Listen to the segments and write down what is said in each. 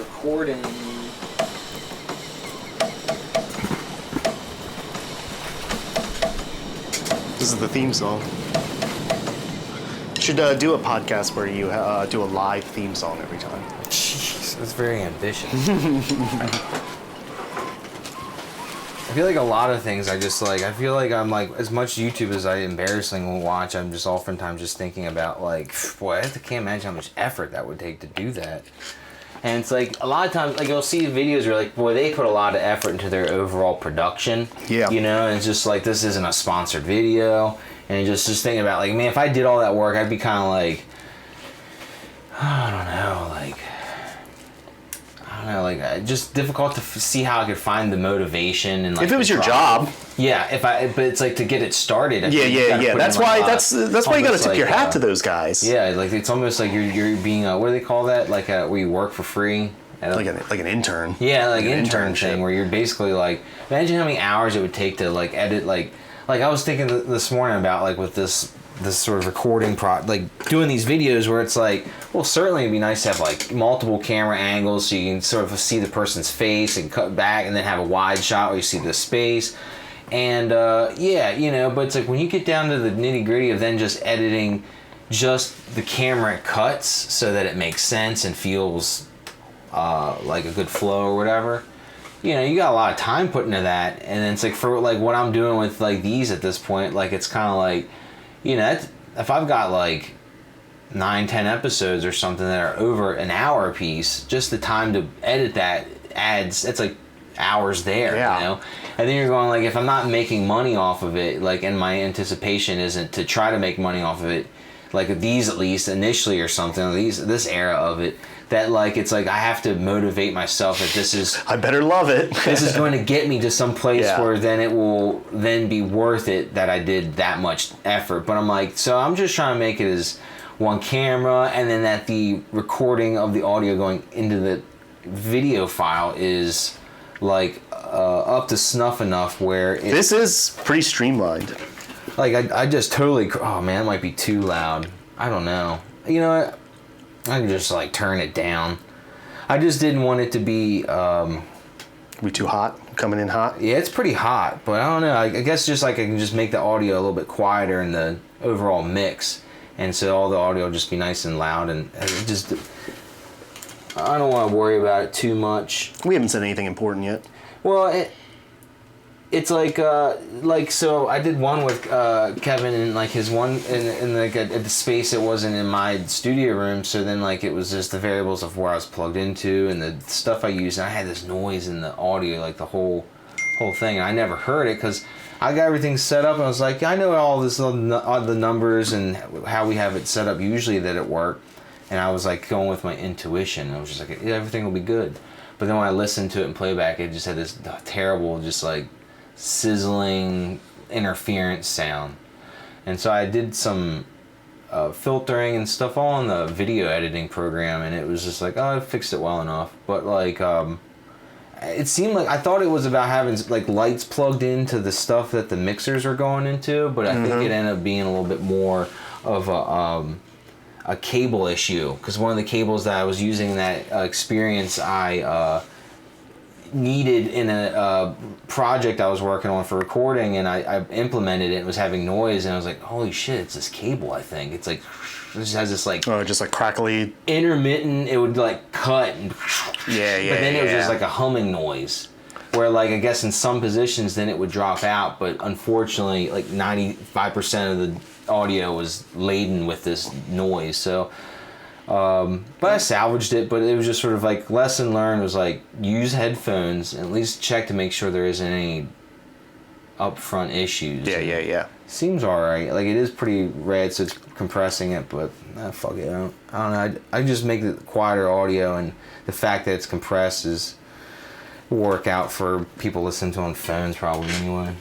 recording. This is the theme song. You should do a podcast where you do a live theme song every time. Jeez, that's very ambitious. I feel like a lot of things I feel like I'm like, as much YouTube as I embarrassingly watch, I'm just oftentimes just thinking about like, boy, I can't imagine how much effort that would take to do that. And it's like, a lot of times, like, you'll see videos where like, boy, they put a lot of effort into their overall production. Yeah. You know, and it's just like, this isn't a sponsored video. And just thinking about like, man, if I did all that work, I'd be kind of like, just difficult to see how I could find the motivation and like. If it was your job. Yeah, but it's like to get it started. Yeah. That's why you got to tip your hat to those guys. Yeah, like it's almost like you're being what do they call that? Like where you work for free. Like an intern. Yeah, like an intern thing where you're basically like, imagine how many hours it would take to like edit like I was thinking this morning about like with this sort of recording like doing these videos where it's like, well, certainly it'd be nice to have like multiple camera angles so you can sort of see the person's face and cut back and then have a wide shot where you see the space. And yeah, you know, but it's like when you get down to the nitty gritty of then just editing just the camera cuts so that it makes sense and feels like a good flow or whatever. You know, you got a lot of time put into that, and then it's like for like what I'm doing with like these at this point, like it's kind of like, you know, if I've got like 9-10 episodes or something that are over an hour a piece, just the time to edit that adds, it's like hours there, yeah. You know? And then you're going like, if I'm not making money off of it, like, and my anticipation isn't to try to make money off of it, like these at least initially or something, this era of it, that like it's like I have to motivate myself that this is I better love it. This is going to get me to some place where then it will then be worth it that I did that much effort. But I'm like, so I'm just trying to make it as one camera, and then that the recording of the audio going into the video file is like up to snuff enough where this is pretty streamlined. Like I just totally, oh man, it might be too loud. I don't know. You know what? I can just like turn it down. I just didn't want it to be We too hot? Coming in hot? Yeah, it's pretty hot, but I don't know. I guess just like I can just make the audio a little bit quieter in the overall mix, and so all the audio will just be nice and loud, and it just, I don't want to worry about it too much. We haven't said anything important yet. Well, it's like so I did one with Kevin in like his one in like a space that wasn't in my studio room, so then like it was just the variables of where I was plugged into and the stuff I used, and I had this noise in the audio like the whole thing, and I never heard it because I got everything set up and I was like, I know all this the numbers and how we have it set up usually that it worked, and I was like going with my intuition. I was just like, everything will be good. But then when I listened to it in playback, it just had this terrible just like sizzling interference sound. And so I did some filtering and stuff all in the video editing program, and it was just like, oh, I fixed it well enough. But like it seemed like I thought it was about having like lights plugged into the stuff that the mixers are going into, but I think it ended up being a little bit more of a cable issue, because one of the cables that I was using in that experience I needed in a project I was working on for recording, and I implemented it and was having noise, and I was like, holy shit, it's this cable. I think it's like it just has this like just like crackly intermittent, it would like cut and but then it was just like a humming noise where like I guess in some positions then it would drop out, but unfortunately like 95% of the audio was laden with this noise. So but I salvaged it, but it was just sort of like lesson learned was like use headphones and at least check to make sure there isn't any upfront issues. Yeah. Seems alright. Like it is pretty red, so it's compressing it, but fuck it. I don't know. I just make the quieter audio, and the fact that it's compressed is work out for people listening to on phones probably anyway.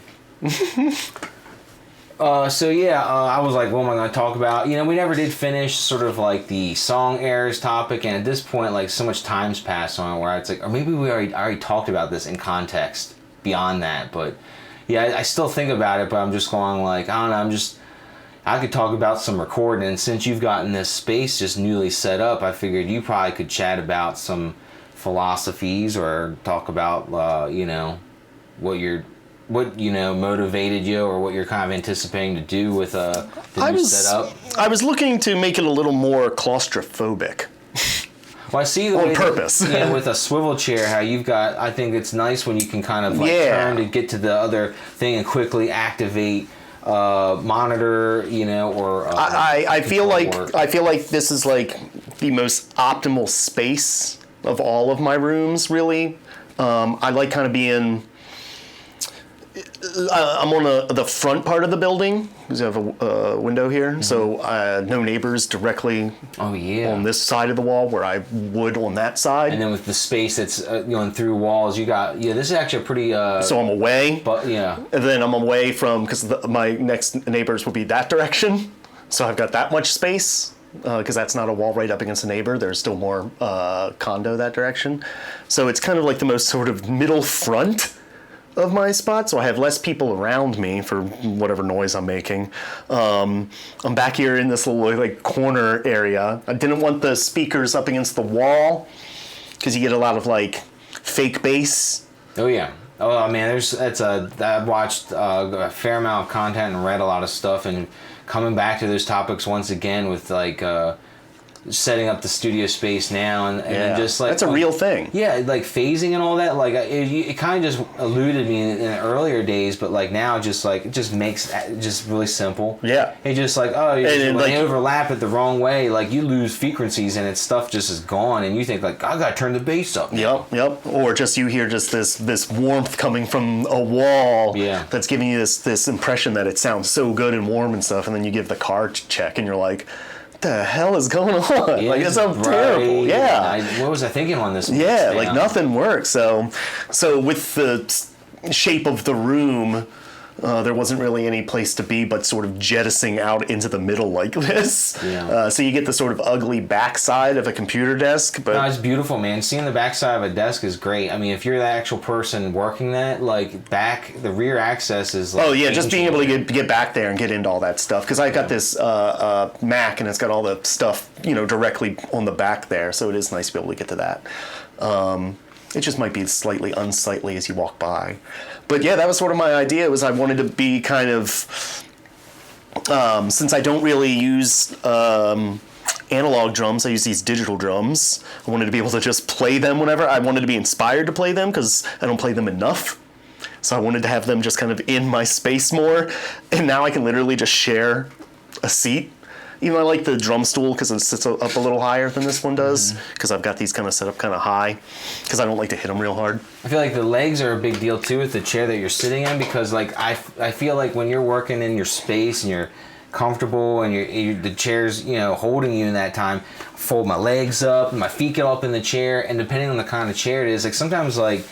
So yeah, I was like, what am I going to talk about? You know, we never did finish sort of like the song errors topic, and at this point, like so much time's passed on where it's like, or maybe we already talked about this in context beyond that, but yeah, I still think about it, but I'm just going like, I don't know, I could talk about some recording, and since you've gotten this space just newly set up, I figured you probably could chat about some philosophies or talk about you know, what you know motivated you or what you're kind of anticipating to do with the new setup? I was looking to make it a little more claustrophobic. Well, I see the On way purpose. That, you know, with a swivel chair, how you've got. I think it's nice when you can kind of like turn to get to the other thing and quickly activate monitor, you know, or. I feel like this is like the most optimal space of all of my rooms. Really, I like kind of being. I'm on the front part of the building because I have a window here, so no neighbors directly on this side of the wall where I would on that side. And then with the space that's going through walls, you got this is actually a pretty. So I'm away. But yeah. And then I'm away from because my next neighbors will be that direction, so I've got that much space. Because that's not a wall right up against a neighbor. There's still more condo that direction. So it's kind of like the most sort of middle front of my spot, so I have less people around me for whatever noise I'm making. I'm back here in this little like corner area. I didn't want the speakers up against the wall because you get a lot of like fake bass. Oh yeah. Oh man, I've watched a fair amount of content and read a lot of stuff, and coming back to those topics once again with like setting up the studio space now and then just like that's a real thing. Yeah, like phasing and all that. Like it kind of just eluded me in earlier days, but like now it just makes it just really simple. Yeah, it just like when they overlap it the wrong way, like you lose frequencies and its stuff just is gone, and you think like I gotta turn the bass up. Yep. Or just you hear just this warmth coming from a wall. Yeah, that's giving you this impression that it sounds so good and warm and stuff, and then you give the car check and you're like, the hell is going on? Yeah, like it sounds terrible. Yeah. What was I thinking on this? Yeah, like nothing works. So with the shape of the room, there wasn't really any place to be but sort of jettisoning out into the middle like this. Yeah. So you get the sort of ugly backside of a computer desk. But no, it's beautiful, man. Seeing the backside of a desk is great. I mean, if you're the actual person working that, like the rear access is like... Oh, yeah, just being able to get back there and get into all that stuff. Because I got this Mac and it's got all the stuff, directly on the back there. So it is nice to be able to get to that. It just might be slightly unsightly as you walk by. But yeah, that was sort of my idea, was I wanted to be kind of, since I don't really use analog drums, I use these digital drums. I wanted to be able to just play them whenever. I wanted to be inspired to play them because I don't play them enough. So I wanted to have them just kind of in my space more. And now I can literally just share a seat. Even I like the drum stool because it sits up a little higher than this one does, because I've got these kind of set up kind of high because I don't like to hit them real hard. I feel like the legs are a big deal too with the chair that you're sitting in, because like I feel like when you're working in your space and you're comfortable and the chair's holding you in that time, I fold my legs up and my feet get up in the chair, and depending on the kind of chair it is, like sometimes like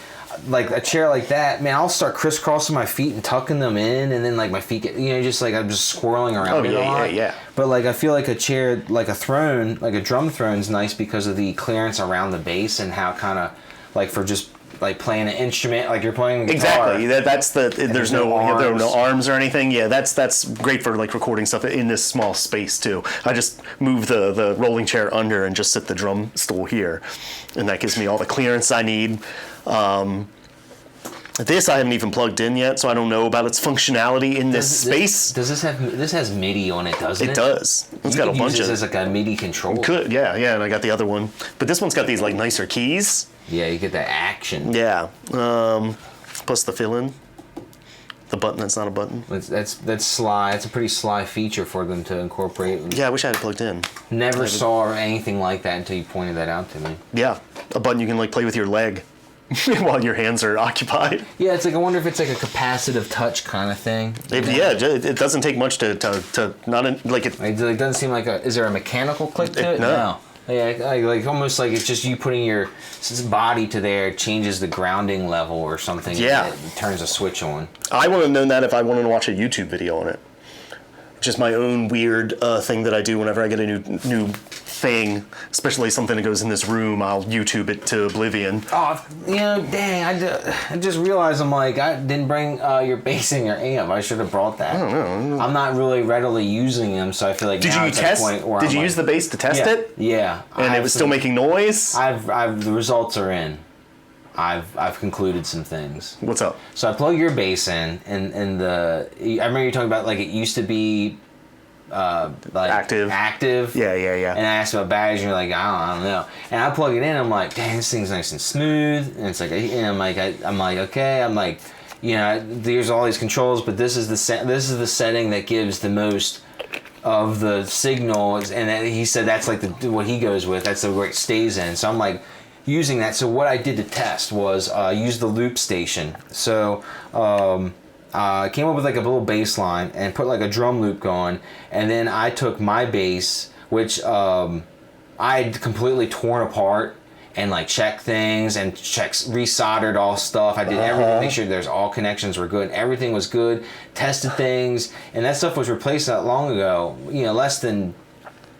a chair like that, man, I'll start crisscrossing my feet and tucking them in, and then like my feet get, just like I'm just swirling around. Yeah. But like I feel like a chair, like a throne, like a drum throne is nice because of the clearance around the bass and how kind of like for just like playing an instrument, like you're playing a guitar. Exactly. That's there's no arms or anything. Yeah, that's great for like recording stuff in this small space too. I just move the rolling chair under and just sit the drum stool here, and that gives me all the clearance I need. This I haven't even plugged in yet, so I don't know about its functionality in this space. This has MIDI on it, doesn't it? It does. It's got a bunch of. Use this as like a MIDI control. Could, yeah, and I got the other one, but this one's got these like nicer keys. Yeah, you get that action. Yeah. Plus the fill-in. The button that's not a button. That's sly. It's a pretty sly feature for them to incorporate. Yeah, I wish I had it plugged in. Never saw anything like that until you pointed that out to me. Yeah, a button you can like play with your leg while your hands are occupied. Yeah, it's like I wonder if it's like a capacitive touch kind of thing. It doesn't take much to not like it. It doesn't seem like is there a mechanical click to it? No. Yeah, like almost like it's just you putting your body to there, changes the grounding level or something. Yeah. It turns a switch on. I would have known that if I wanted to watch a YouTube video on it. Just my own weird thing that I do whenever I get a new thing, especially something that goes in this room, I'll YouTube it to oblivion. Oh, dang! I just realized I'm like I didn't bring your bass and your amp. I should have brought that. I don't know. I'm not really readily using them, so I feel like Did now you it's at a test? point where Did I'm you like, use the bass to test yeah, it? Yeah. And it was still making noise? I've the results are in. I've concluded some things. What's up? So I plug your bass in, and I remember you talking about like it used to be like active. Yeah. And I asked about batteries, and you're like, I don't know. And I plug it in, I'm like, dang, this thing's nice and smooth. And it's like, and I'm like, okay, I'm like, there's all these controls, but this is the setting that gives the most of the signal, and he said that's like what he goes with. That's the where it stays in. So I'm like using that. So what I did to test was use the loop station. So I came up with like a little bass line and put like a drum loop going, and then I took my bass, which I had completely torn apart, and like checked things and resoldered all stuff. I did everything, make sure there's all connections were good, everything was good, tested things, and that stuff was replaced not long ago, less than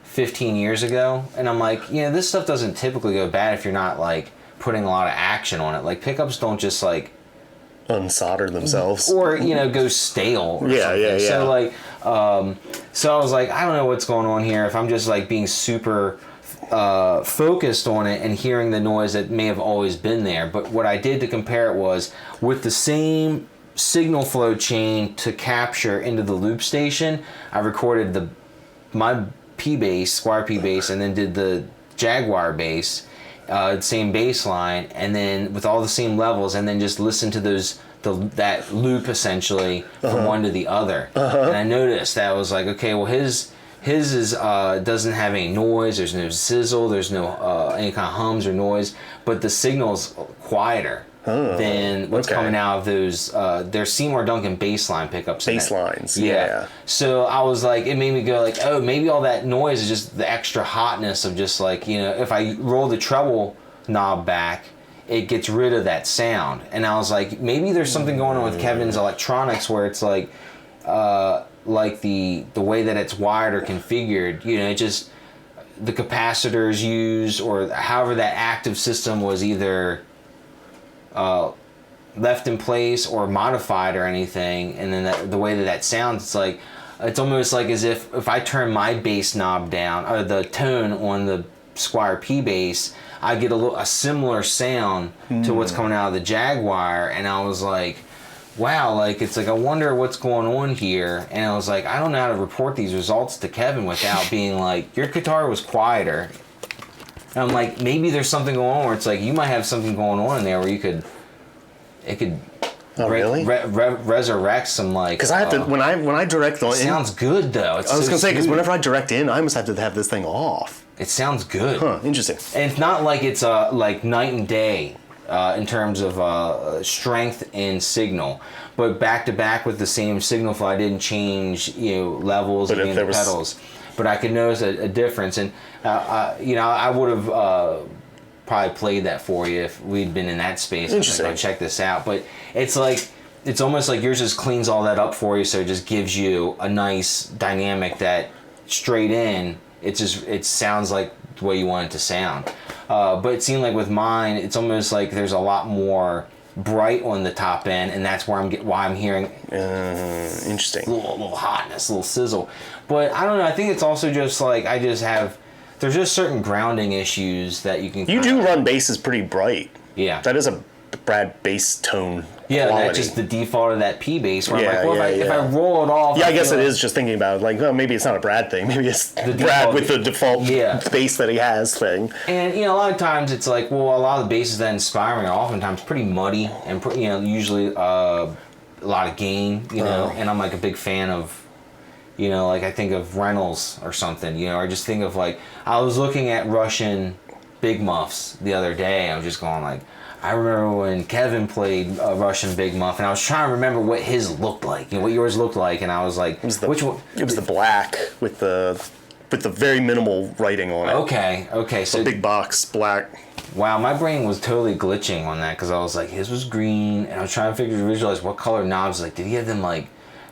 15 years ago. And I'm like, this stuff doesn't typically go bad if you're not like putting a lot of action on it. Like pickups don't just like unsolder themselves or go stale or something. Yeah. So like so I was like, I don't know what's going on here, if I'm just like being super focused on it and hearing the noise that may have always been there. But what I did to compare it was with the same signal flow chain to capture into the loop station, I recorded my P bass, Squier P bass, and then did the Jaguar bass, same bass line, and then with all the same levels, and then just listen to that loop essentially from one to the other. And I noticed that I was like, okay, well his is doesn't have any noise. There's no sizzle. There's no any kind of hums or noise. But the signal's quieter than what's coming out of those. There's Seymour Duncan bassline pickups. Basslines. Yeah. So I was like, it made me go like, oh, maybe all that noise is just the extra hotness of just like if I roll the treble knob back, it gets rid of that sound. And I was like, maybe there's something going on with Kevin's electronics where it's like the way that it's wired or configured, it just the capacitors used or however that active system was either left in place or modified or anything, and then the way that sounds, it's almost like as if I turn my bass knob down or the tone on the Squier P bass, I get a similar sound to what's coming out of the Jaguar. And I was like, wow, it's like I wonder what's going on here. And I was like, I don't know how to report these results to Kevin without being like, your guitar was quieter. And I'm like, maybe there's something going on where it's like you might have something going on in there where it could really? Resurrect some because I have to when I direct on. It sounds good though. I was gonna say because whenever I direct in, I must have to have this thing off. It sounds good. Huh? Interesting. And it's not like it's like night and day in terms of strength and signal, but back to back with the same signal flow, I didn't change levels and the pedals, but I could notice a difference. And I would have probably played that for you if we'd been in that space. Interesting. Like, check this out. But it's almost like yours just cleans all that up for you, so it just gives you a nice dynamic that straight in. It sounds like the way you want it to sound. But it seemed like with mine, it's almost like there's a lot more bright on the top end, and that's where why I'm hearing interesting. A little hotness, a little sizzle. But I don't know. I think it's also just like there's just certain grounding issues that you can. You do run basses pretty bright. Yeah. That is a Brad bass tone. Yeah, quality. that's just the default of that P bass. Where Yeah, I'm like, yeah, if I roll it off. Yeah, I guess it is just thinking about it. Like, well, maybe it's not a Brad thing. Maybe it's The Brad default- with the default bass that he has thing. And a lot of times it's like, well, a lot of the basses that inspire me are oftentimes pretty muddy and usually a lot of gain. And I'm like a big fan of. Like I think of Reynolds or something. Or I just think of like I was looking at Russian big muffs the other day. I was just going like. I remember when Kevin played a Russian Big Muff, and I was trying to remember what his looked like, what yours looked like, and I was like, which one? It was the black with the very minimal writing on it. Okay, so big box black. Wow, my brain was totally glitching on that because I was like, his was green, and I was trying to visualize what color knobs. Like, did he have them like?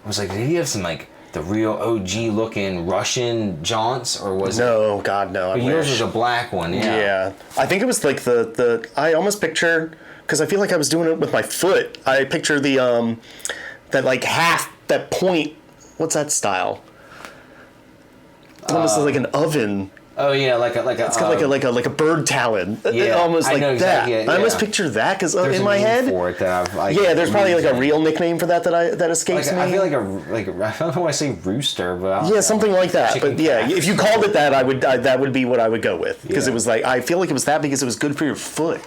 I was like, did he have some like? the real OG looking Russian jaunts, or was it? No, God, no. I Yours wish. was a black one, yeah. Yeah, I think it was like the I almost picture, because I feel like I was doing it with my foot. I picture the that like half that point. What's that style? It's almost like an oven. Oh yeah, like a. It's got like a bird talon. Yeah, Almost I like know exactly, that. yeah, I almost yeah. picture that because There's in a my name head. for it that I've, Yeah, there's probably like a used. real nickname for that that escapes Like, me. I feel like I don't know why I say rooster, but I don't Yeah, know. something like that. Chicken But yeah, calf. if you called it that, that would be what I would go with, because Yeah. it was like, I feel like it was that because it was good for your foot.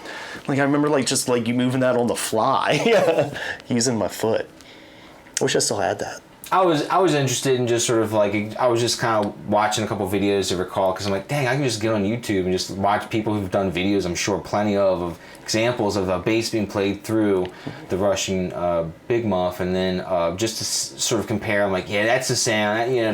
Like I remember like just like you moving that on the fly, using my foot. I wish I still had that. I was interested in just sort of like, I was just kind of watching a couple videos to recall, because I'm like, dang, I can just get on YouTube and just watch people who've done videos, I'm sure plenty of examples of a bass being played through the Russian Big Muff, and then just to sort of compare, I'm like, yeah, that's the sound, you know,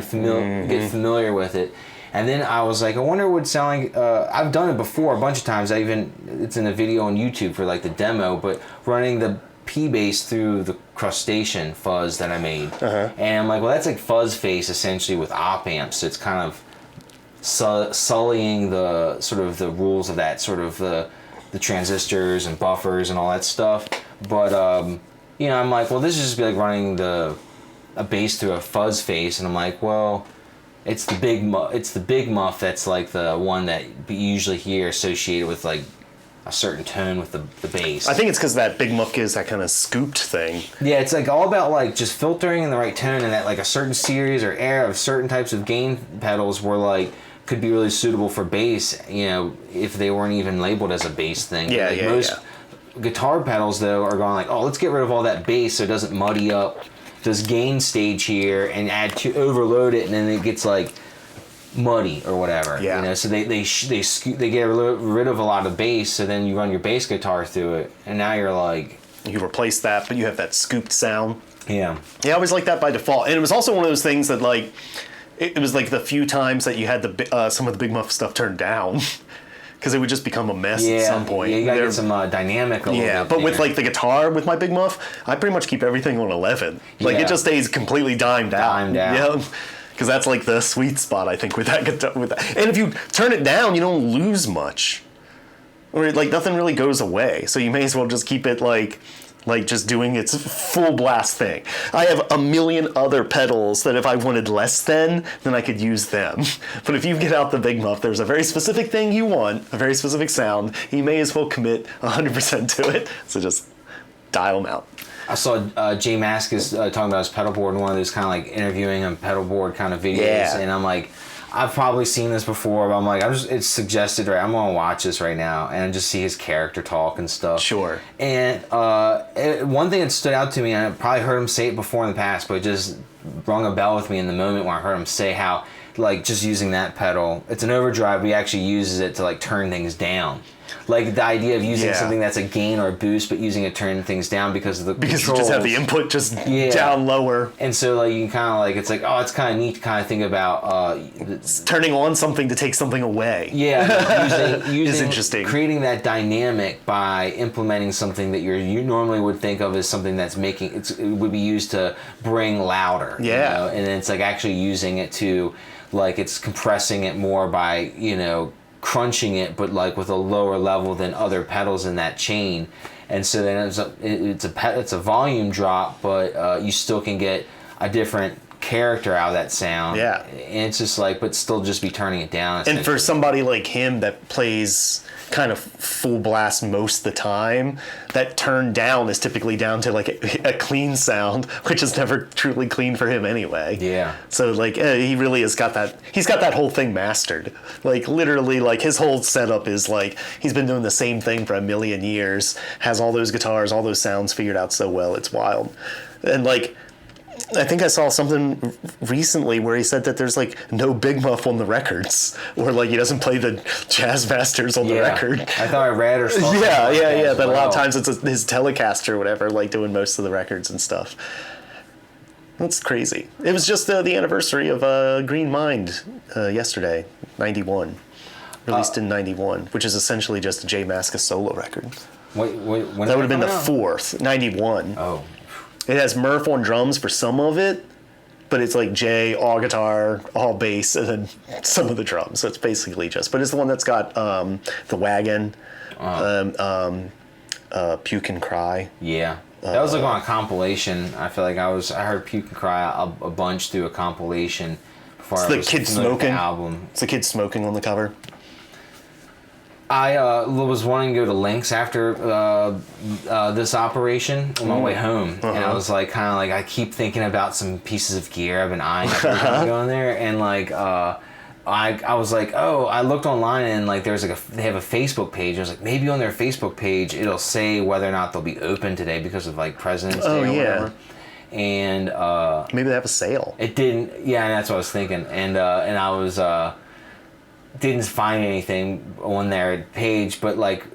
get familiar with it. And then I was like, I wonder what it sound like. I've done it before a bunch of times. It's in a video on YouTube for like the demo, but running the P bass through the crustacean fuzz that I made. And I'm like, well, that's like fuzz face essentially with op amps. So it's kind of sullying the sort of the rules of that, sort of the transistors and buffers and all that stuff. But you know, I'm like, well, this is just be like running a bass through a fuzz face, and I'm like, well, it's the big muff that's like the one that you usually hear associated with like a certain tone with the bass. I think it's because that Big Muff gives that kind of scooped thing. Yeah, it's like all about like just filtering in the right tone, and that like a certain series or air of certain types of gain pedals were like could be really suitable for bass, you know, if they weren't even labeled as a bass thing. Yeah, like yeah, most yeah. guitar pedals though are going like, oh, let's get rid of all that bass so it doesn't muddy up this gain stage here and overload it, and then it gets like muddy or whatever. Yeah. You know, so they get rid of a lot of bass, so then you run your bass guitar through it, and now you're like, You replace that, but you have that scooped sound. yeah. Yeah, I always like that by default. And it was also one of those things that like, it was like the few times that you had some of the Big Muff stuff turned down. Because it would just become a mess at some point. Yeah, you gotta get some dynamic a little bit but with there. like the guitar, with my Big Muff, I pretty much keep everything on 11. Like Yeah. it just stays completely dimed out. Dimed out. Yeah. Because that's like the sweet spot, I think, with that guitar. And if you turn it down, you don't lose much. Or like nothing really goes away. So you may as well just keep it like just doing its full blast thing. I have a million other pedals that if I wanted less then I could use them. But if you get out the Big Muff, there's a very specific thing you want, a very specific sound. You may as well commit 100% to it. So just dial them out. I saw Jay Mascis talking about his pedal board in one of those kind of like interviewing him pedal board kind of videos, Yeah. and I'm like, I've probably seen this before, but I'm like, it's suggested, right? I'm gonna watch this right now and just see his character talk and stuff. Sure. And one thing that stood out to me, and I probably heard him say it before in the past, but it just rung a bell with me in the moment when I heard him say how, like, just using that pedal, it's an overdrive, but he actually uses it to like turn things down. Like the idea of using Yeah. something that's a gain or a boost, but using it to turn things down because of the Because you just have the input just Yeah. down lower. And so like you can kind of like, it's like, oh, it's kind of neat to kind of think about Turning on something to take something away. using interesting. creating that dynamic by implementing something that you normally would think of as something that's it would be used to bring louder. Yeah. You know? And it's like actually using it to, like, it's compressing it more by, you know, crunching it, but like with a lower level than other pedals in that chain. And so then it's a volume drop, but you still can get a different character out of that sound. Yeah. And it's just like, but still just be turning it down. And for essentially. somebody like him that plays kind of full blast most of the time, that turn down is typically down to like a clean sound, which is never truly clean for him anyway. Yeah. So like he really has got that, he's got that whole thing mastered. Like literally like his whole setup is like, he's been doing the same thing for a million years, has all those guitars, all those sounds figured out so well, it's wild. And like, I think I saw something recently where he said that there's like no Big Muff on the records, or like he doesn't play the Jazz Masters on the record. I thought I read or saw. Yeah. as That a lot of well. times it's his Telecaster or whatever, like doing most of the records and stuff. That's crazy. It was just the anniversary of Green Mind yesterday, 91. Released in 91, which is essentially just a Jay Mascis solo record. When That would have been the coming out? fourth, 91. Oh. It has Murph on drums for some of it, but it's like Jay, all guitar, all bass, and then some of the drums. So it's basically just, but it's the one that's got the wagon, Puke and Cry. Yeah. That was like on a compilation. I feel like I heard Puke and Cry a bunch through a compilation before I was kid familiar with the smoking. album. It's the kid smoking on the cover. I was wanting to go to Lynx after this operation on my way home, and I was like, kind of like, I keep thinking about some pieces of gear I've been eyeing every time I go in there, and like, I was like, oh, I looked online and like there's like they have a Facebook page. I was like, maybe on their Facebook page it'll say whether or not they'll be open today because of like President's Day or whatever. And maybe they have a sale. it didn't. Yeah, and that's what I was thinking. And I was didn't find anything on their page, but like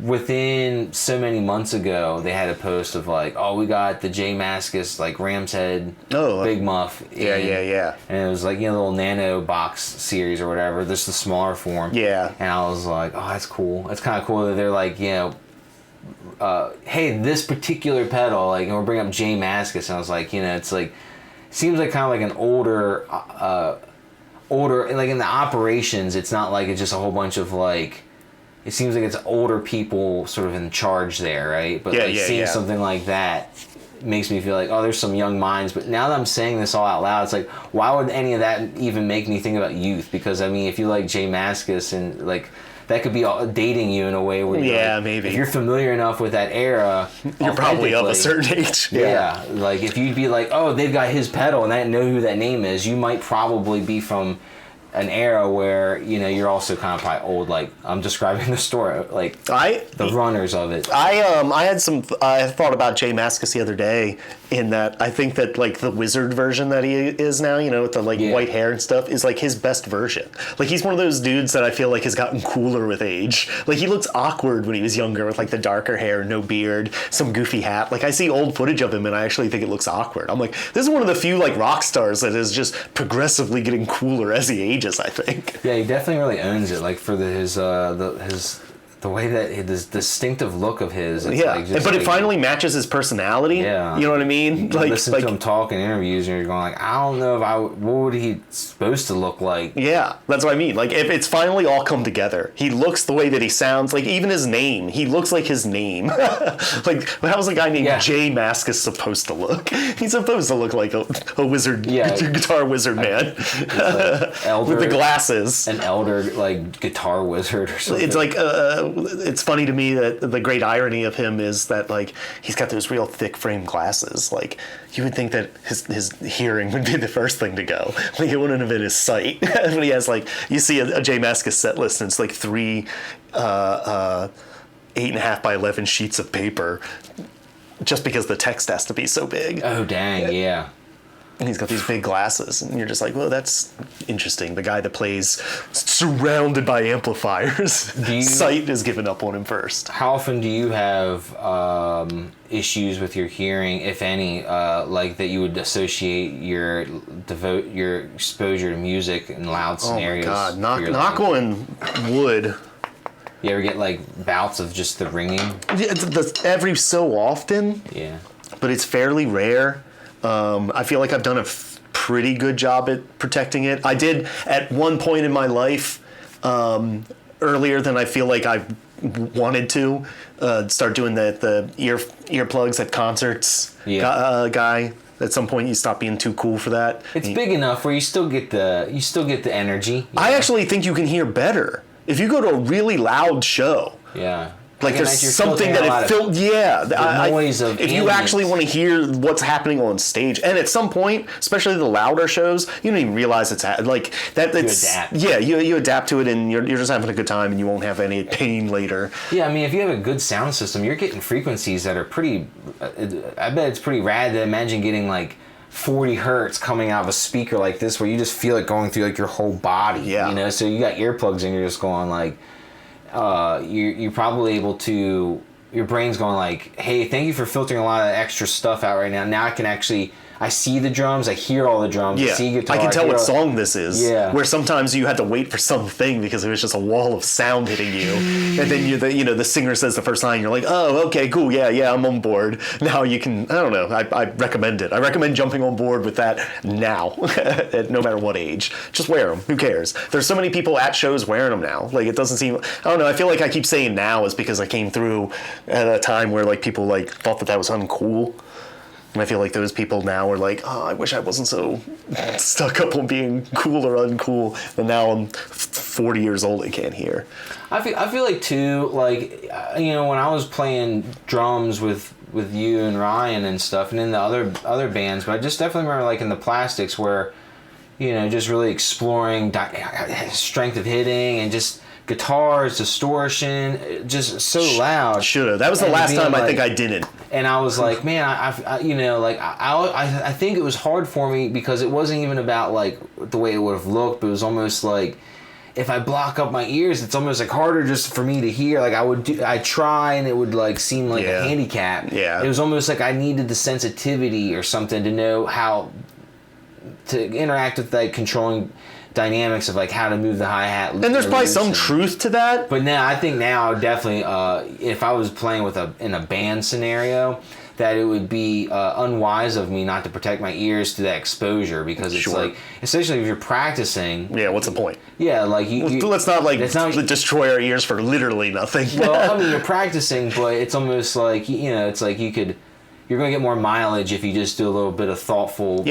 within so many months ago, they had a post of like, oh, we got the J Mascis like Ram's Head Big Muff. Yeah. And it was like, you know, the little nano box series or whatever, just the smaller form. Yeah. And I was like, oh, that's cool. That's kind of cool that they're like, you know, hey, this particular pedal, like, and we're bringing up J Mascis, and I was like, you know, it's like, seems like kind of like an older, like in the operations, it's not like it's just a whole bunch of like, it seems like it's older people sort of in charge there, right? But seeing something like that makes me feel like, oh, there's some young minds. But now that I'm saying this all out loud, it's like, why would any of that even make me think about youth? Because I mean, if you like J Mascis and like, that could be dating you in a way where like, maybe if you're familiar enough with that era, you're probably of a certain age. Yeah, like if you'd be like, oh, they've got his pedal and I know who that name is, you might probably be from an era where, you know, you're also kind of probably old. Like I'm describing the story, like the runners of it. I thought about J Mascis the other day, in that I think that like the wizard version that he is now, you know, with the like white hair and stuff, is like his best version. Like he's one of those dudes that I feel like has gotten cooler with age. Like he looks awkward when he was younger with like the darker hair, no beard, some goofy hat. Like I see old footage of him and I actually think it looks awkward. I'm like, this is one of the few like rock stars that is just progressively getting cooler as he ages, I think. Yeah, he definitely really owns it. Like for his the way that this distinctive look of his. It's like just but like, it finally matches his personality. Yeah, you know what I mean. You listen to him talk in interviews, and you're going like, I don't know what would he supposed to look like? Yeah, that's what I mean. Like if it's finally all come together, he looks the way that he sounds. Like even his name, he looks like his name. Like how's a guy named J Mascis supposed to look? He's supposed to look like a wizard, guitar wizard man, like elder, with the glasses. An elder like guitar wizard or something. It's like it's funny to me that the great irony of him is that like he's got those real thick frame glasses. Like you would think that his hearing would be the first thing to go. Like it wouldn't have been his sight. When he has like, you see a J Mascis set list and it's like 3 8.5 by 11 sheets of paper, just because the text has to be so big. Oh dang, yeah. And he's got these big glasses, and you're just like, well, that's interesting. The guy that plays surrounded by amplifiers, sight is given up on him first. How often do you have issues with your hearing, if any, like that you would associate your exposure to music in loud scenarios? Oh my God, knock on wood. You ever get like bouts of just the ringing? Every so often. Yeah. But it's fairly rare. I feel like I've done a pretty good job at protecting it. I did at one point in my life, earlier than I feel like I wanted to, start doing the earplugs at concerts. Guy. At some point, you stop being too cool for that. It's big enough where you still get the energy. I actually think you can hear better if you go to a really loud show. Yeah. Like there's something that it filled. Yeah, the noise of if you actually want to hear what's happening on stage, and at some point, especially the louder shows, you don't even realize it's like that. It's, you adapt. Yeah, you adapt to it, and you're just having a good time, and you won't have any pain later. Yeah, I mean, if you have a good sound system, you're getting frequencies that are pretty. I bet it's pretty rad to imagine getting like 40 hertz coming out of a speaker like this, where you just feel it going through like your whole body. Yeah, you know. So you got earplugs, and you're just going like. You're probably able to, your brain's going like, hey, thank you for filtering a lot of extra stuff out right now. Now I can actually I see the drums, I hear all the drums, I Yeah, see guitar. I can tell hear what all- song this is. Yeah. Where sometimes you had to wait for something because it was just a wall of sound hitting you, and then the singer says the first line, you're like, oh, okay, cool, yeah, I'm on board. Now you can, I don't know, I recommend it. I recommend jumping on board with that now, no matter what age. Just wear them. Who cares? There's so many people at shows wearing them now. Like it doesn't seem, I don't know. I feel like I keep saying now is because I came through at a time where like people like thought that was uncool. And I feel like those people now are like, oh, I wish I wasn't so stuck up on being cool or uncool. And now I'm 40 years old and can't hear. I feel like too, like when I was playing drums with you and Ryan and stuff, and in the other bands, but I just definitely remember like in the Plastics where, just really exploring strength of hitting and just guitars, distortion, just so loud. Should've. That was the last time I think I didn't. And I was like, man, I think it was hard for me because it wasn't even about like the way it would have looked, but it was almost like if I block up my ears, it's almost like harder just for me to hear. Like I try and it would like seem like a handicap. Yeah. It was almost like I needed the sensitivity or something to know how to interact with like controlling dynamics of like how to move the hi-hat. And there's probably some truth to that. But I think definitely if I was playing in a band scenario, that it would be unwise of me not to protect my ears to that exposure because it's like, especially if you're practicing. Yeah, what's the point? Yeah, like let's not destroy our ears for literally nothing. Well, I mean, you're practicing, but it's almost like it's like you're going to get more mileage if you just do a little bit of thoughtful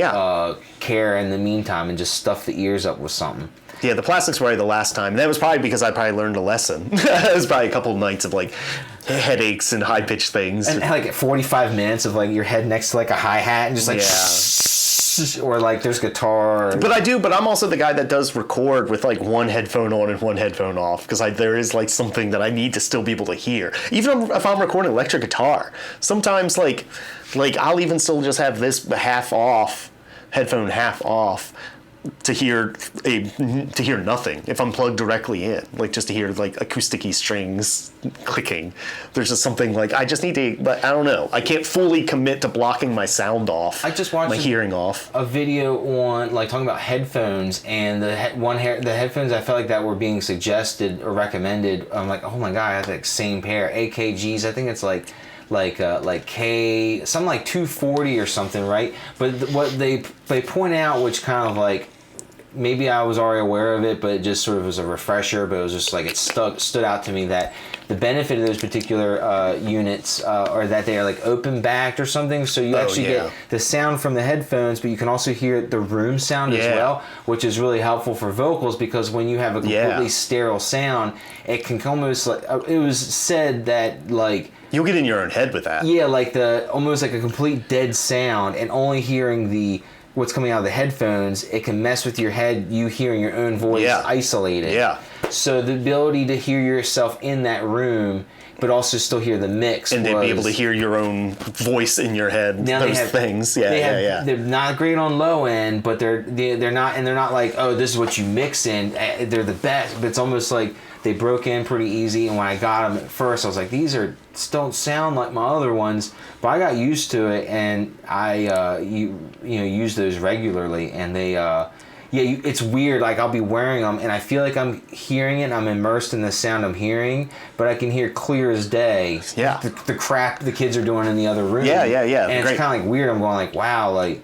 care in the meantime and just stuff the ears up with something. Yeah, the Plastics were the last time. And that was probably because I probably learned a lesson. It was probably a couple of nights of like headaches and high-pitched things. And like 45 minutes of like your head next to like a hi-hat and just like... Or like there's guitar. But I'm also the guy that does record with like one headphone on and one headphone off because there is like something that I need to still be able to hear. Even if I'm recording electric guitar, sometimes like I'll even still just have this headphone half off to hear nothing if I'm plugged directly in, like just to hear like acousticy strings clicking. There's just something like I just need to, but I don't know. I can't fully commit to blocking my sound off. I just watched my hearing off. A video on like talking about headphones and the headphones I felt like that were being suggested or recommended. I'm like, oh my god, I have the same pair AKGs. I think it's like K, something like 240 or something, right? But what they point out, which kind of like maybe I was already aware of it, but it just sort of was a refresher. But it was just like it stood out to me that the benefit of those particular units are that they are like open backed or something, so you actually get the sound from the headphones, but you can also hear the room sound as well, which is really helpful for vocals because when you have a completely sterile sound, it can almost like it was said that like. You'll get in your own head with that. Yeah, like almost like a complete dead sound, and only hearing what's coming out of the headphones, it can mess with your head. You hearing your own voice isolated. Yeah. So the ability to hear yourself in that room, but also still hear the mix, and to be able to hear your own voice in your head. Things. They're not great on low end, but they're not, and they're not like, oh, this is what you mix in. They're the best, but it's almost like they broke in pretty easy. And when I got them at first, I was like, these don't sound like my other ones, but I got used to it, and I use those regularly, and they it's weird. Like I'll be wearing them, and I feel like I'm hearing it. I'm immersed in the sound I'm hearing, but I can hear clear as day. Yeah. The crap the kids are doing in the other room. Yeah. And it's kind of like weird. I'm going like, wow, like.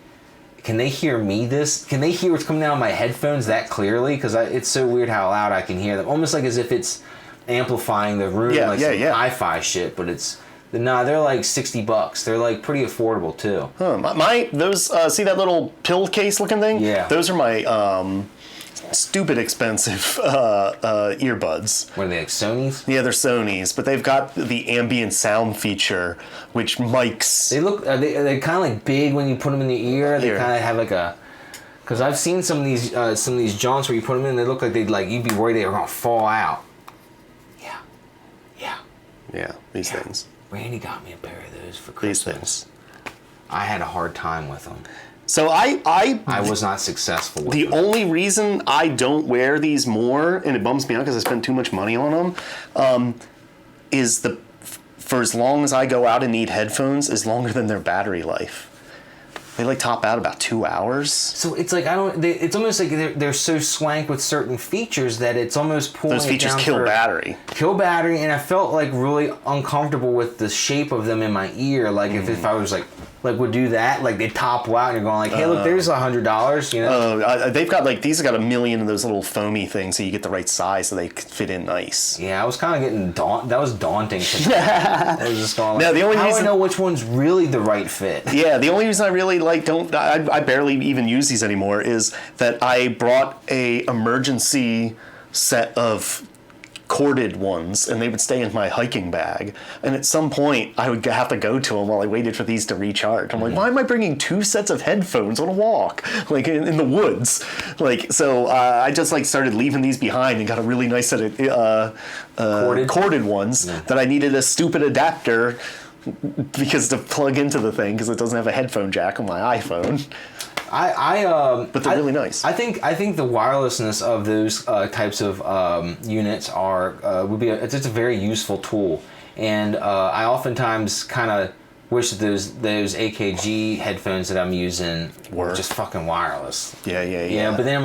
Can they hear me Can they hear what's coming out of my headphones that clearly? Because it's so weird how loud I can hear them. Almost like as if it's amplifying the room some hi-fi shit, but they're like $60. They're like pretty affordable too. Those see that little pill case looking thing? Yeah. Those are my stupid expensive earbuds. What are they, like Sony's? Yeah, they're Sony's, but they've got the ambient sound feature, which mics. They're kind of like big when you put them in the ear. They kind of have like a. Because I've seen some of these jaunts where you put them in, they look like you'd be worried they were gonna fall out. Yeah, these things. Randy got me a pair of those for Christmas. These things. I had a hard time with them. So I was not successful with them. The only reason I don't wear these more, and it bums me out because I spend too much money on them, is for as long as I go out and need headphones is longer than their battery life. They like top out about 2 hours. So it's like it's almost like they're so swank with certain features that it's almost pulling Those features it down kill battery. Kill battery, and I felt like really uncomfortable with the shape of them in my ear. Like if I was like would do that, like they top out, and you're going like, hey, look, there's $100. You know. They've got like these have got a million of those little foamy things, so you get the right size, so they fit in nice. Yeah, I was kind of getting that was daunting to me. I was just going like, Now, the only how do reason- I know which one's really the right fit? Yeah, the only reason I really I barely even use these anymore is that I brought a emergency set of corded ones, and they would stay in my hiking bag. And at some point, I would have to go to them while I waited for these to recharge. I'm like, why am I bringing 2 sets of headphones on a walk, like in the woods? Like, so I just like started leaving these behind and got a really nice set of corded ones that I needed a stupid adapter because to plug into the thing because it doesn't have a headphone jack on my iPhone. But they're really nice. I think the wirelessness of those types of units would be it's a very useful tool, and I oftentimes kind of wish that those AKG headphones that I'm using were just fucking wireless. Yeah. But then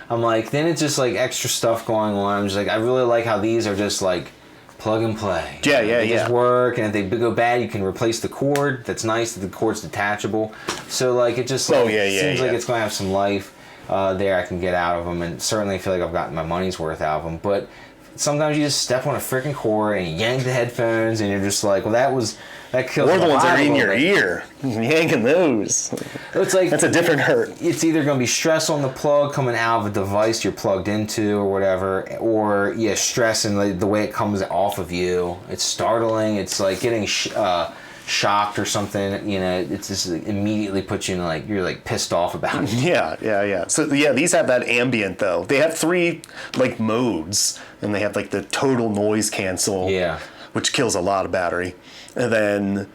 I'm like then it's just like extra stuff going on. I'm just like I really like how these are just like plug and play. They just work, and if they go bad, you can replace the cord. That's nice that the cord's detachable. So like it just seems like it's going to have some life there I can get out of them, and certainly I feel like I've gotten my money's worth out of them. But sometimes you just step on a freaking cord and you yank the headphones, and you're just like, well, that kills. Or the ones that are in your bit. ear, yanking those. It's like that's a different hurt. It's either going to be stress on the plug coming out of a device you're plugged into or whatever, or stress in the way it comes off of you. It's startling. It's like getting shocked or something. You know, it's just immediately puts you in like you're like pissed off about it. Yeah. So these have that ambient though. They have 3 like modes, and they have like the total noise cancel. Yeah. Which kills a lot of battery. And then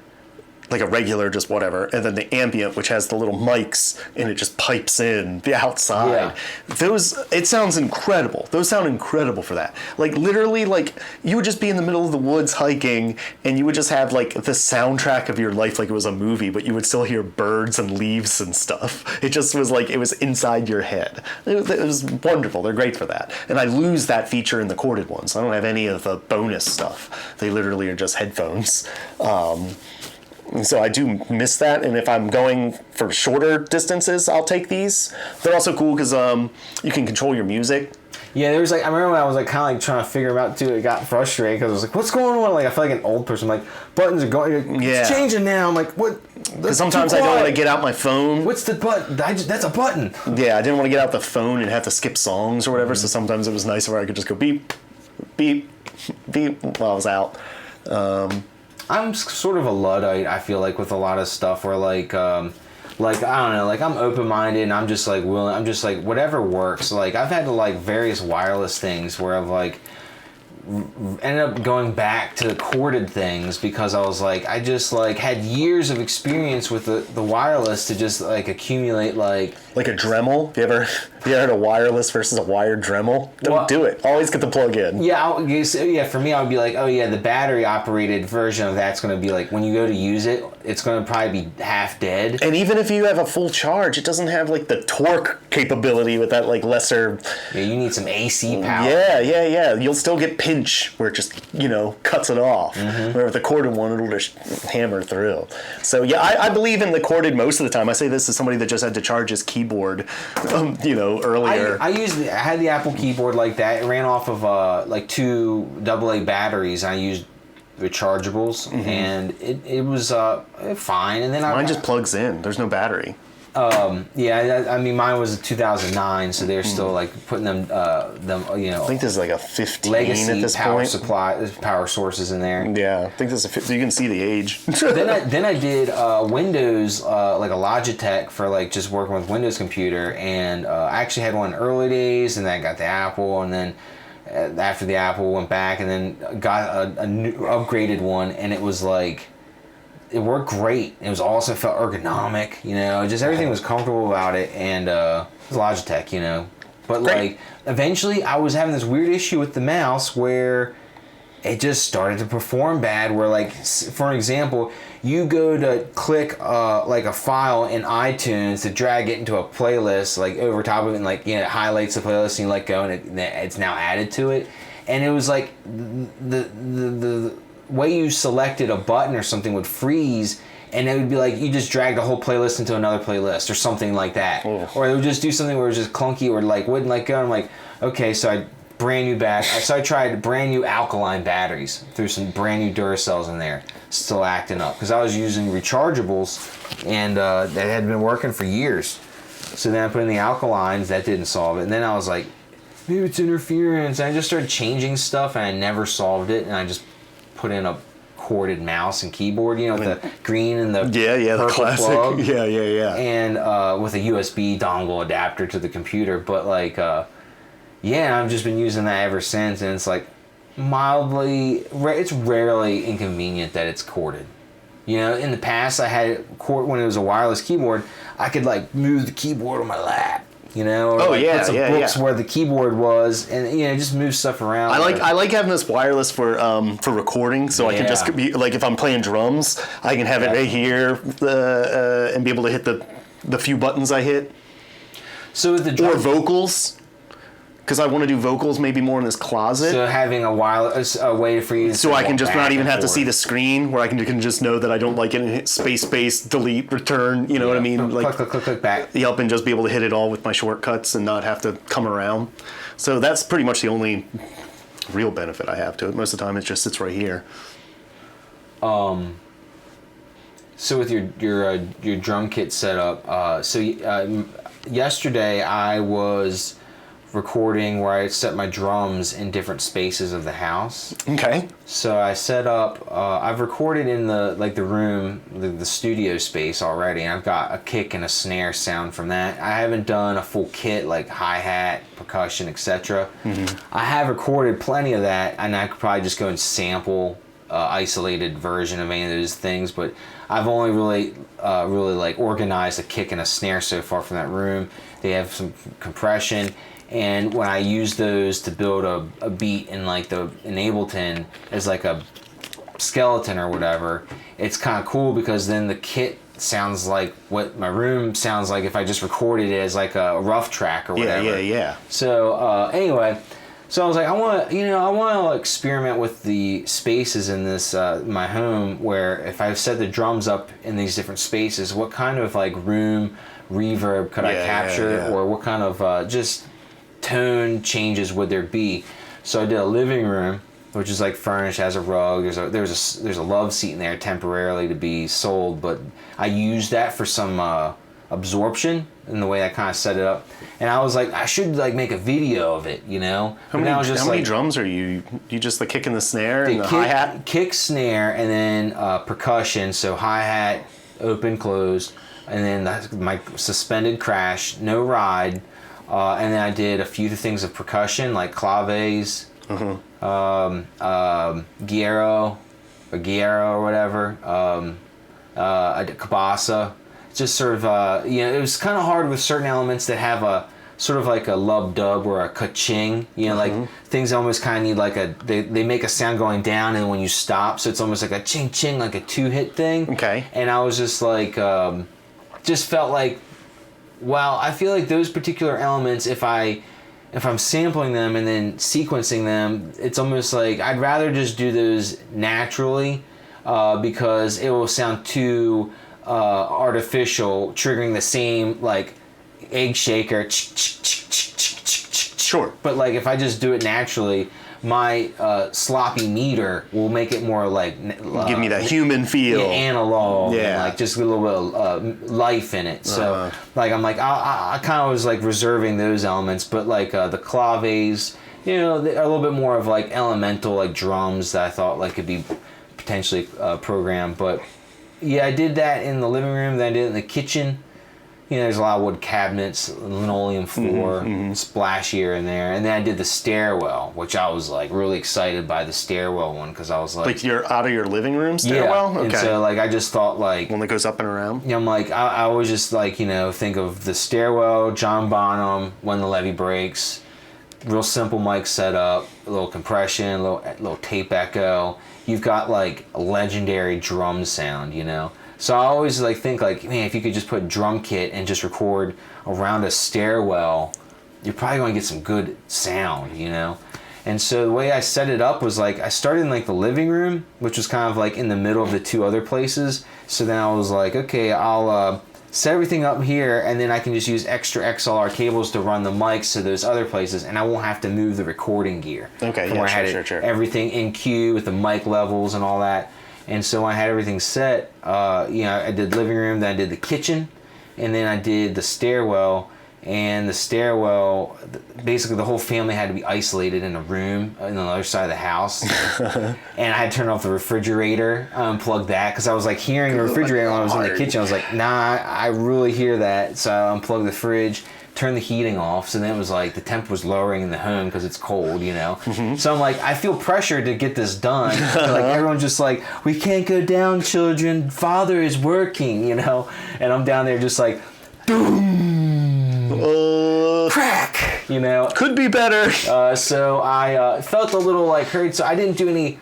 like a regular, just whatever. And then the ambient, which has the little mics, and it just pipes in the outside. Yeah. It sounds incredible. Those sound incredible for that. Like literally, like you would just be in the middle of the woods hiking, and you would just have like the soundtrack of your life, like it was a movie, but you would still hear birds and leaves and stuff. It just was like it was inside your head. It was wonderful. They're great for that. And I lose that feature in the corded ones. I don't have any of the bonus stuff. They literally are just headphones. And so I do miss that, and if I'm going for shorter distances, I'll take these. They're also cool because you can control your music. Yeah, I remember when I was like kind of like trying to figure them out too. It got frustrating because I was like, "What's going on?" Like I feel like an old person. Like buttons are going, it's changing now. I'm like, "What?" Because sometimes I don't want to get out my phone. What's the button? That's a button. Yeah, I didn't want to get out the phone and have to skip songs or whatever. So sometimes it was nice where I could just go beep, beep, beep while I was out. I'm sort of a Luddite, I feel like, with a lot of stuff where like I don't know, like I'm open-minded and I'm just like willing, I'm just like whatever works. Like I've had like various wireless things where I've like ended up going back to the corded things because I was like, I just like had years of experience with the wireless to just like accumulate like a Dremel. Have you ever heard a wireless versus a wired Dremel? Don't do it. Always get the plug in. Yeah, for me I would be like, oh yeah, the battery operated version of that's going to be like when you go to use it, it's going to probably be half dead. And even if you have a full charge, it doesn't have like the torque capability with that like lesser. Yeah, you need some AC power. Yeah. You'll still get pinch where it just cuts it off. Where with the corded one, it'll just hammer through. So yeah, I believe in the corded most of the time. I say this as somebody that just had to charge his keyboard, earlier. I had the Apple keyboard like that. It ran off of like 2 AA batteries. I used rechargeables, and it was fine. And then mine just plugs in. There's no battery. I mean, mine was a 2009, so they're still like putting them. I think this is like a 15 legacy at this power point. power sources in there. Yeah, I think this is so you can see the age. then I did Windows, like a Logitech for like just working with Windows computer, and I actually had one in early days, and then I got the Apple, and then after the Apple went back, and then got a new upgraded one, and it was like. It worked great. It was awesome. It felt ergonomic, just everything was comfortable about it, and it was Logitech, But great. Like, eventually I was having this weird issue with the mouse where it just started to perform bad. Where like, for an example, you go to click like a file in iTunes to drag it into a playlist, like over top of it, and like, you know, it highlights the playlist and you let go, and it's now added to it. And it was like the way you selected a button or something would freeze, and it would be like you just dragged a whole playlist into another playlist or something like that. Oh. Or it would just do something where it was just clunky or like wouldn't let go. I'm like, okay, so I tried brand new alkaline batteries, threw some brand new Duracells in there, still acting up because I was using rechargeables, and that had been working for years. So then I put in the alkalines, that didn't solve it, and then I was like, maybe it's interference. And I just started changing stuff, and I never solved it, and I just put in a corded mouse and keyboard, you know, with the green and the the classic plug, and with a USB dongle adapter to the computer. But like, I've just been using that ever since, and it's like it's rarely inconvenient that it's corded. You know, in the past I had it when it was a wireless keyboard, I could like move the keyboard on my lap. You know, or put some books where the keyboard was, and you know, just move stuff around. I like having this wireless for recording, so I can just be like, if I'm playing drums, I can have it right here and be able to hit the few buttons I hit. So with the or vocals, because I want to do vocals maybe more in this closet. So having a way for you to so I can just not even have to see the screen, where I can just know that I don't like it and hit space, delete, return, you know what I mean? Like, click back. Yep, and just be able to hit it all with my shortcuts and not have to come around. So that's pretty much the only real benefit I have to it. Most of the time it just sits right here. So with your drum kit setup, yesterday I was recording where I set my drums in different spaces of the house. Okay. So I set up, I've recorded in the room, the studio space already, and I've got a kick and a snare sound from that. I haven't done a full kit like hi-hat, percussion, etc. Mm-hmm. I have recorded plenty of that, and I could probably just go and sample isolated version of any of those things, but I've only really like organized a kick and a snare so far from that room. They have some compression. And when I use those to build a beat in like in Ableton as like a skeleton or whatever, it's kind of cool because then the kit sounds like what my room sounds like if I just recorded it as like a rough track or whatever. Yeah. So anyway, so I was like, I want to experiment with the spaces in this my home, where if I set the drums up in these different spaces, what kind of like room reverb could I capture, or what kind of just tone changes would there be? So I did a living room, which is like furnished, has a rug. There's a love seat in there temporarily to be sold, but I used that for some absorption in the way I kind of set it up. And I was like, I should like make a video of it, you know. How many drums are you? You just the kick and the snare and the hi-hat? Kick, snare, and then percussion. So hi-hat, open, closed, and then my suspended crash, no ride. And then I did a few things of percussion, like claves, Guerrero or whatever. I did cabasa. Just sort of, it was kind of hard with certain elements that have a sort of like a lub dub or a ka-ching. Like things almost kind of need like they make a sound going down, and when you stop, so it's almost like a ching ching, like a 2-hit thing. Okay. And I was just like, just felt like, well, I feel like those particular elements, if I'm sampling them and then sequencing them, it's almost like I'd rather just do those naturally, because it will sound too artificial, triggering the same like egg shaker. Sure. But like if I just do it naturally, my sloppy meter will make it more like give me that human feel, analog, and like just a little bit of life in it. So like I'm like I kind of was like reserving those elements, but like the claves, they're a little bit more of like elemental like drums that I thought like could be potentially programmed. But yeah, I did that in the living room. Then I did it in the kitchen. There's a lot of wood cabinets, linoleum floor, splashier in there. And then I did the stairwell, which I was like really excited by the stairwell one, because I was like you're out of your living room stairwell? Yeah. Okay. And so like I just thought like one that goes up and around? I'm like, I always just like, think of the stairwell, John Bonham, When the Levee Breaks, real simple mic setup, a little compression, a little tape echo. You've got like a legendary drum sound, you know. So I always like think like, man, if you could just put drum kit and just record around a stairwell, you're probably going to get some good sound, you know. And so the way I set it up was like I started in like the living room, which was kind of like in the middle of the two other places. So then I was like, okay, I'll set everything up here, and then I can just use extra XLR cables to run the mics to those other places, and I won't have to move the recording gear. Okay, from yeah, where I had sure. everything in queue with the mic levels and all that. And so when I had everything set, I did living room, then I did the kitchen, and then I did the stairwell. And the stairwell, basically the whole family had to be isolated in a room on the other side of the house. And I had to turn off the refrigerator, unplug that, because I was like hearing the refrigerator when I was in the kitchen. I was like, nah, I really hear that. So I unplugged the fridge, turned the heating off. So then it was like the temp was lowering in the home because it's cold, you know. So I'm like, I feel pressure to get this done. Like everyone's just like, we can't go down, children. Father is working, you know. And I'm down there just like, crack, you know. Could be better. So I felt a little like hurt. So I didn't do any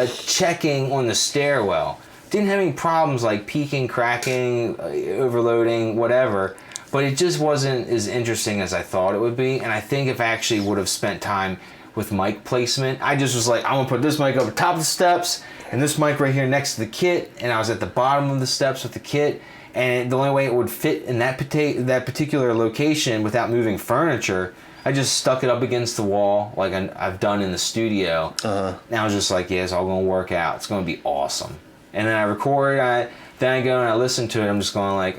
checking on the stairwell. Didn't have any problems like peaking, cracking, overloading, whatever. But it just wasn't as interesting as I thought it would be. And I think if I actually would have spent time with mic placement, I just was like, I'm gonna put this mic over top of the steps and this mic right here next to the kit. And I was at the bottom of the steps with the kit. And the only way it would fit in that particular location without moving furniture, I just stuck it up against the wall like I've done in the studio. And I was just like, yeah, it's all going to work out. It's going to be awesome. And then I record, then I go and I listen to it. I'm just going like,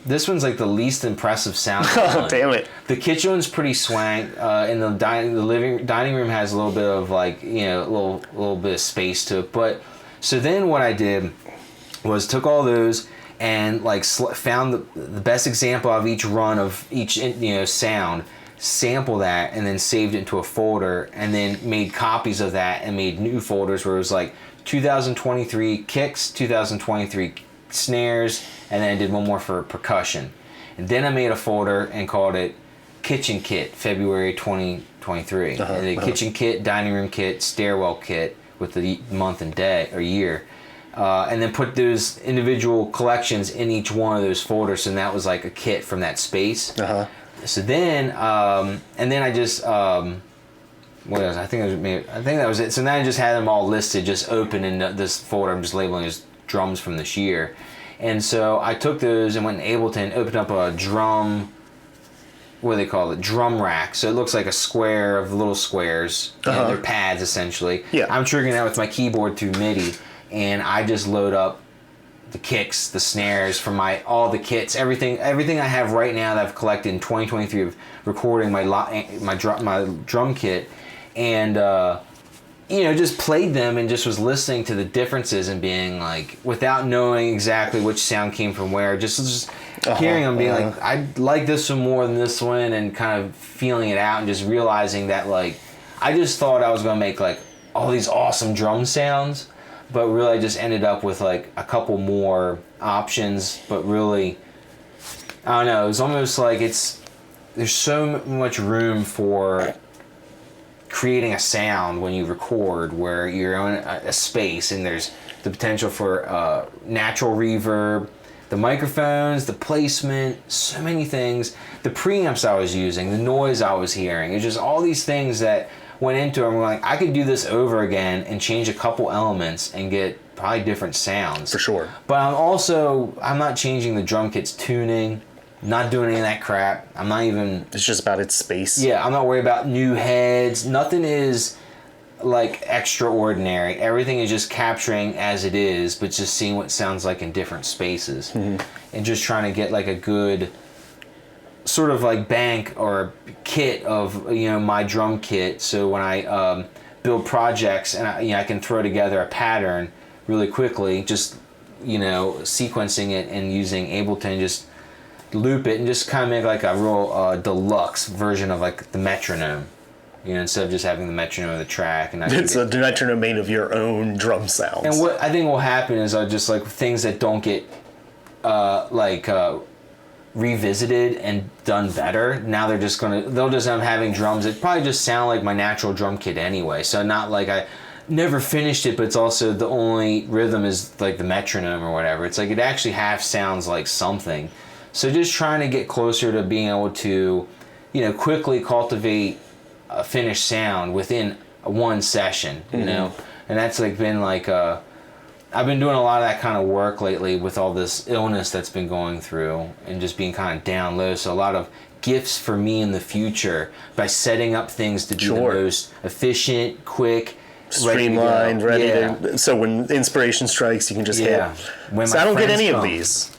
this one's like the least impressive sound. Oh, damn it. The kitchen one's pretty swank. And the dining room has a little bit of like, you know, a little bit of space to it. But so then what I did was took all those and like found the best example of each run of each, you know, sound, sample that, and then saved it into a folder, and then made copies of that and made new folders where it was like 2023 kicks, 2023 snares, and then I did one more for percussion. And then I made a folder and called it Kitchen Kit, February 2023. And the kitchen kit, dining room kit, stairwell kit with the month and day or year. And then put those individual collections in each one of those folders, and that was like a kit from that space. So then, and then I just, what else? I think that was it. So then I just had them all listed, just open in this folder. I'm just labeling as drums from this year. And so I took those and went in Ableton, opened up a drum, what do they call it? Drum rack. So it looks like a square of little squares. And they're pads essentially. Yeah. I'm triggering that with my keyboard through MIDI. And I just load up the kicks, the snares from all the kits, everything I have right now that I've collected in 2023 of recording my drum kit, and just played them and just was listening to the differences and being like, without knowing exactly which sound came from where, just hearing them being like, I like this one more than this one, and kind of feeling it out and just realizing that like I just thought I was gonna make like all these awesome drum sounds. But really, I just ended up with like a couple more options. But really, I don't know. It was almost like there's so much room for creating a sound when you record, where you're in a space and there's the potential for natural reverb, the microphones, the placement, so many things. The preamps I was using, the noise I was hearing. It's just all these things that went into it. I'm like, I could do this over again and change a couple elements and get probably different sounds. For sure. But I'm not changing the drum kit's tuning, not doing any of that crap. I'm not even... It's just about its space. Yeah, I'm not worried about new heads. Nothing is like extraordinary. Everything is just capturing as it is, but just seeing what it sounds like in different spaces. And just trying to get like a good sort of like bank or kit of, you know, my drum kit, so when I build projects and I can throw together a pattern really quickly, just, you know, sequencing it and using Ableton, just loop it and just kind of make like a real deluxe version of like the metronome, you know, instead of just having the metronome of the track. And It's a metronome made of your own drum sounds. And what I think will happen is just like things that don't get revisited and done better. Now they'll just end up having drums that probably just sound like my natural drum kit anyway. So not like I never finished it, but it's also the only rhythm is like the metronome or whatever. It's like it actually half sounds like something. So just trying to get closer to being able to, quickly cultivate a finished sound within one session, you know? And that's like been like I've been doing a lot of that kind of work lately with all this illness that's been going through and just being kind of down low. So a lot of gifts for me in the future by setting up things to be the most efficient, quick, streamlined, ready to. So when inspiration strikes, you can just hit. So I don't get any of these.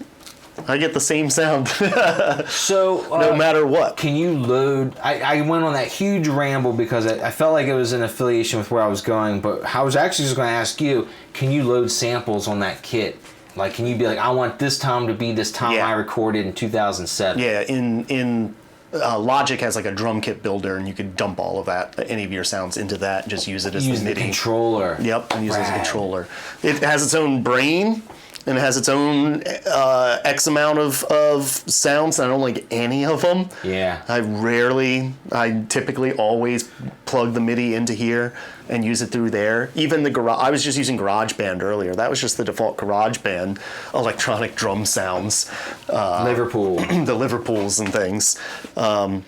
I get the same sound. So no matter what. Can you load? I went on that huge ramble because I felt like it was an affiliation with where I was going, but I was actually just going to ask you, can you load samples on that kit? Like, can you be like, I want this time to be this time I recorded in 2007? Yeah, in Logic has like a drum kit builder, and you could dump all of that, any of your sounds into that, and just use it as the MIDI controller. Yep, and use it as a controller. It has its own brain, and it has its own X amount of sounds, and I don't like any of them. Yeah. I typically always plug the MIDI into here and use it through there. Even the garage, I was just using GarageBand earlier. That was just the default GarageBand electronic drum sounds. Liverpool. The Liverpools and things. You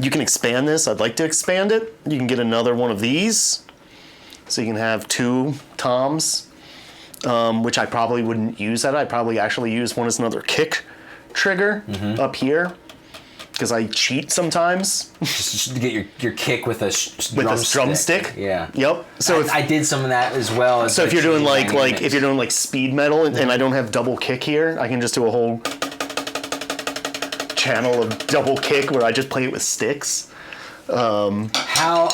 can expand this. I'd like to expand it. You can get another one of these. So you can have two toms. Which I probably wouldn't use that. I'd probably actually use one as another kick trigger up here, because I cheat sometimes. Just to get your kick with a drumstick. Yeah. Yep. So I did some of that as well. So if you're doing if you're doing speed metal and I don't have double kick here, I can just do a whole channel of double kick where I just play it with sticks. How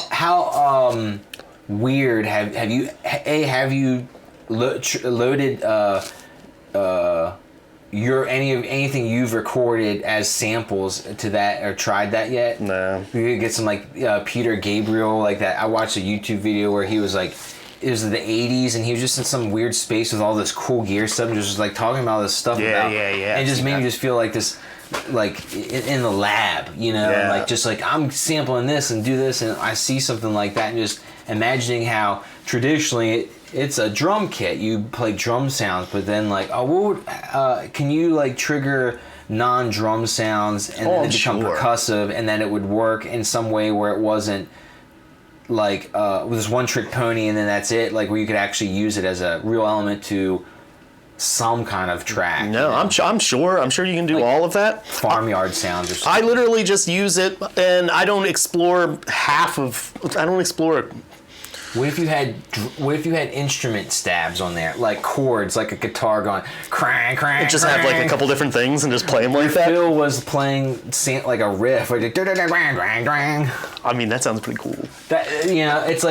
weird have you loaded anything you've recorded as samples to that, or tried that yet? No. You could get some Peter Gabriel like that. I watched a YouTube video where he was like, it was the 80s, and he was just in some weird space with all this cool gear stuff, and just talking about this stuff. Yeah. And it just made me just feel like this, in the lab, and I'm sampling this and do this, and I see something like that, and just imagining how traditionally it's a drum kit. You play drum sounds, but then can you trigger non-drum sounds and then become percussive, and then it would work in some way where it wasn't with this one trick pony and then that's it, where you could actually use it as a real element to some kind of track. No, I'm sure you can do all of that. Farmyard sounds or something. I literally just use it, and I don't explore What if you had instrument stabs on there, like chords, like a guitar going crank, crank, just crank. have a couple different things and just play them like that? Phil was playing like a riff, like I mean, that sounds pretty cool. That it's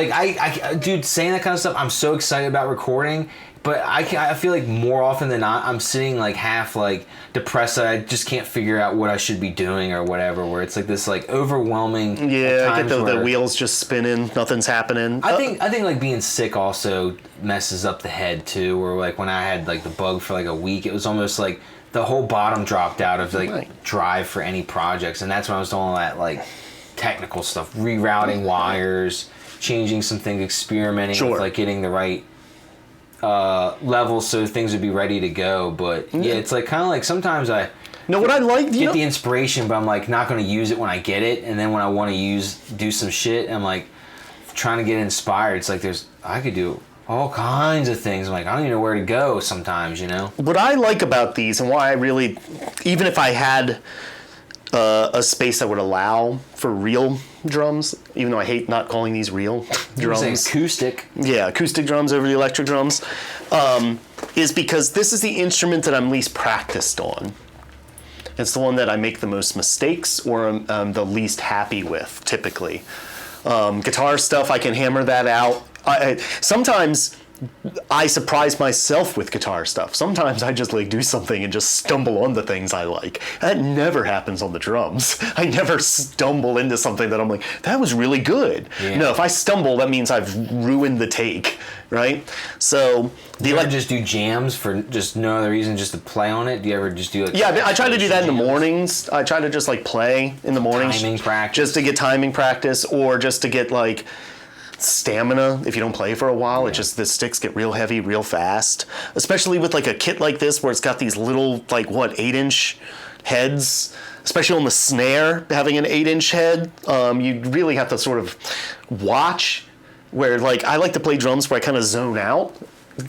dude, saying that kind of stuff. I'm so excited about recording, but I feel like more often than not, I'm sitting half depressed that I just can't figure out what I should be doing or whatever. Where it's this overwhelming. Yeah, I get the wheels just spinning, nothing's happening. I think being sick also messes up the head too. Or when I had the bug for a week, it was almost like the whole bottom dropped out of drive for any projects, and that's when I was doing all that technical stuff, rerouting wires, changing some things, experimenting with getting the right level so things would be ready to go. But it's sometimes I what I like get the inspiration, but I'm not going to use it when I get it, and then when I want to do some shit, I'm trying to get inspired. It's I could do all kinds of things. I'm I don't even know where to go sometimes, What I like about these, and why I really, even if I had a space that would allow for real drums, even though I hate not calling these real drums. Acoustic. Yeah, acoustic drums over the electric drums, is because this is the instrument that I'm least practiced on. It's the one that I make the most mistakes or I'm the least happy with, typically. Guitar stuff, I can hammer that out. Sometimes I surprise myself with guitar stuff. Sometimes I just do something and just stumble on the things I like. That never happens on the drums. I never stumble into something that I'm that was really good. Yeah. No, if I stumble, that means I've ruined the take. right? So Do you ever just do jams for just no other reason, just to play on it? Do you ever just do like? Yeah, I try to do that in the jams? mornings. I try to just like play in the mornings, Timing practice. just to get timing practice, or just to get like stamina. If you don't play for a while, it just the sticks get real heavy real fast. Especially with like a kit like this where it's got these little like 8-inch heads. Especially on the snare, having an 8-inch head, you really have to sort of watch. Where like I like to play drums where I kind of zone out,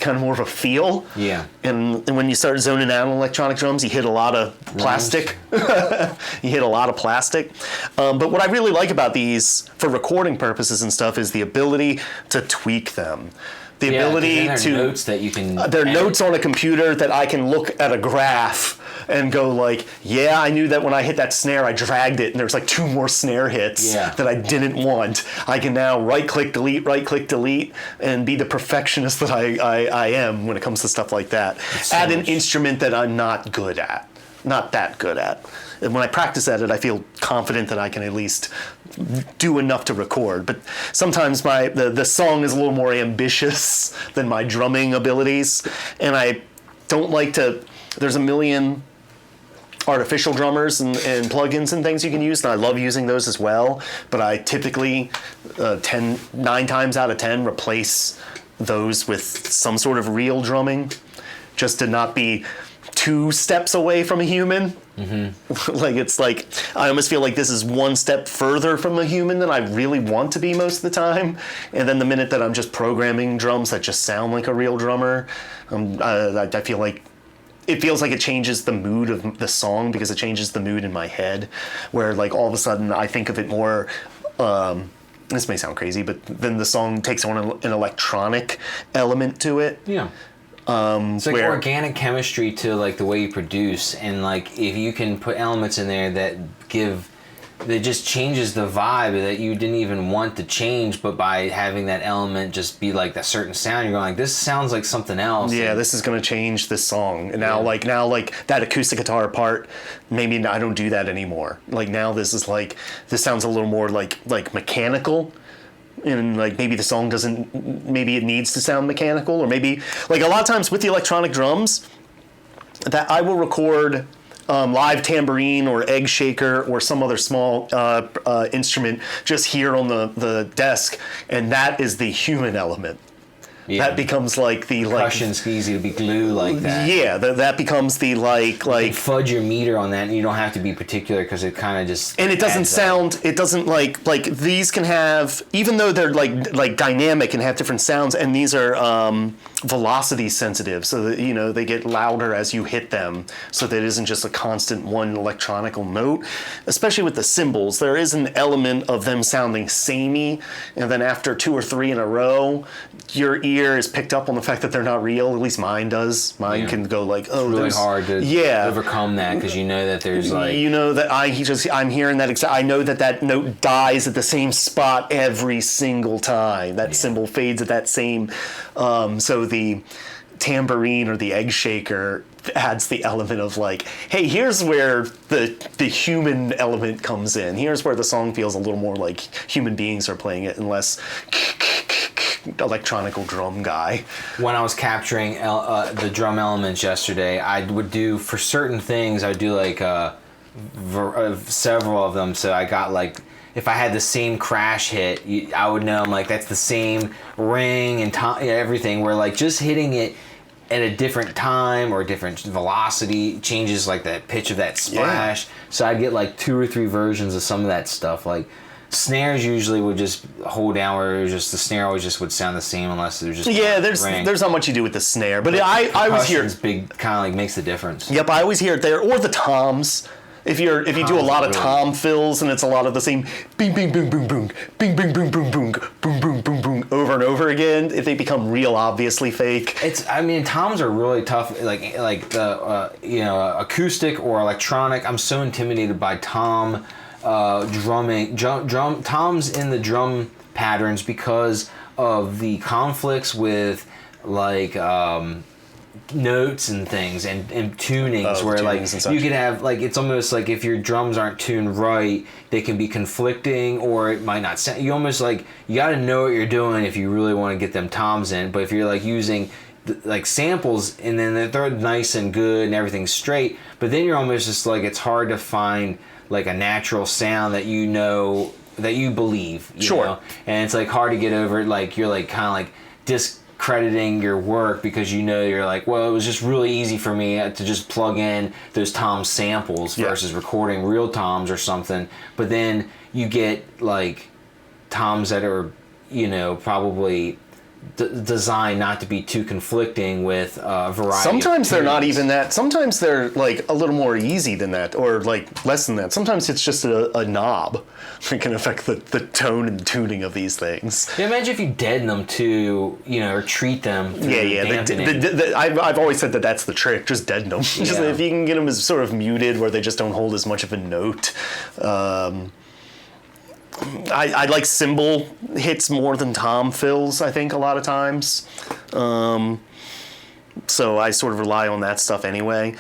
kind of more of a feel. Yeah. And when you start zoning out on electronic drums, you hit a lot of plastic. You hit a lot of plastic. But what I really like about these for recording purposes and stuff is the ability to tweak them. The ability to notes that you can. They're notes on a computer that I can look at a graph and go like, yeah, I knew that when I hit that snare, I dragged it, and there's like 2 more snare hits that I didn't want. I can now right-click, delete, and be the perfectionist that I am when it comes to stuff like that. Add an instrument that I'm not good at, not that good at. And when I practice at it, I feel confident that I can at least do enough to record. But sometimes the song is a little more ambitious than my drumming abilities, and I don't like to. There's a million artificial drummers and plugins and things you can use, and I love using those as well. But I typically 9 times out of 10 replace those with some sort of real drumming, just to not be 2 steps away from a human. Mm-hmm. Like it's like I almost feel like this is 1 step further from a human than I really want to be most of the time. And then the minute that I'm just programming drums that just sound like a real drummer, I feel like it feels like it changes the mood of the song because it changes the mood in my head, where like all of a sudden I think of it more. This may sound crazy, but then the song takes on an electronic element to it. Yeah. It's like organic chemistry to like the way you produce, and like if you can put elements in there that just changes the vibe that you didn't even want to change, but by having that element just be like that certain sound, you're going like, this sounds like something else. Yeah, this is going to change this song. And now like that acoustic guitar part, maybe I don't do that anymore. Like now this sounds a little more like mechanical. And like maybe the song maybe it needs to sound mechanical, or maybe like a lot of times with the electronic drums that I will record live tambourine or egg shaker or some other small instrument just here on the desk, and that is the human element. Yeah. That becomes like the percussion's easy to be glue like that. Yeah, that becomes the like you can fudge your meter on that, and you don't have to be particular because it kind of just. And it doesn't sound. It doesn't like these can have, even though they're like dynamic and have different sounds, and these are velocity sensitive, so that they get louder as you hit them, so that it isn't just a constant one electronical note. Especially with the cymbals, there is an element of them sounding samey, and then after 2 or 3 in a row, your ear is picked up on the fact that they're not real. At least mine does. Mine can go like, oh, it's really hard to overcome that because you know that there's like that I'm hearing that I know that note dies at the same spot every single time. That cymbal fades at that same. So the tambourine or the egg shaker adds the element of like, hey, here's where the human element comes in. Here's where the song feels a little more like human beings are playing it, and less electronical drum guy. When I was capturing the drum elements yesterday, I would do for certain things. I would do like several of them. So I got like, if I had the same crash hit, I would know like that's the same ring and everything. Where like just hitting it at a different time or a different velocity changes like the pitch of that splash. Yeah. So I'd get like 2 or 3 versions of some of that stuff. Like snares usually would just hold down where it was just the snare always just would sound the same unless it was just there's not much you do with the snare, but I always hear big kind of like makes the difference. Yep, I always hear it there, or the toms. If you do a lot of tom fills and it's a lot of the same bing bing boom boom boom bing bing boom boom boom boom boom boom boom over and over again, if they become real obviously fake. Toms are really tough, like the acoustic or electronic. I'm so intimidated by tom drumming toms in the drum patterns because of the conflicts with like notes and things and tunings Oh, where tunings like and such. you could have like it's almost like if your drums aren't tuned right, they can be conflicting or it might not sound. You almost like you got to know what you're doing if you really want to get them toms in. But if you're like using like samples and then they're nice and good and everything's straight, but then you're almost just like it's hard to find like a natural sound that you know that you believe, you Sure. know? And it's like hard to get over it. Like you're like kind of like discrediting your work because you know you're like, well, it was just really easy for me to just plug in those tom samples Yeah. versus recording real toms or something. But then you get like toms that are, you know, probably designed not to be too conflicting with a variety. Sometimes they're not tunings. even that. Sometimes they're like a little more easy than that, or like less than that. Sometimes it's just a knob that can affect the tone and tuning of these things. Yeah, imagine if you deaden them to, you know, or treat them through Yeah. dampening. I've always said that that's the trick. Just deaden them. Just Yeah. if you can get them as sort of muted, where they just don't hold as much of a note. I like cymbal hits more than tom fills, I think, a lot of times. So I sort of rely on that stuff anyway.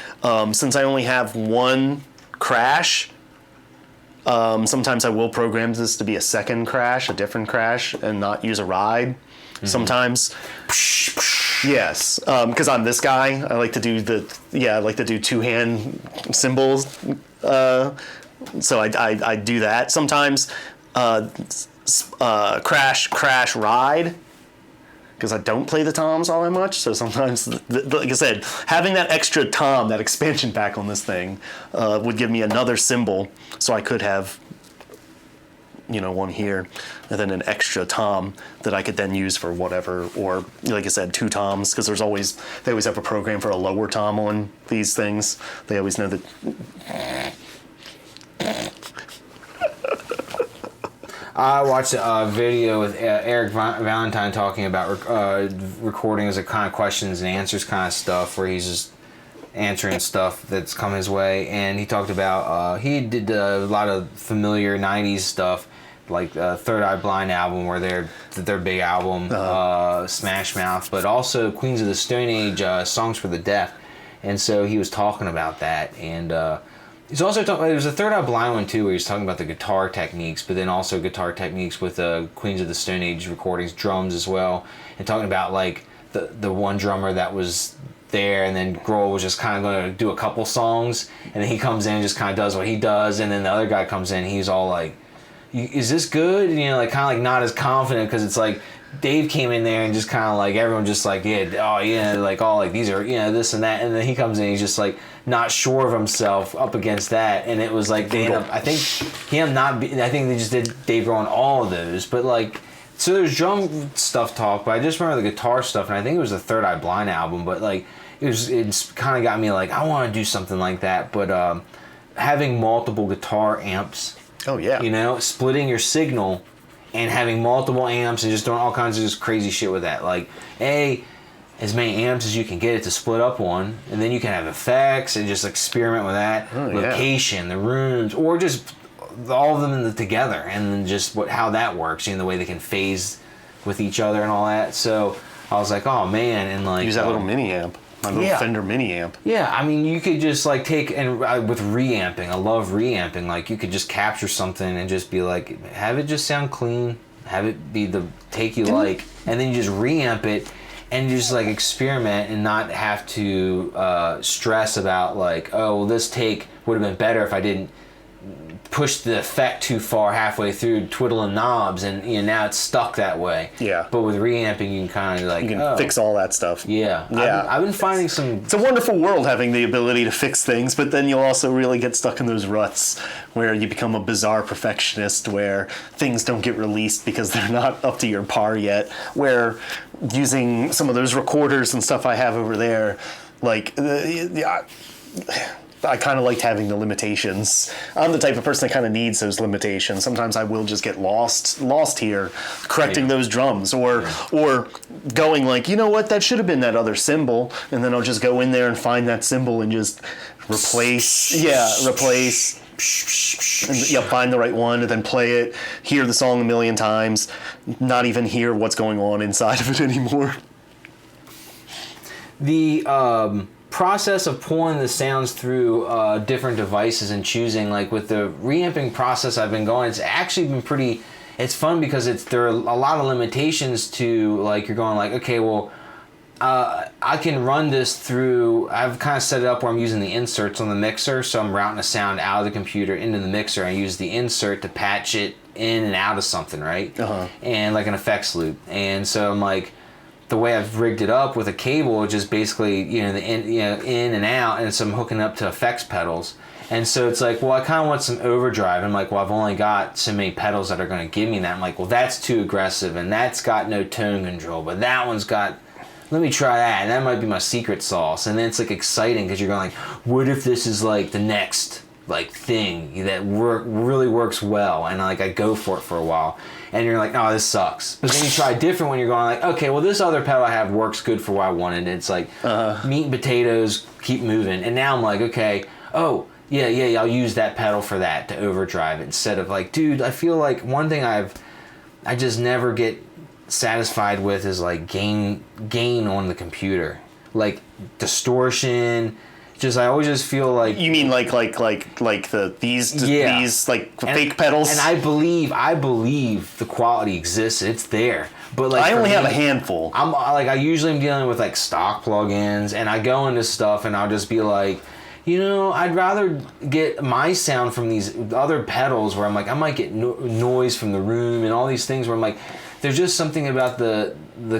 Since I only have one crash, sometimes I will program this to be a second crash, a different crash, and not use a ride. Mm-hmm. Sometimes, yes, because I'm this guy. I like to do two-hand cymbals. So I do that sometimes. Crash ride, because I don't play the toms all that much. So sometimes, like I said, having that extra tom, that expansion pack on this thing, would give me another cymbal, so I could have, you know, one here, and then an extra tom that I could then use for whatever, or like I said, two toms, because they always have a program for a lower tom on these things. They always know that. I watched a video with Eric Valentine talking about recording as a kind of questions and answers kind of stuff, where he's just answering stuff that's come his way. And he talked about he did a lot of familiar '90s stuff, like Third Eye Blind album, where their big album, Smash Mouth, but also Queens of the Stone Age, Songs for the Deaf. And so he was talking about that, and he's also talking. There was a Third Eye Blind one too, where he's talking about the guitar techniques, but then also guitar techniques with Queens of the Stone Age recordings, drums as well, and talking about like the one drummer that was there, and then Grohl was just kind of going to do a couple songs, and then he comes in and just kind of does what he does, and then the other guy comes in, and he's all like, "Is this good?" And, you know, like kind of like not as confident, because it's like Dave came in there and just kind of like everyone just like, yeah, oh yeah, like all like these are, you know, this and that, and then he comes in, he's just like not sure of himself up against that, and it was like they end up, I think I think they just did Dave Grohl on all of those, but like, so there's drum stuff talk, but I just remember the guitar stuff, and I think it was the Third Eye Blind album, but like it's kind of got me like, I want to do something like that, but having multiple guitar amps, Oh yeah. you know, splitting your signal and having multiple amps and just doing all kinds of just crazy shit with that. Like, as many amps as you can get it to split up one, and then you can have effects and just experiment with that. Oh, yeah. Location, the rooms, or just all of them together, and then just how that works, you know, the way they can phase with each other and all that. So I was like, oh man, and like Use that little mini amp. My little Yeah. Fender mini amp. yeah, I mean, you could just like take and with reamping. I love reamping. Like you could just capture something and just be like, have it just sound clean, have it be the take you like, and then you just reamp it and just like experiment and not have to stress about like, oh, well, this take would have been better if I didn't push the effect too far halfway through twiddling knobs, and you know, now it's stuck that way. Yeah. But with reamping, you can kind of like, You can fix all that stuff. Yeah. Yeah. I've been finding some. It's a wonderful world, having the ability to fix things, but then you'll also really get stuck in those ruts where you become a bizarre perfectionist, where things don't get released because they're not up to your par yet. Where using some of those recorders and stuff I have over there, like, I kind of liked having the limitations. I'm the type of person that kind of needs those limitations. Sometimes I will just get lost here, correcting those drums, or going like, you know what, that should have been that other cymbal, and then I'll just go in there and find that cymbal and just replace, and, find the right one, and then play it, hear the song a million times, not even hear what's going on inside of it anymore. the process of pulling the sounds through different devices and choosing, like with the reamping process I've been going, it's actually been pretty. It's fun because there are a lot of limitations to, like, you're going like, okay, well, I can run this through. I've kind of set it up where I'm using the inserts on the mixer, so I'm routing a sound out of the computer into the mixer. I use the insert to patch it in and out of something, right? And like an effects loop. And so I'm like, the way I've rigged it up with a cable, just basically, the in and out, and so I'm hooking up to effects pedals. And so it's like, well, I kind of want some overdrive. I'm like, well, I've only got so many pedals that are going to give me that. I'm like, well, that's too aggressive, and that's got no tone control, but that one's got, let me try that, and that might be my secret sauce. And then it's like exciting because you're going like, what if this is like the next like thing that really works well, and like I go for it for a while, and you're like, oh, this sucks. But then you try a different one, you're going like, okay, well, this other pedal I have works good for what I wanted. And it's like meat and potatoes, keep moving. And now I'm like, okay, oh yeah, I'll use that pedal for that to overdrive, instead of like, dude, I feel like one thing I just never get satisfied with is like gain on the computer, like distortion. Just I always just feel like, you mean like these like fake pedals? And I believe the quality exists. It's there, but like I only have a handful. I usually am dealing with like stock plugins, and I go into stuff and I'll just be like, I'd rather get my sound from these other pedals where I'm like, I might get noise from the room and all these things where I'm like, there's just something about the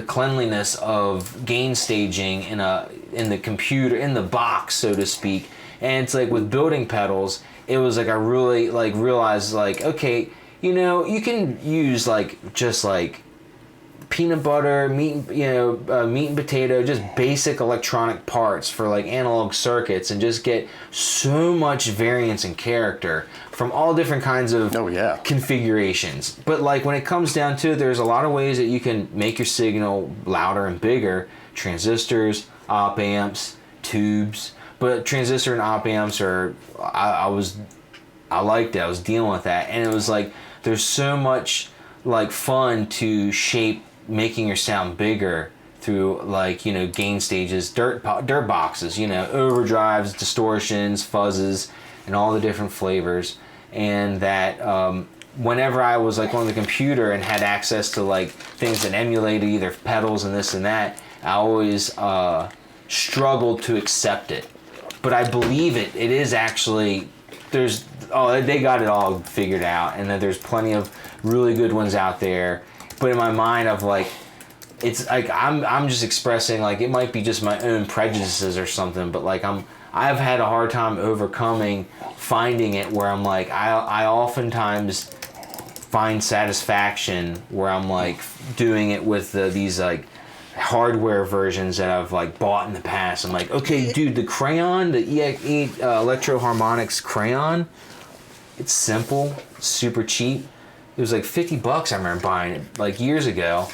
cleanliness of gain staging in the computer, in the box, so to speak. And it's like with building pedals, it was like I really like realized like, okay, you can use like just like peanut butter, meat and potato, just basic electronic parts for like analog circuits, and just get so much variance and character from all different kinds of configurations. But like when it comes down to it, there's a lot of ways that you can make your signal louder and bigger. Transistors, op amps, tubes. But transistor and op amps are, I liked it. I was dealing with that, and it was like there's so much like fun to shape making your sound bigger through like gain stages, dirt boxes, overdrives, distortions, fuzzes, and all the different flavors. And that whenever I was like on the computer and had access to like things that emulated either pedals and this and that, I always struggled to accept it. But I believe it is actually, they got it all figured out, and that there's plenty of really good ones out there. But in my mind, of like, it's like I'm just expressing like it might be just my own prejudices or something. But like I've had a hard time finding it where I'm like I oftentimes find satisfaction where I'm like doing it with these like hardware versions that I've like bought in the past. I'm like, okay, dude, the Crayon, the Electro Harmonix Crayon, it's simple, super cheap. It was like $50. I remember buying it like years ago.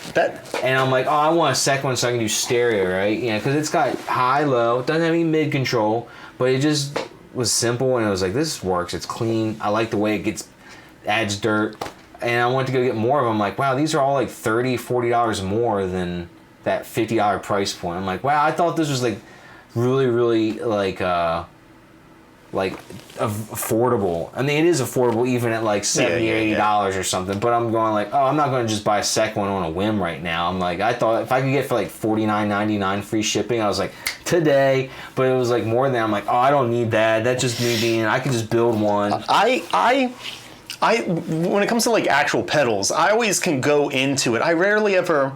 And I'm like, oh, I want a second one so I can do stereo, right? Because it's got high, low, it doesn't have any mid control, but it just was simple, and it was like, this works. It's clean. I like the way it adds dirt, and I wanted to go get more of them. I'm like, wow, these are all like $30, $40 more than that $50 price point. I'm like, wow, I thought this was like really, really like affordable. I mean, it is affordable even at like $70, $80 or something. But I'm going like, oh, I'm not going to just buy a second one on a whim right now. I'm like, I thought if I could get for like $49.99 free shipping, I was like, today. But it was like more than that. I'm like, oh, I don't need that. That's just me being, I can just build one. I when it comes to like actual pedals, I always can go into it. I rarely ever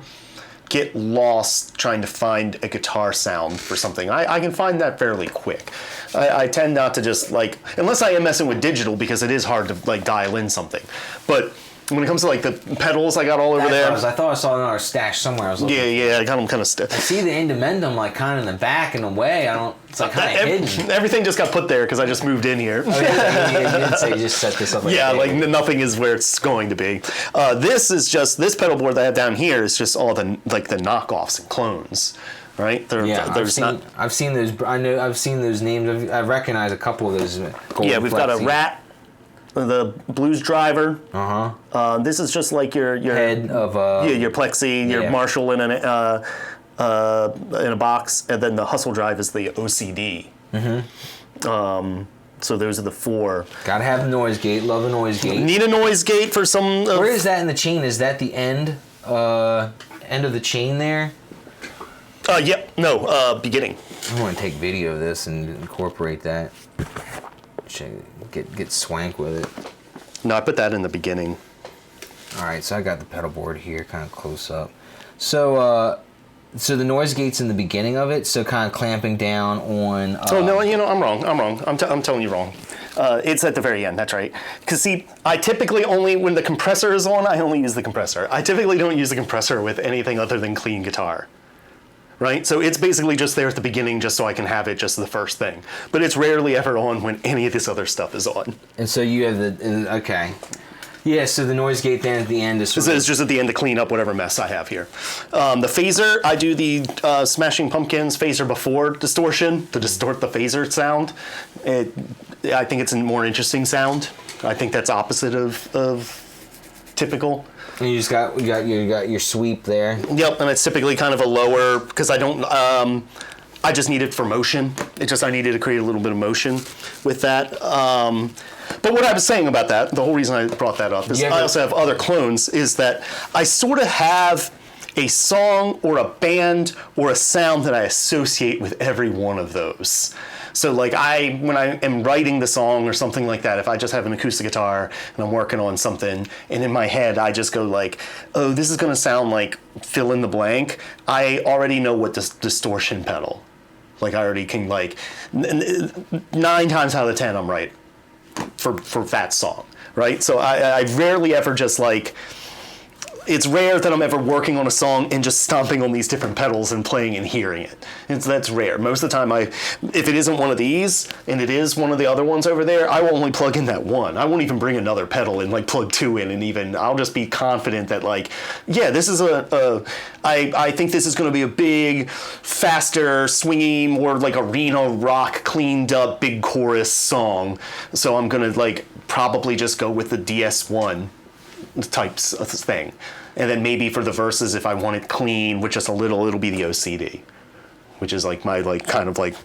get lost trying to find a guitar sound for something. I can find that fairly quick. I tend not to just like, unless I am messing with digital, because it is hard to like dial in something. But when it comes to like the pedals I got all over there. I thought I saw another stash somewhere. I was looking. Yeah, I got them kind of I see the Indemendum like kind of in the back in a way. It's like kind of hidden. Everything just got put there because I just moved in here. Oh, yeah, you didn't say you just set this up. Like nothing is where it's going to be. This pedal board that I have down here is just all the knockoffs and clones. Right? I've seen those. I've seen those names. I recognize a couple of those. We've got a Rat, the Blues Driver. Uh-huh. This is just like your head of your Plexi, your Marshall, and in a box, and then the Hustle Drive is the OCD. So those are the 4. Gotta have the noise gate. Love a noise gate. Need a noise gate for some. Where is that in the chain? Is that the end of the chain there? Yep. No. Beginning. I want to take video of this and incorporate that. Get swank with it. No, I put that in the beginning. All right, so I got the pedal board here, kind of close up. So the noise gate's in the beginning of it, so kind of clamping down on. Oh no, I'm wrong. I'm telling you wrong. It's at the very end. That's right. Because see, I typically only when the compressor is on, I only use the compressor. I typically don't use the compressor with anything other than clean guitar. Right? So it's basically just there at the beginning just so I can have it just the first thing. But it's rarely ever on when any of this other stuff is on. And so you have okay. Yeah, so the noise gate then at the end is It's just at the end to clean up whatever mess I have here. The phaser, I do the Smashing Pumpkins phaser before distortion to distort the phaser sound. I think it's a more interesting sound. I think that's opposite of typical. And you got your sweep there. Yep, and it's typically kind of a lower because I don't. I just need it for motion. I needed to create a little bit of motion with that. But what I was saying about that, the whole reason I brought that up is I also have other clones. Is that I sort of have a song or a band or a sound that I associate with every one of those. So like when I am writing the song or something like that, if I just have an acoustic guitar and I'm working on something and in my head I just go like, oh, this is going to sound like fill in the blank, I already know what this distortion pedal. Like I already can 9 times out of 10 I'm right for that song, right? So I rarely ever just like, it's rare that I'm ever working on a song and just stomping on these different pedals and playing and hearing it. That's rare. Most of the time, if it isn't one of these and it is one of the other ones over there, I will only plug in that one. I won't even bring another pedal and like plug 2 in, and even I'll just be confident that like, yeah, this is I think this is going to be a big, faster, swingy, more like arena rock, cleaned up, big chorus song. So I'm going to like probably just go with the DS1 types of thing. And then maybe for the verses, if I want it clean with just a little, it'll be the OCD, which is like my like kind of like,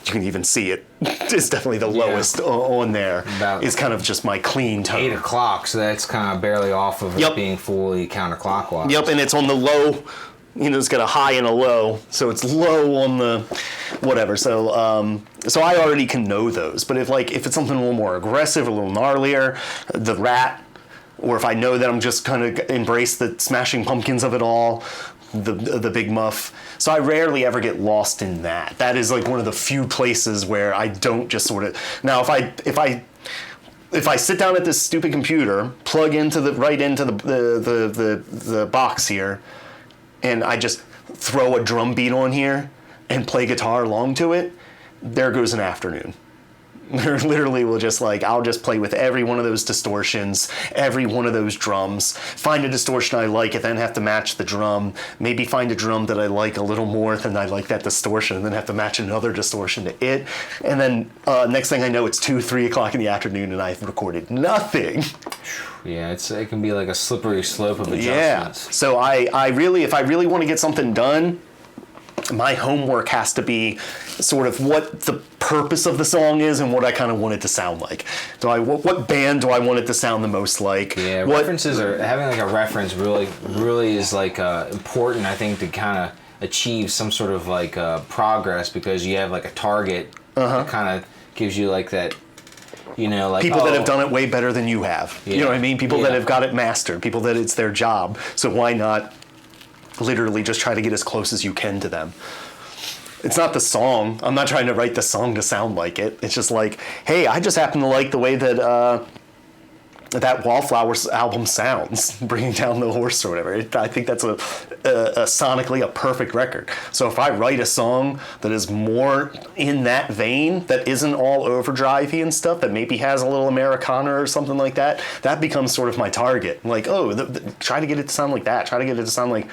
you can even see it. It's definitely the lowest on there. It's kind of just my clean tone. 8 o'clock, so that's kind of barely off of it being fully counterclockwise. Yep, and it's on the low. It's got a high and a low, so it's low on the whatever. So so I already can know those. But if it's something a little more aggressive, a little gnarlier, the Rat. Or if I know that I'm just kind of embrace the Smashing Pumpkins of it all, the Big Muff. So I rarely ever get lost in that. That is like one of the few places where I don't just sort of. Now, if I sit down at this stupid computer, plug into the box here, and I just throw a drum beat on here and play guitar along to it, there goes an afternoon. Literally will just I'll just play with every one of those distortions, every one of those drums, find a distortion I like and then have to match the drum, maybe find a drum that I like a little more than I like that distortion and then have to match another distortion to it. And then next thing I know, it's 2-3 o'clock in the afternoon and I've recorded nothing. Yeah, it can be like a slippery slope of adjustments. Yeah, so if I really want to get something done, my homework has to be sort of what the purpose of the song is and what I kind of want it to sound like. What band do I want it to sound the most like? Yeah, references are having like a reference really is like important. I think to kind of achieve some sort of like progress because you have like a target that kind of gives you like that. People that have done it way better than you have. Yeah. You know what I mean? People that have got it mastered. People that it's their job. So why not? Literally just try to get as close as you can to them. It's not the song. I'm not trying to write the song to sound like it. It's just like, hey, I just happen to like the way that that Wallflowers album sounds, Bringing Down the Horse or whatever. I think that's a sonically a perfect record. So if I write a song that is more in that vein, that isn't all overdrivey and stuff, that maybe has a little Americana or something like that, that becomes sort of my target. Like, try to get it to sound like that. Try to get it to sound like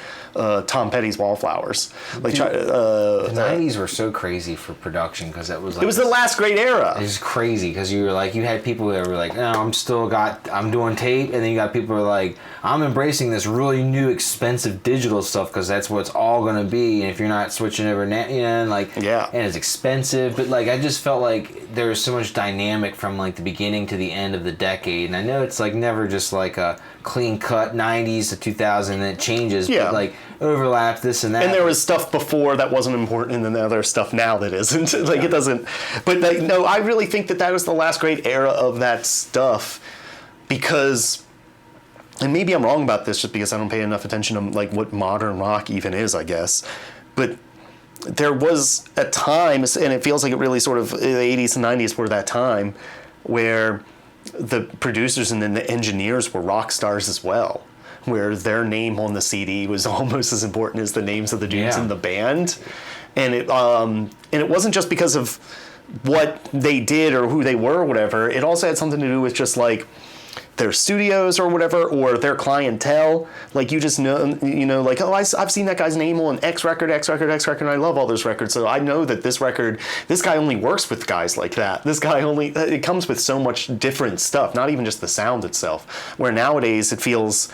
Tom Petty's Wallflowers. Like, the 90s were so crazy for production because it was like... It was the last great era. It was crazy because you had people that were like, no, I'm still got I'm doing tape, and then you got people who are like, I'm embracing this really new expensive digital stuff because that's what it's all gonna be. And if you're not switching over now, and like, Yeah. and it's expensive. But like, I just felt like there was so much dynamic from like the beginning to the end of the decade. And I know it's like never just like a clean cut 90s to 2000 and it changes, Yeah. but like overlap this and that. And there was stuff before that wasn't important, and then there's stuff now that isn't. Like, it doesn't. But like, no, I really think that was the last great era of that stuff, because, and maybe I'm wrong about this, just because I don't pay enough attention to like what modern rock even is, I guess. But there was a time, and it feels like it really sort of the 80s and 90s were that time, where the producers and then the engineers were rock stars as well, where their name on the CD was almost as important as the names of the dudes Yeah. in the band. And it wasn't just because of what they did or who they were or whatever. It also had something to do with just like their studios or whatever, or their clientele. Like, you just know, like, oh, I've seen that guy's name on X record, and I love all those records. So I know that this guy only works with guys like that. It comes with so much different stuff, not even just the sound itself. Where nowadays it feels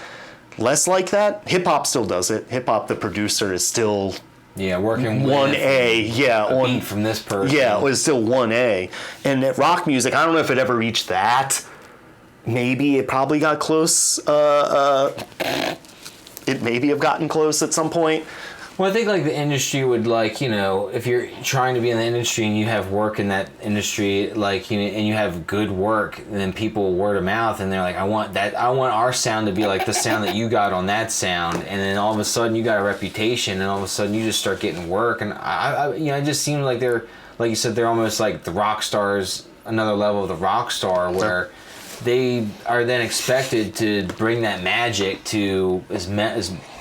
less like that. Hip hop still does it. Hip hop, the producer is still working with 1A, a beat from this person. Yeah, it was still 1A. And at rock music, I don't know if it ever reached that. Maybe it probably got close. It maybe have gotten close at some point. Well, I think like the industry would like, if you're trying to be in the industry and you have work in that industry, like, and you have good work, and then people word of mouth, and they're like, I want our sound to be like the sound that you got on that sound, and then all of a sudden you got a reputation, and all of a sudden you just start getting work, and it just seemed like they're, like you said, they're almost like the rock stars, another level of the rock star, where they are then expected to bring that magic to as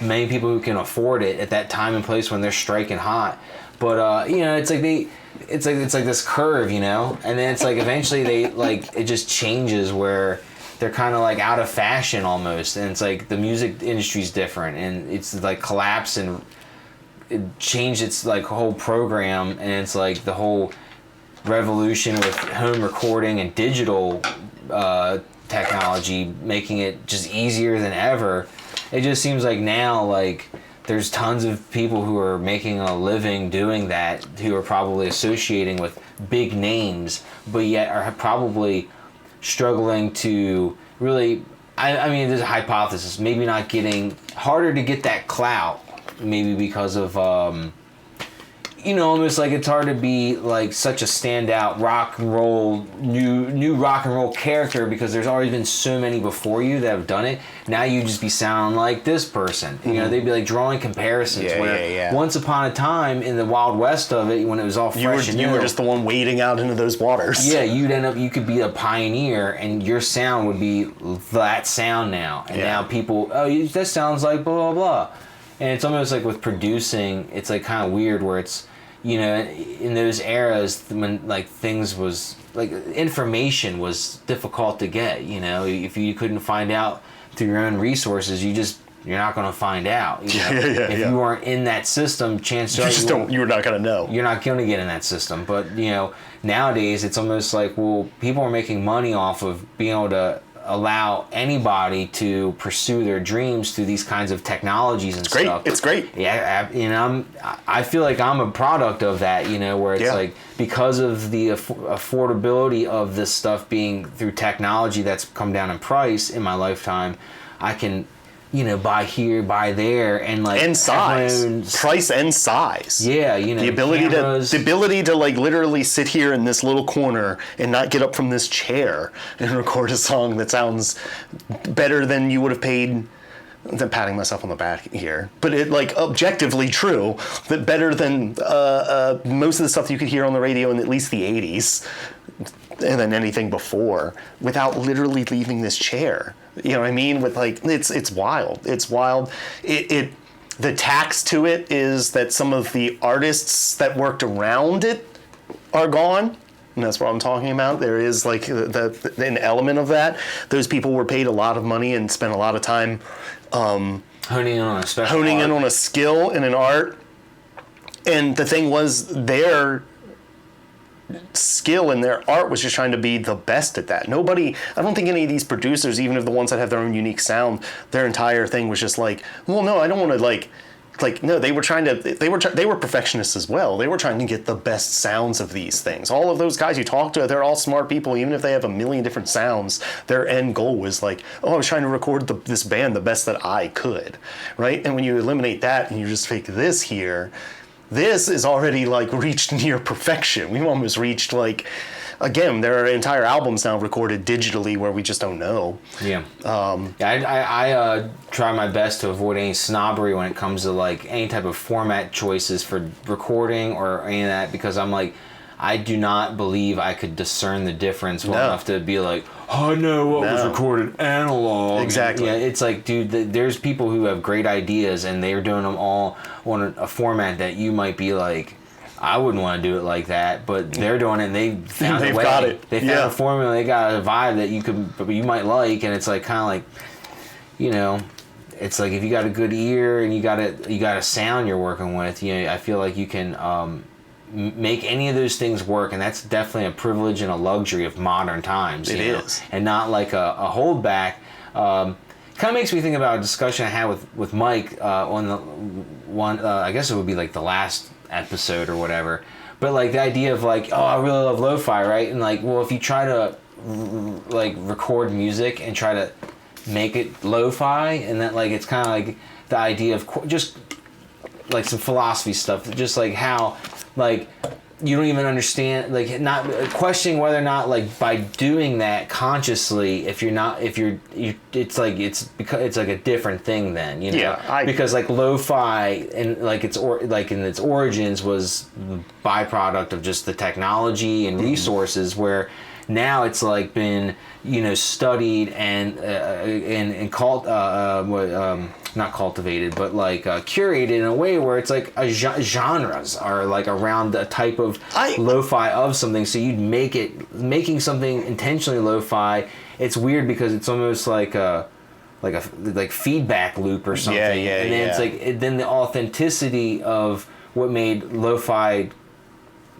many people who can afford it at that time and place when they're striking hot. But it's like it's like this curve, and then it's like eventually they like it just changes where they're kind of like out of fashion almost, and it's like the music industry's different, and it's like collapsed and it changed its like whole program, and it's like the whole revolution with home recording and digital technology making it just easier than ever. It just seems like now, like, there's tons of people who are making a living doing that, who are probably associating with big names, but yet are probably struggling to really, I mean, there's a hypothesis, maybe not getting, harder to get that clout, maybe because of almost like it's hard to be like such a standout rock and roll, new rock and roll character, because there's already been so many before you that have done it. Now you just be sounding like this person. Mm-hmm. They'd be like drawing comparisons once upon a time in the Wild West of it, when it was all fresh and new. You were just the one wading out into those waters. Yeah, you could be a pioneer, and your sound would be that sound now. And now people, that sounds like blah, blah, blah. And it's almost like with producing, it's like kind of weird where it's, in those eras when like things was like information was difficult to get, if you couldn't find out through your own resources, you're not going to find out. If you weren't in that system, chances are you're not going to know. You're not going to get in that system. But nowadays it's almost like, well, people are making money off of being able to allow anybody to pursue their dreams through these kinds of technologies and stuff. It's great. Yeah, I feel like I'm a product of that, where it's like, because of the affordability of this stuff being through technology that's come down in price in my lifetime, I can, buy here, buy there, and like, and size, price and size. Yeah, the ability to like literally sit here in this little corner and not get up from this chair and record a song that sounds better than you would have paid. I'm patting myself on the back here, but it like objectively true that better than most of the stuff that you could hear on the radio in at least the 80s. And then anything before, without literally leaving this chair. You know what I mean? With like, it's wild. It's wild. The tax to it is that some of the artists that worked around it are gone. And that's what I'm talking about. There is like an element of that. Those people were paid a lot of money and spent a lot of time honing in on a skill and an art. And the thing was, their skill in their art was just trying to be the best at that. I don't think any of these producers, even if the ones that have their own unique sound, their entire thing was just like, well, no, I don't want to no, they were perfectionists as well. They were trying to get the best sounds of these things. All of those guys you talk to, they're all smart people. Even if they have a million different sounds, their end goal was like, oh, I was trying to record this band the best that I could, right? And when you eliminate that and you just take this here, this is already like reached near perfection. We've almost reached like, again, there are entire albums now recorded digitally where we just don't know. Yeah. I try my best to avoid any snobbery when it comes to like any type of format choices for recording or any of that, because I'm like, I do not believe I could discern the difference well enough to be like, oh, I know what was recorded analog. Exactly. Yeah, it's like, dude, there's people who have great ideas and they're doing them all on a format that you might be like, I wouldn't want to do it like that, but they're doing it and they found a way. Got it. They found a formula, they got a vibe that you might like, and it's like kind of like, you know, it's like if you got a good ear and you got a sound you're working with, you know, I feel like you can make any of those things work, and that's definitely a privilege and a luxury of modern times. It is, and not like a holdback. Kind of makes me think about a discussion I had with Mike on the one. I guess it would be like the last episode or whatever, but like the idea of like, oh, I really love lo-fi, right? And like, well, if you try to like record music and try to make it lo-fi, and that like it's kind of like the idea of just like some philosophy stuff, just like how like you don't even understand, like not questioning whether or not like by doing that consciously, it's like a different thing then, you know? Because like lo-fi and like in its origins was the byproduct of just the technology and resources, where now it's like been, you know, studied and not cultivated, but like curated in a way where it's like genres are like around a type of lo-fi of something. So you'd making something intentionally lo-fi. It's weird because it's almost like a feedback loop or something. And then it's like then the authenticity of what made lo-fi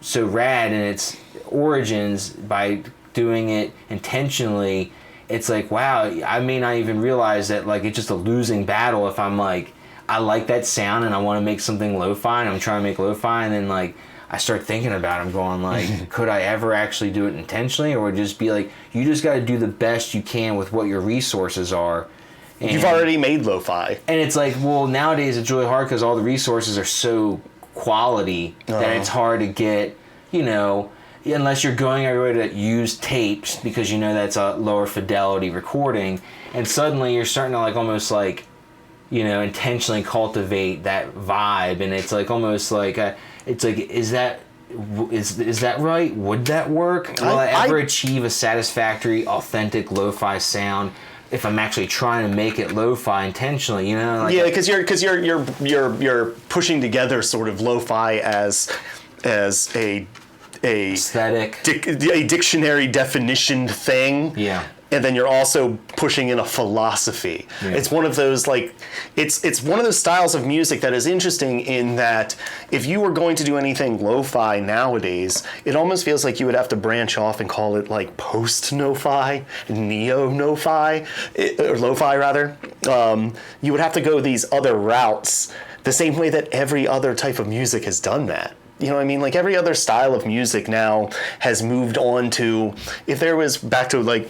so rad in its origins by doing it intentionally. It's like, wow, I may not even realize that like it's just a losing battle if I'm like, I like that sound and I want to make something lo-fi and I'm trying to make lo-fi, and then like I start thinking about it, I'm going like, could I ever actually do it intentionally, or just be like, you just got to do the best you can with what your resources are. And you've already made lo-fi. And it's like, well, nowadays it's really hard because all the resources are so quality that it's hard to get, you know, unless you're going everywhere to use tapes because you know that's a lower fidelity recording, and suddenly you're starting to like almost like, you know, intentionally cultivate that vibe, and it's like almost like it's like, is that right? Would that work? Will I ever achieve a satisfactory, authentic lo-fi sound if I'm actually trying to make it lo-fi intentionally? You know, like, yeah, because you're pushing together sort of lo-fi as a aesthetic, a dictionary definition thing. Yeah. And then you're also pushing in a philosophy. Yeah. It's one of those like, it's one of those styles of music that is interesting in that if you were going to do anything lo-fi nowadays, it almost feels like you would have to branch off and call it like post-no-fi, neo-no-fi, or lo-fi rather. You would have to go these other routes the same way that every other type of music has done that. You know what I mean? Like every other style of music now has moved on to, if there was, back to like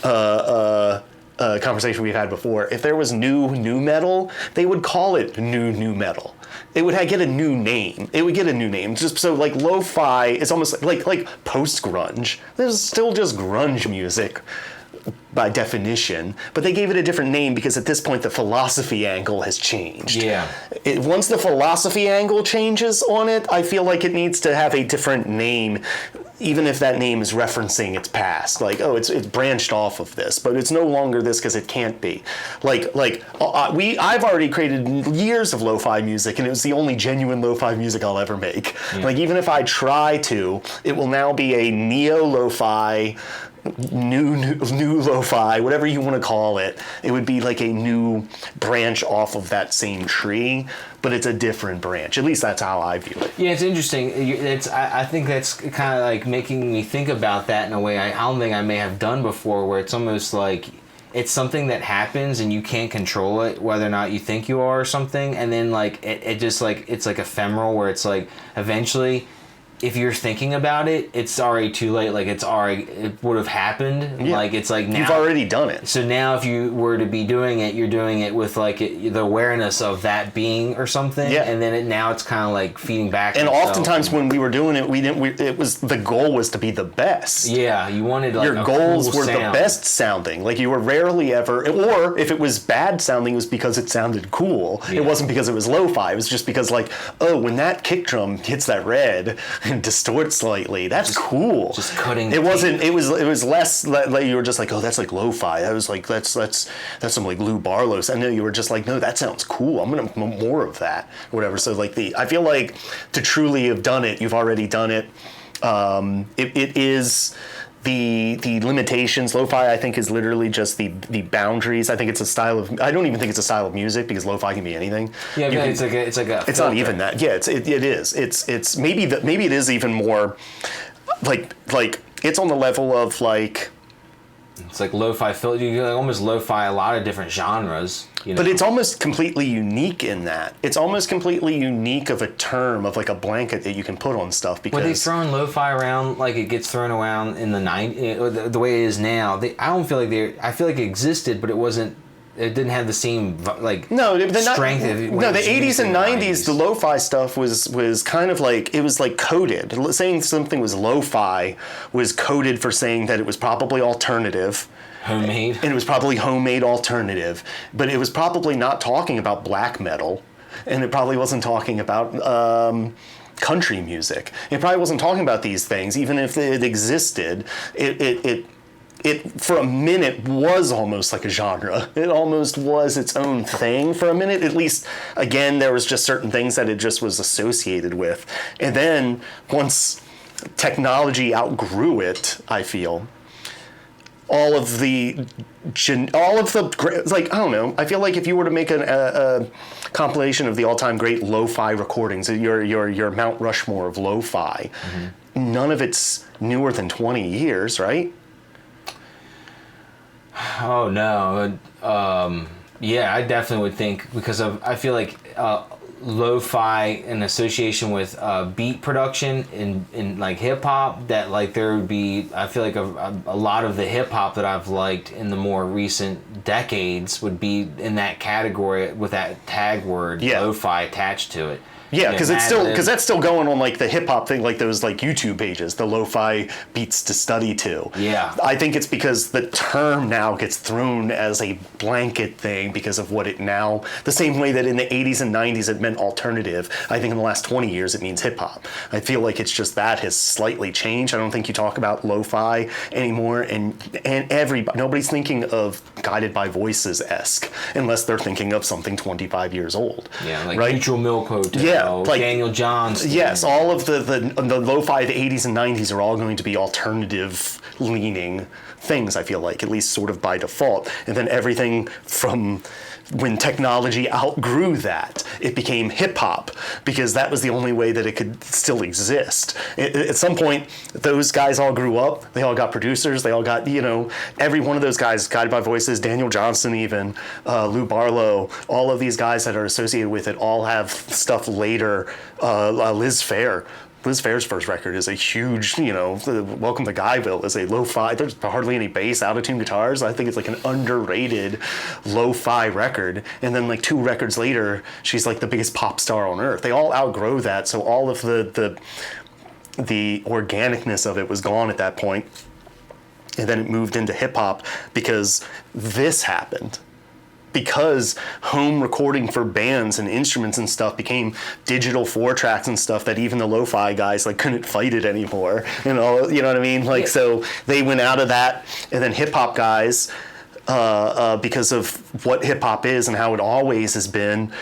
a conversation we've had before, if there was new metal, they would call it new metal. It would get a new name. It would get a new name. Just so like lo-fi is almost like post-grunge. There's still just grunge music by definition, but they gave it a different name because at this point the philosophy angle has changed. Yeah. Once the philosophy angle changes on it, I feel like it needs to have a different name, even if that name is referencing its past. Like, oh, it's branched off of this, but it's no longer this because it can't be. I've already created years of lo-fi music, and it was the only genuine lo-fi music I'll ever make. Yeah. Like even if I try to, it will now be a neo lo-fi new lo-fi, whatever you want to call it. It would be like a new branch off of that same tree, but it's a different branch. At least that's how I view it. Yeah, it's interesting. I think that's kind of like making me think about that in a way I don't think I may have done before, where it's almost like it's something that happens and you can't control it, whether or not you think you are or something, and then like it just like it's like ephemeral, where it's like eventually, if you're thinking about it, it's already too late. Like it would have happened. Yeah. Like it's like now You've already done it. So now, if you were to be doing it, you're doing it with like the awareness of that being or something. Yeah. And then now it's kind of like feeding back. And itself. oftentimes when we were doing it, it was the goal was to be the best. Yeah, you wanted like Your a goals cool were sound. the best sounding. Like you were rarely ever, or if it was bad sounding, it was because it sounded cool. Yeah. It wasn't because it was lo-fi. It was just because like, oh, when that kick drum hits that red and distorts slightly, that's cool. Just cutting. It wasn't. It was less like you were just like, oh, that's like lo-fi. That was like that's some like Lou Barlow. I know you were just like, no, that sounds cool. I'm gonna more of that, or whatever. So like I feel like to truly have done it, you've already done it. It is. The limitations. Lo-fi, I think, is literally just the boundaries. I think it's a style of. I don't even think it's a style of music, because lo-fi can be anything. Yeah, it's like a. It's not even that. Yeah, it is. It's maybe it is even more like it's on the level of like. It's like lo-fi. You can almost lo-fi a lot of different genres. You know? But it's almost completely unique in that. It's almost completely unique of a term, of like a blanket that you can put on stuff, because... Were they throwing lo-fi around like it gets thrown around in the 90s, the way it is now? I don't feel like I feel like it existed, but it wasn't... It didn't have the same like strength. The 80s and 90s, the lo-fi stuff was kind of like, it was like coded. Saying something was lo-fi was coded for saying that it was probably alternative. Homemade. And it was probably homemade alternative. But it was probably not talking about black metal. And it probably wasn't talking about country music. It probably wasn't talking about these things, even if it existed. It for a minute was almost like a genre. It almost was its own thing for a minute. At least, again, there was just certain things that it just was associated with. And then once technology outgrew it, I feel, all of the like, I don't know, I feel like if you were to make a compilation of the all-time great lo-fi recordings, your Mount Rushmore of lo-fi, none of it's newer than 20 years, right? Oh no, yeah, I definitely would think, because I feel like lo-fi in association with beat production in like hip hop, that like there would be, I feel like a lot of the hip hop that I've liked in the more recent decades would be in that category with that tag word lo-fi attached to it. Yeah, because that's still going on, like the hip hop thing, like those like YouTube pages, the lo-fi beats to study to. Yeah, I think it's because the term now gets thrown as a blanket thing because of what it now, the same way that in the 80s and 90s it meant alternative. I think in the last 20 years it means hip hop. I feel like it's just that has slightly changed. I don't think you talk about lo-fi anymore, and nobody's thinking of Guided by Voices-esque unless they're thinking of something 25 years old. Yeah, like right? Neutral Milk Hotel. Yeah, like Daniel Johnston. Yes, all of the lo-fi of the 80s and 90s are all going to be alternative leaning things, I feel like, at least sort of by default. And then everything from when technology outgrew that, it became hip hop, because that was the only way that it could still exist. At some point, those guys all grew up. They all got producers. They all got, every one of those guys, Guided by Voices, Daniel Johnston even, Lou Barlow, all of these guys that are associated with it all have stuff later. Liz Phair. Liz Phair's first record is a huge, Welcome to Guyville is a lo-fi. There's hardly any bass, out-of-tune guitars. I think it's like an underrated lo-fi record. And then like 2 records later, she's like the biggest pop star on earth. They all outgrow that. So all of the organicness of it was gone at that point. And then it moved into hip hop because this happened. Because home recording for bands and instruments and stuff became digital 4-tracks and stuff, that even the lo-fi guys like couldn't fight it anymore. You know what I mean? Like, so they went out of that, and then hip hop guys, because of what hip hop is and how it always has been,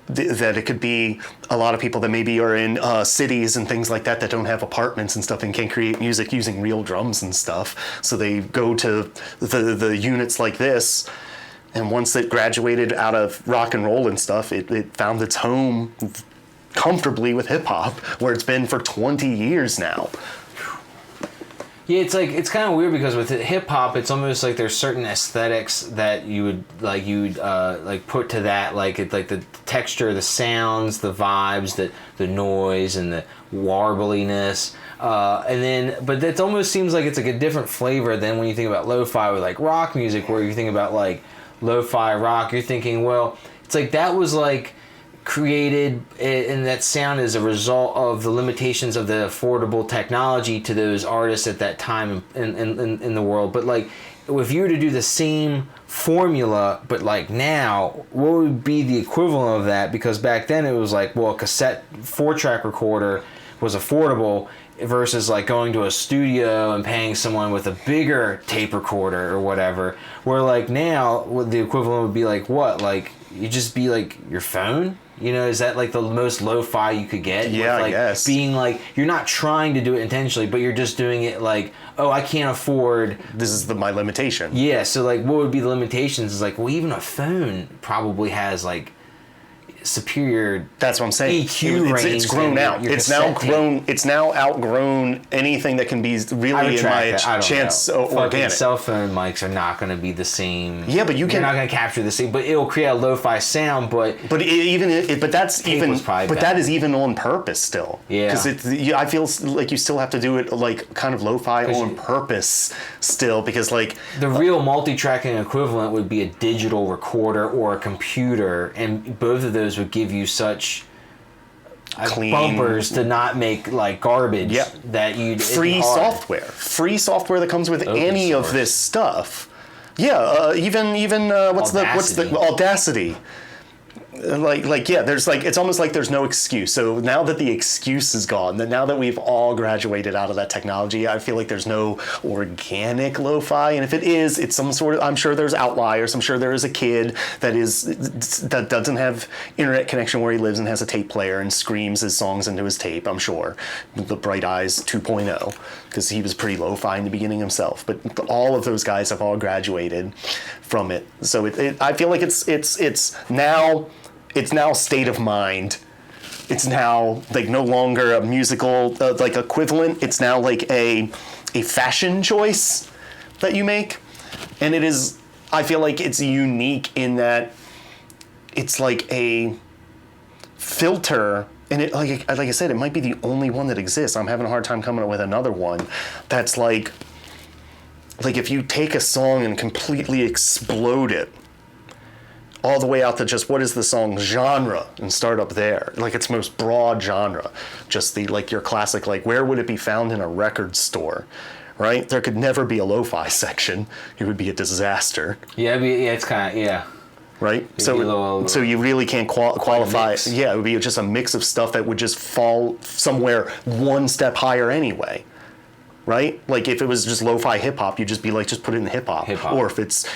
that it could be a lot of people that maybe are in cities and things like that that don't have apartments and stuff and can create music using real drums and stuff. So they go to the units like this, and once it graduated out of rock and roll and stuff, it found its home comfortably with hip hop, where it's been for 20 years now. Yeah, it's kind of weird because with hip hop, it's almost like there's certain aesthetics that you would put to that, like the texture, the sounds, the vibes, the noise, and the warbliness, but it almost seems like it's like a different flavor than when you think about lo-fi with like rock music, where you think about like lo-fi rock, you're thinking, well, it's like that was like created, and that sound is a result of the limitations of the affordable technology to those artists at that time in the world. But like, if you were to do the same formula, but like now, what would be the equivalent of that? Because back then it was like, well, a cassette 4-track recorder was affordable versus like going to a studio and paying someone with a bigger tape recorder or whatever. Where like now, what the equivalent would be like what? Like, you just be like your phone? You know, is that like the most lo-fi you could get? Yeah, with, like, I guess. Being like, you're not trying to do it intentionally, but you're just doing it like, oh, I can't afford. This is my limitation. Yeah, so like, what would be the limitations? Is like, well, even a phone probably has like superior. That's what I'm saying. EQ range. It's grown out. It's now grown. It's now outgrown anything that can be really in my chance organic. Cell phone mics are not going to be the same. Yeah, but you're not going to capture the same. But it'll create a lo-fi sound. But that is even on purpose still. Yeah. Because I feel like you still have to do it like kind of lo-fi on purpose still, because like the real multi-tracking equivalent would be a digital recorder or a computer, and both of those would give you such clean bumpers to not make like garbage. Yeah. That you'd free software that comes with Open any source. of this stuff. Yeah, even what's the Audacity. There's like, it's almost like there's no excuse. So now that the excuse is gone, that now that we've all graduated out of that technology, I feel like there's no organic lo-fi. And if it is, it's some sort of, I'm sure there's outliers. I'm sure there is a kid that doesn't have internet connection where he lives and has a tape player and screams his songs into his tape, I'm sure. The Bright Eyes 2.0, because he was pretty lo-fi in the beginning himself. But all of those guys have all graduated from it. So I feel like it's now state of mind. It's now like no longer a musical like equivalent. It's now like a fashion choice that you make, and it is. I feel like it's unique in that it's like a filter, and it like I said, it might be the only one that exists. I'm having a hard time coming up with another one that's like if you take a song and completely explode it all the way out to just what is the song genre and start up there, like its most broad genre, just the like your classic, like where would it be found in a record store, right? There could never be a lo-fi section. It would be a disaster. Yeah, it's kind of right. So you really can't qualify. Yeah, it would be just a mix of stuff that would just fall somewhere one step higher anyway. Right? Like if it was just lo-fi hip-hop, you'd just be like, just put it in hip-hop. Or if it's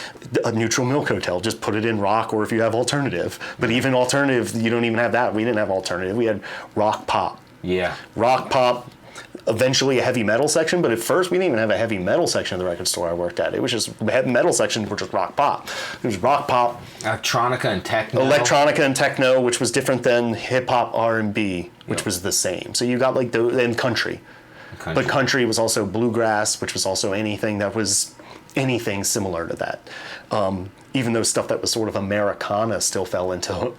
a Neutral Milk Hotel, just put it in rock, or if you have alternative. But even alternative, you don't even have that. We didn't have alternative. We had rock pop. Yeah. Rock pop, eventually a heavy metal section, but at first we didn't even have a heavy metal section in the record store I worked at. It was just heavy metal section, which was rock pop. It was rock pop. Electronica and techno. Which was different than hip-hop R&B, which was the same. So you got like and country. But country was also bluegrass, which was also anything that was anything similar to that. Even though stuff that was sort of Americana still fell into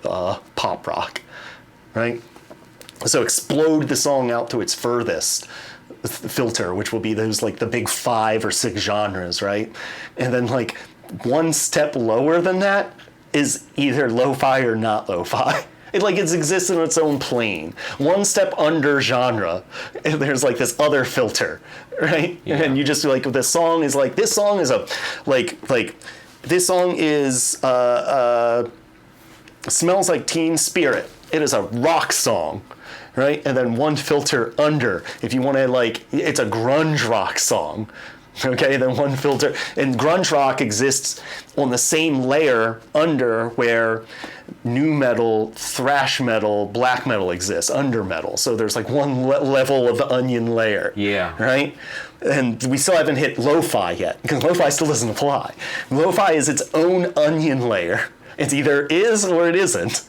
pop rock, right? So explode the song out to its furthest filter, which will be those like the big 5 or 6 genres, right? And then like one step lower than that is either lo-fi or not lo-fi. It exists in its own plane. One step under genre, and there's like this other filter, right? Yeah. And you just like, this song is Smells Like Teen Spirit. It is a rock song, right? And then one filter under, if you want to it's a grunge rock song. Okay, then one filter. And grunge rock exists on the same layer under where nu metal, thrash metal, black metal exists, under metal. So there's like one level of the onion layer. Yeah. Right? And we still haven't hit lo-fi yet, because lo-fi still doesn't apply. Lo-fi is its own onion layer. It either is or it isn't.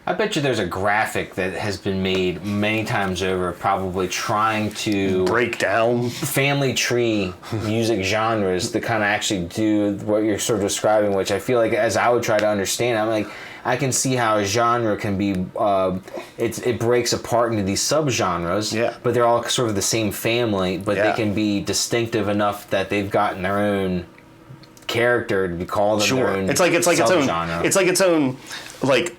I bet you there's a graphic that has been made many times over, probably trying to Break down. family tree music genres to kind of actually do what you're sort of describing, which I feel like as I would try to understand, I'm like, I can see how a genre can be, it breaks apart into these subgenres, Yeah. but they're all sort of the same family, but Yeah. they can be distinctive enough that they've gotten their own character to be called their Sure. own It's like its own. subgenre. It's like its own, like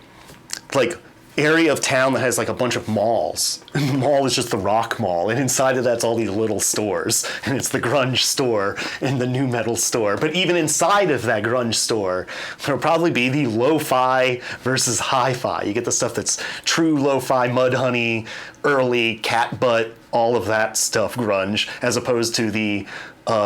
area of town that has like a bunch of malls. And the mall is just the rock mall, and inside of that's all these little stores. And it's the grunge store and the nu metal store. But even inside of that grunge store, there'll probably be the lo-fi versus hi-fi. You get the stuff that's true lo-fi, Mudhoney, early cat butt, all of that stuff grunge, as opposed to the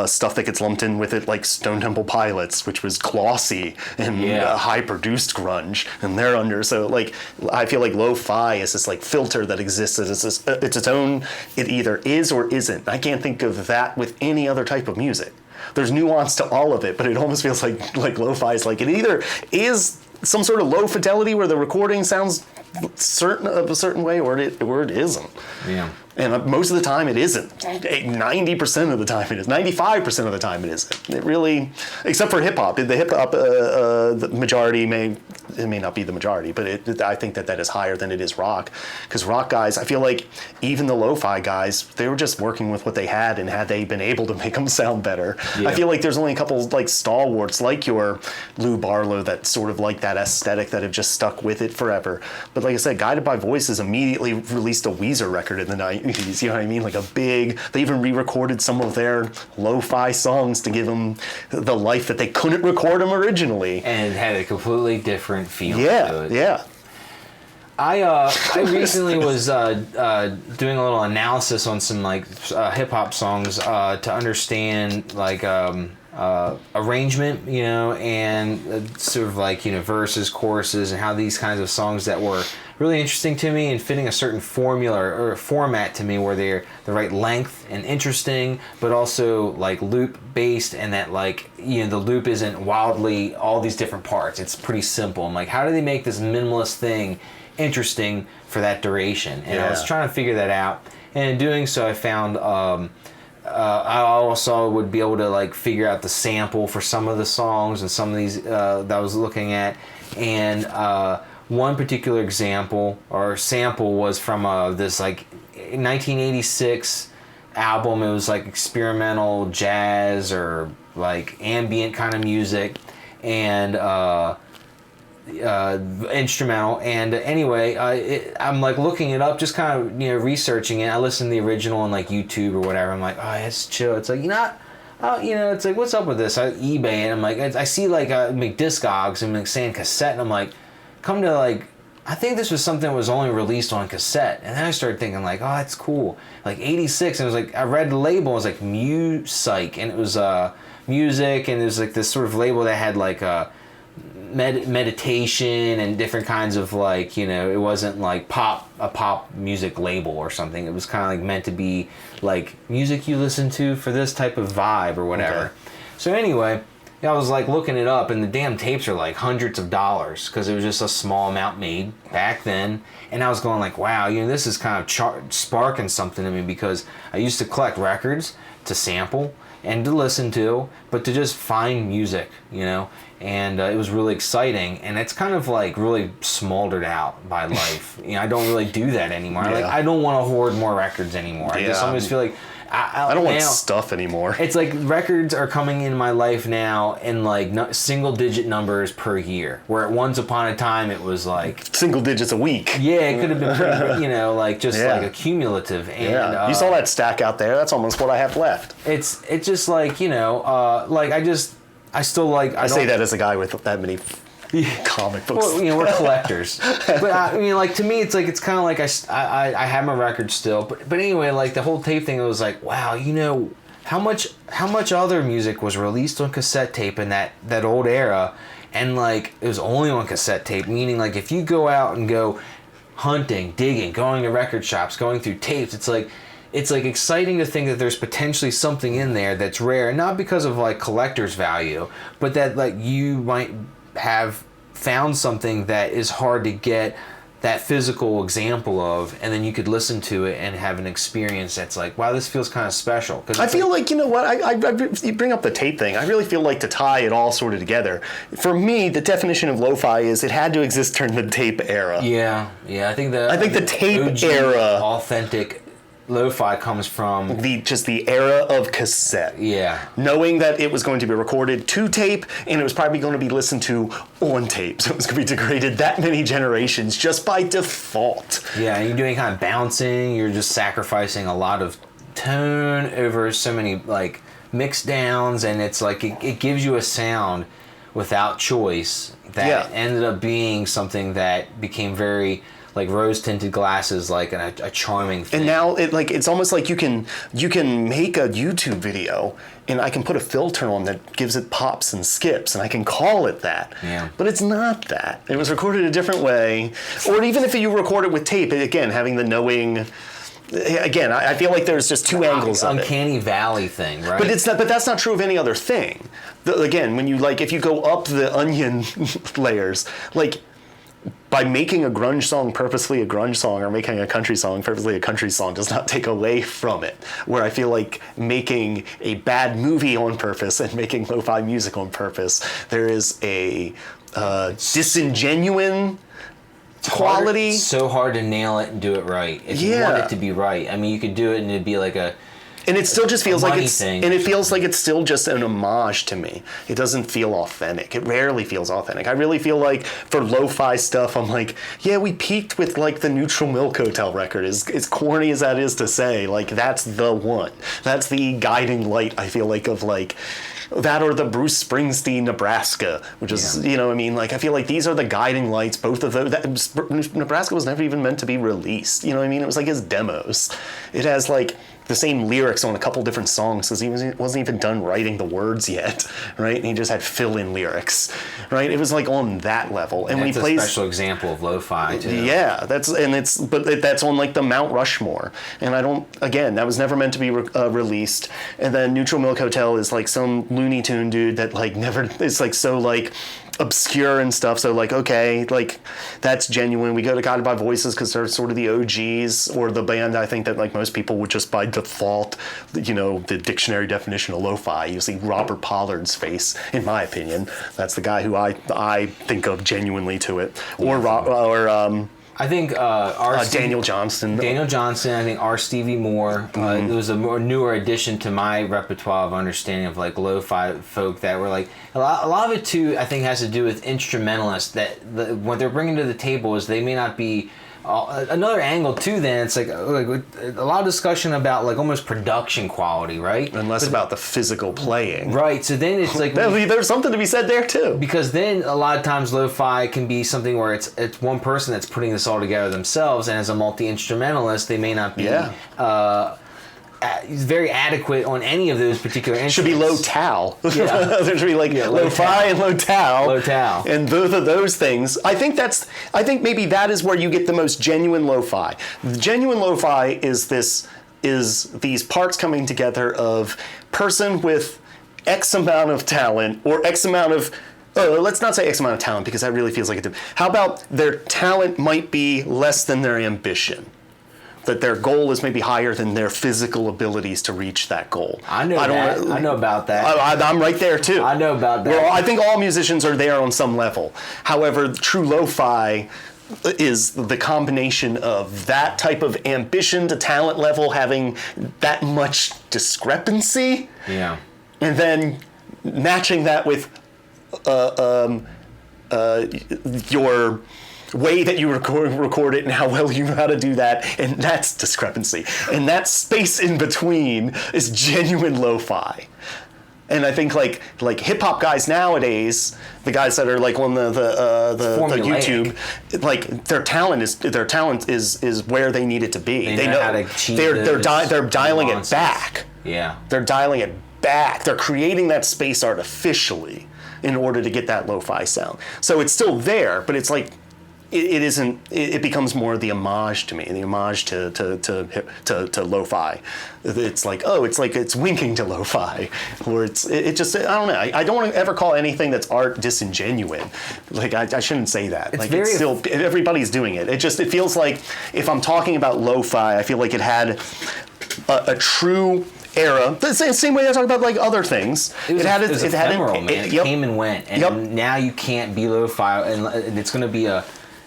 stuff that gets lumped in with it, like Stone Temple Pilots, which was glossy and high-produced grunge, and they're under. So, like, I feel like lo-fi is this like filter that exists. It's its own. It either is or isn't. I can't think of that with any other type of music. There's nuance to all of it, but it almost feels like lo-fi is like it either is some sort of low fidelity where the recording sounds a certain way, or it isn't. Yeah. And most of the time it isn't. 90% of the time it is. 95% of the time it isn't. It really, except for hip hop. The hip hop, the majority it may not be the majority, but I think that is higher than it is rock. Because rock guys, I feel like even the lo-fi guys, they were just working with what they had, and had they been able to make them sound better. Yeah. I feel like there's only a couple like stalwarts like your Lou Barlow that sort of like that aesthetic that have just stuck with it forever. But like I said, Guided by Voices immediately released a Weezer record in the 90s, you know what I mean? Like they even re-recorded some of their lo-fi songs to give them the life that they couldn't record them originally. And it had a completely different feel to Yeah, it. yeah. I recently was doing a little analysis on some like hip hop songs to understand like arrangement, you know, and sort of like, you know, verses, choruses, and how these kinds of songs that were really interesting to me and fitting a certain formula or format to me, where they're the right length and interesting, but also like loop based, and that like, you know, the loop isn't wildly all these different parts. It's pretty simple. I'm like, how do they make this minimalist thing interesting for that duration? And I was trying to figure that out, and in doing so I found I also would be able to like figure out the sample for some of the songs and some of these that I was looking at, and one particular example or sample was from this like 1986 album. It was like experimental jazz or like ambient kind of music, and instrumental. And anyway, I'm like looking it up, just kind of, you know, researching it. I listened to the original on like YouTube or whatever. I'm like, oh, it's chill. It's like, you know, it's like, what's up with this? I eBay, and I'm like, I see like McDiscogs and like saying cassette, and I'm like, come to like, I think this was something that was only released on cassette. And then I started thinking like, oh, that's cool. Like 86, and it was like, I read the label, it was like Mu-Psych, and it was music, and it was like this sort of label that had like meditation and different kinds of like, you know, it wasn't like a pop music label or something. It was kind of like meant to be like music you listen to for this type of vibe or whatever. Okay. So anyway, I was like looking it up, and the damn tapes are like hundreds of dollars because it was just a small amount made back then. And I was going like, wow, you know, this is kind of sparking something to me, because I used to collect records to sample and to listen to, but to just find music, you know. And it was really exciting, and it's kind of like really smoldered out by life. You know, I don't really do that anymore. Yeah. Like, I don't want to hoard more records anymore. I just always feel like I don't want stuff anymore. It's like records are coming in my life now in like single-digit numbers per year, where at once upon a time it was like single digits a week. Yeah, it could have been pretty, you know, like just like a cumulative. And you saw that stack out there. That's almost what I have left. It's just like, you know, like I still like. I say that as a guy with that many comic books. Well, you know, we're collectors. But I mean, like, to me, it's like, it's kind of like I have my records still. But anyway, like the whole tape thing, it was like, wow, you know, how much other music was released on cassette tape in that old era, and like it was only on cassette tape, meaning like if you go out and go hunting, digging, going to record shops, going through tapes, it's like exciting to think that there's potentially something in there that's rare, not because of like collector's value, but that like you might have found something that is hard to get that physical example of, and then you could listen to it and have an experience that's like, wow, this feels kind of special. I feel like, you know what, you bring up the tape thing. I really feel like to tie it all sort of together. For me, the definition of lo-fi is it had to exist during the tape era. Yeah, I think the tape OG era, authentic lo-fi comes from the era of cassette. Yeah. Knowing that it was going to be recorded to tape and it was probably going to be listened to on tape. So it was going to be degraded that many generations just by default. Yeah, and you're doing kind of bouncing, you're just sacrificing a lot of tone over so many like mix downs, and it's like it gives you a sound without choice that ended up being something that became very like rose-tinted glasses, like a charming thing. And now it's almost like you can make a YouTube video and I can put a filter on that gives it pops and skips and I can call it that. Yeah. But it's not that. It was recorded a different way. Or even if you record it with tape, again, having the knowing. Again, I feel like there's just two angles of it. Uncanny Valley thing, right? But that's not true of any other thing. Again, when you if you go up the onion layers, like by making a grunge song purposely a grunge song or making a country song purposely a country song does not take away from it. Where I feel like making a bad movie on purpose and making lo-fi music on purpose, there is a disingenuine quality. It's so hard to nail it and do it right. If you want it to be right. I mean, you could do it and it'd be like a... And it still just feels like it's still just an homage to me. It doesn't feel authentic. It rarely feels authentic. I really feel like for lo-fi stuff, I'm like, yeah, we peaked with like the Neutral Milk Hotel record. As corny as that is to say, like that's the one. That's the guiding light, I feel like, of like that or the Bruce Springsteen Nebraska, which is, you know what I mean? Like I feel like these are the guiding lights, both of those. Nebraska was never even meant to be released. You know what I mean? It was like his demos. It has like the same lyrics on a couple different songs because he wasn't even done writing the words yet, right? And he just had fill-in lyrics, right? It was like on that level. And when he plays, a special example of lo-fi too. Yeah, that's on like the Mount Rushmore. And that was never meant to be released. And then Neutral Milk Hotel is like some Looney Tune dude that like never is like so like obscure and stuff, so like okay, like that's genuine. We go to Guided by Voices because they're sort of the OGs, or the band I think that like most people would just by default, you know, the dictionary definition of lo-fi, you see Robert Pollard's face, in my opinion. That's the guy who I think of genuinely to it. I think Daniel Johnston. Daniel Johnston. I think R. Stevie Moore. It was a more newer addition to my repertoire of understanding of like lo-fi folk that were like a lot of it too. I think has to do with instrumentalists that what they're bringing to the table is they may not be. Another angle too. Then it's like a lot of discussion about like almost production quality, right? And less about the physical playing, right? So then it's like there's something to be said there too. Because then a lot of times lo-fi can be something where it's one person that's putting this all together themselves, and as a multi-instrumentalist, they may not be very adequate on any of those particular instruments. Should be low-tal. Yeah. There should be like lo-fi and low-tal. Low-tal. And both of those things. I think maybe that is where you get the most genuine lo-fi. The genuine lo-fi is these parts coming together of person with X amount of talent or X amount of let's not say X amount of talent because that really feels like it. How about their talent might be less than their ambition? That their goal is maybe higher than their physical abilities to reach that goal. I know about that. I'm right there too. I know about that. Well, I think all musicians are there on some level. However, true lo-fi is the combination of that type of ambition to talent level having that much discrepancy. Yeah. And then matching that with your way that you record it and how well you know how to do that, and that's discrepancy. And that space in between is genuine lo-fi. And I think like hip hop guys nowadays, the guys that are like on the YouTube, like their talent is where they need it to be. They know how to achieve they're dialing it nuances. back. Yeah. They're dialing it back. They're creating that space artificially in order to get that lo-fi sound. So it's still there, but it's like it isn't. It becomes more the homage to me, the homage to lo-fi. It's like, oh, it's winking to lo-fi, or it just, I don't know. I don't want to ever call anything that's art disingenuous. Like I shouldn't say that. Like it's still, everybody's doing it. It feels like if I'm talking about lo-fi, I feel like it had a true era. The same way I talk about like other things. It had ephemeral, man. It came and went, and now you can't be lo-fi, and it's going to be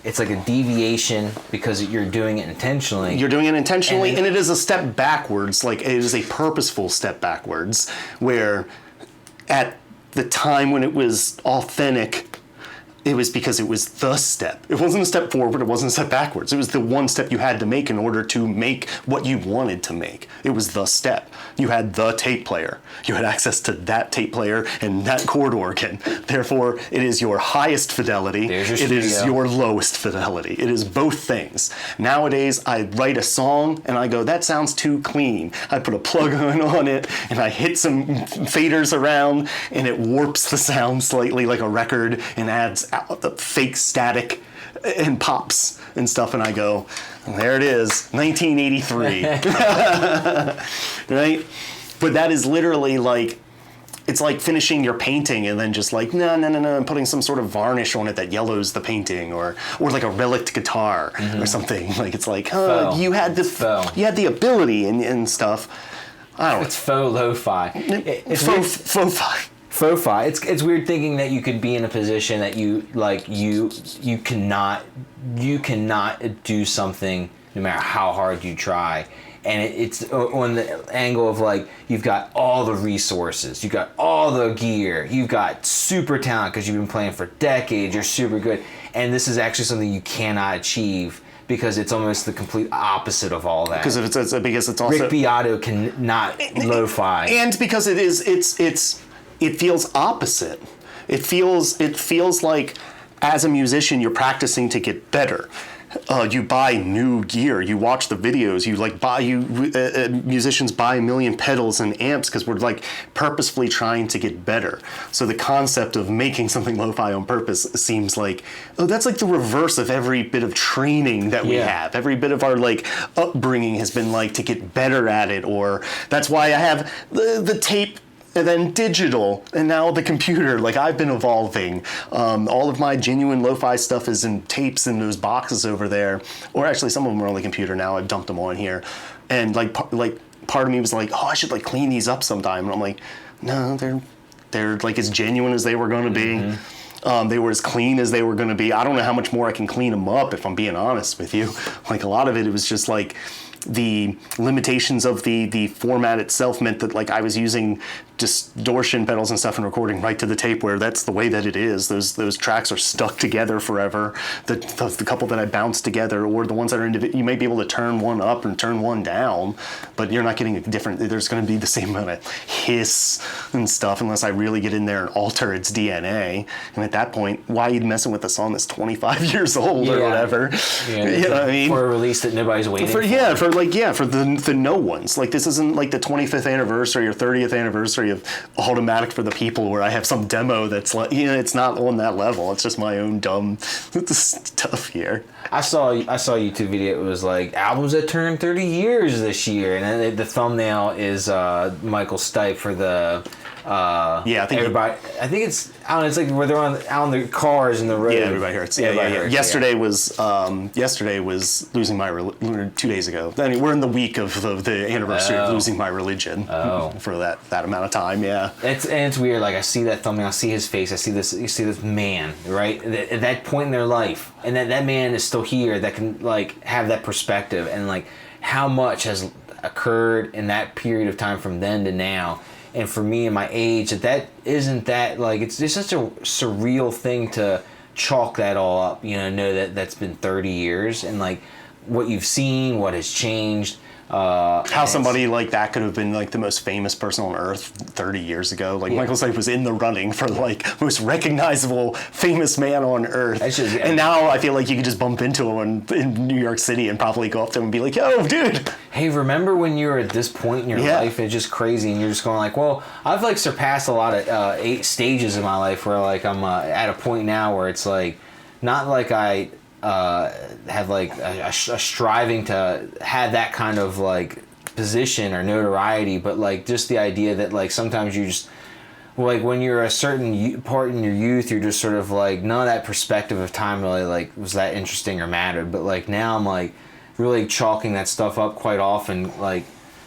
it's like a deviation because you're doing it intentionally. You're doing it intentionally, and it is a step backwards. Like, it is a purposeful step backwards, where at the time when it was authentic, it was because it was the step. It wasn't a step forward, it wasn't a step backwards. It was the one step you had to make in order to make what you wanted to make. It was the step. You had the tape player. You had access to that tape player and that chord organ. Therefore, it is your highest fidelity. There's your it studio. is your lowest fidelity. It is both things. Nowadays, I write a song and I go, that sounds too clean. I put a plug-in on it and I hit some faders around and it warps the sound slightly like a record and adds the fake static and pops and stuff, and I go, there it is, 1983. Right? But that is literally like, it's like finishing your painting and then just like, no, and putting some sort of varnish on it that yellows the painting, or like a relic guitar or something. Like, it's like, oh, you had the ability and stuff. I don't know. It's faux lo-fi. It's faux-fi. Faux-fi. It's weird thinking that you could be in a position that you cannot do something no matter how hard you try, and it's on the angle of like, you've got all the resources, you've got all the gear, you've got super talent because you've been playing for decades, you're super good, and this is actually something you cannot achieve because it's almost the complete opposite of all that. Because it's also Rick Beato cannot lo-fi, and because it feels opposite. It feels like, as a musician, you're practicing to get better. You buy new gear. You watch the videos. Musicians buy a million pedals and amps because we're like purposefully trying to get better. So the concept of making something lo-fi on purpose seems like, oh, that's like the reverse of every bit of training that we have. Every bit of our like upbringing has been like to get better at it, or that's why I have the tape. And then digital, and now the computer. Like, I've been evolving. All of my genuine lo-fi stuff is in tapes in those boxes over there. Or actually, some of them are on the computer now. I've dumped them on here. And part of me was like, oh, I should like clean these up sometime. And I'm like, no, they're like as genuine as they were going to be. Mm-hmm. They were as clean as they were going to be. I don't know how much more I can clean them up, if I'm being honest with you. Like, a lot of it was just like, the limitations of the format itself meant that like I was using distortion pedals and stuff and recording right to the tape, where that's the way that it is. Those tracks are stuck together forever. The couple that I bounced together, or the ones that are individual, you might be able to turn one up and turn one down, but you're not getting a different. There's going to be the same amount of hiss and stuff unless I really get in there and alter its DNA. And at that point, why are you messing with a song that's 25 years old or whatever? Yeah, you know what I mean? For a release that nobody's waiting for. For the no ones. Like, this isn't like the 25th anniversary or 30th anniversary of Automatic for the People, where I have some demo that's like, it's not on that level. It's just my own dumb stuff here. I saw a YouTube video. It was like albums that turned 30 years this year, and then the thumbnail is Michael Stipe for the. I think it's, I don't know, it's like where they're on the cars in the road. Yeah, Everybody Hurts. Yeah. Yesterday was Losing My Religion. 2 days ago. I mean, we're in the week of the anniversary of Losing My Religion for that amount of time. Yeah. It's weird. Like, I see that thumbnail, I see his face, you see this man, right? At that point in their life, and that man is still here, that can like have that perspective, and like how much has occurred in that period of time from then to now. And for me and my age, that isn't that, like, it's just such a surreal thing to chalk that all up, know that that's been 30 years, and like what you've seen, what has changed. How somebody like that could have been like the most famous person on earth 30 years ago. Like Michael Stipe was in the running for like most recognizable famous man on earth. And now I feel like you could just bump into him in New York City and probably go up to him and be like, yo, dude. Hey, remember when you were at this point in your life? It's just crazy. And you're just going like, well, I've like surpassed a lot of 8 stages in my life where like I'm at a point now where it's like, not like I have like a striving to have that kind of like position or notoriety, but like just the idea that like sometimes you just like when you're a certain part in your youth, you're just sort of like none of that perspective of time really like was that interesting or mattered. But like now I'm like really chalking that stuff up quite often, like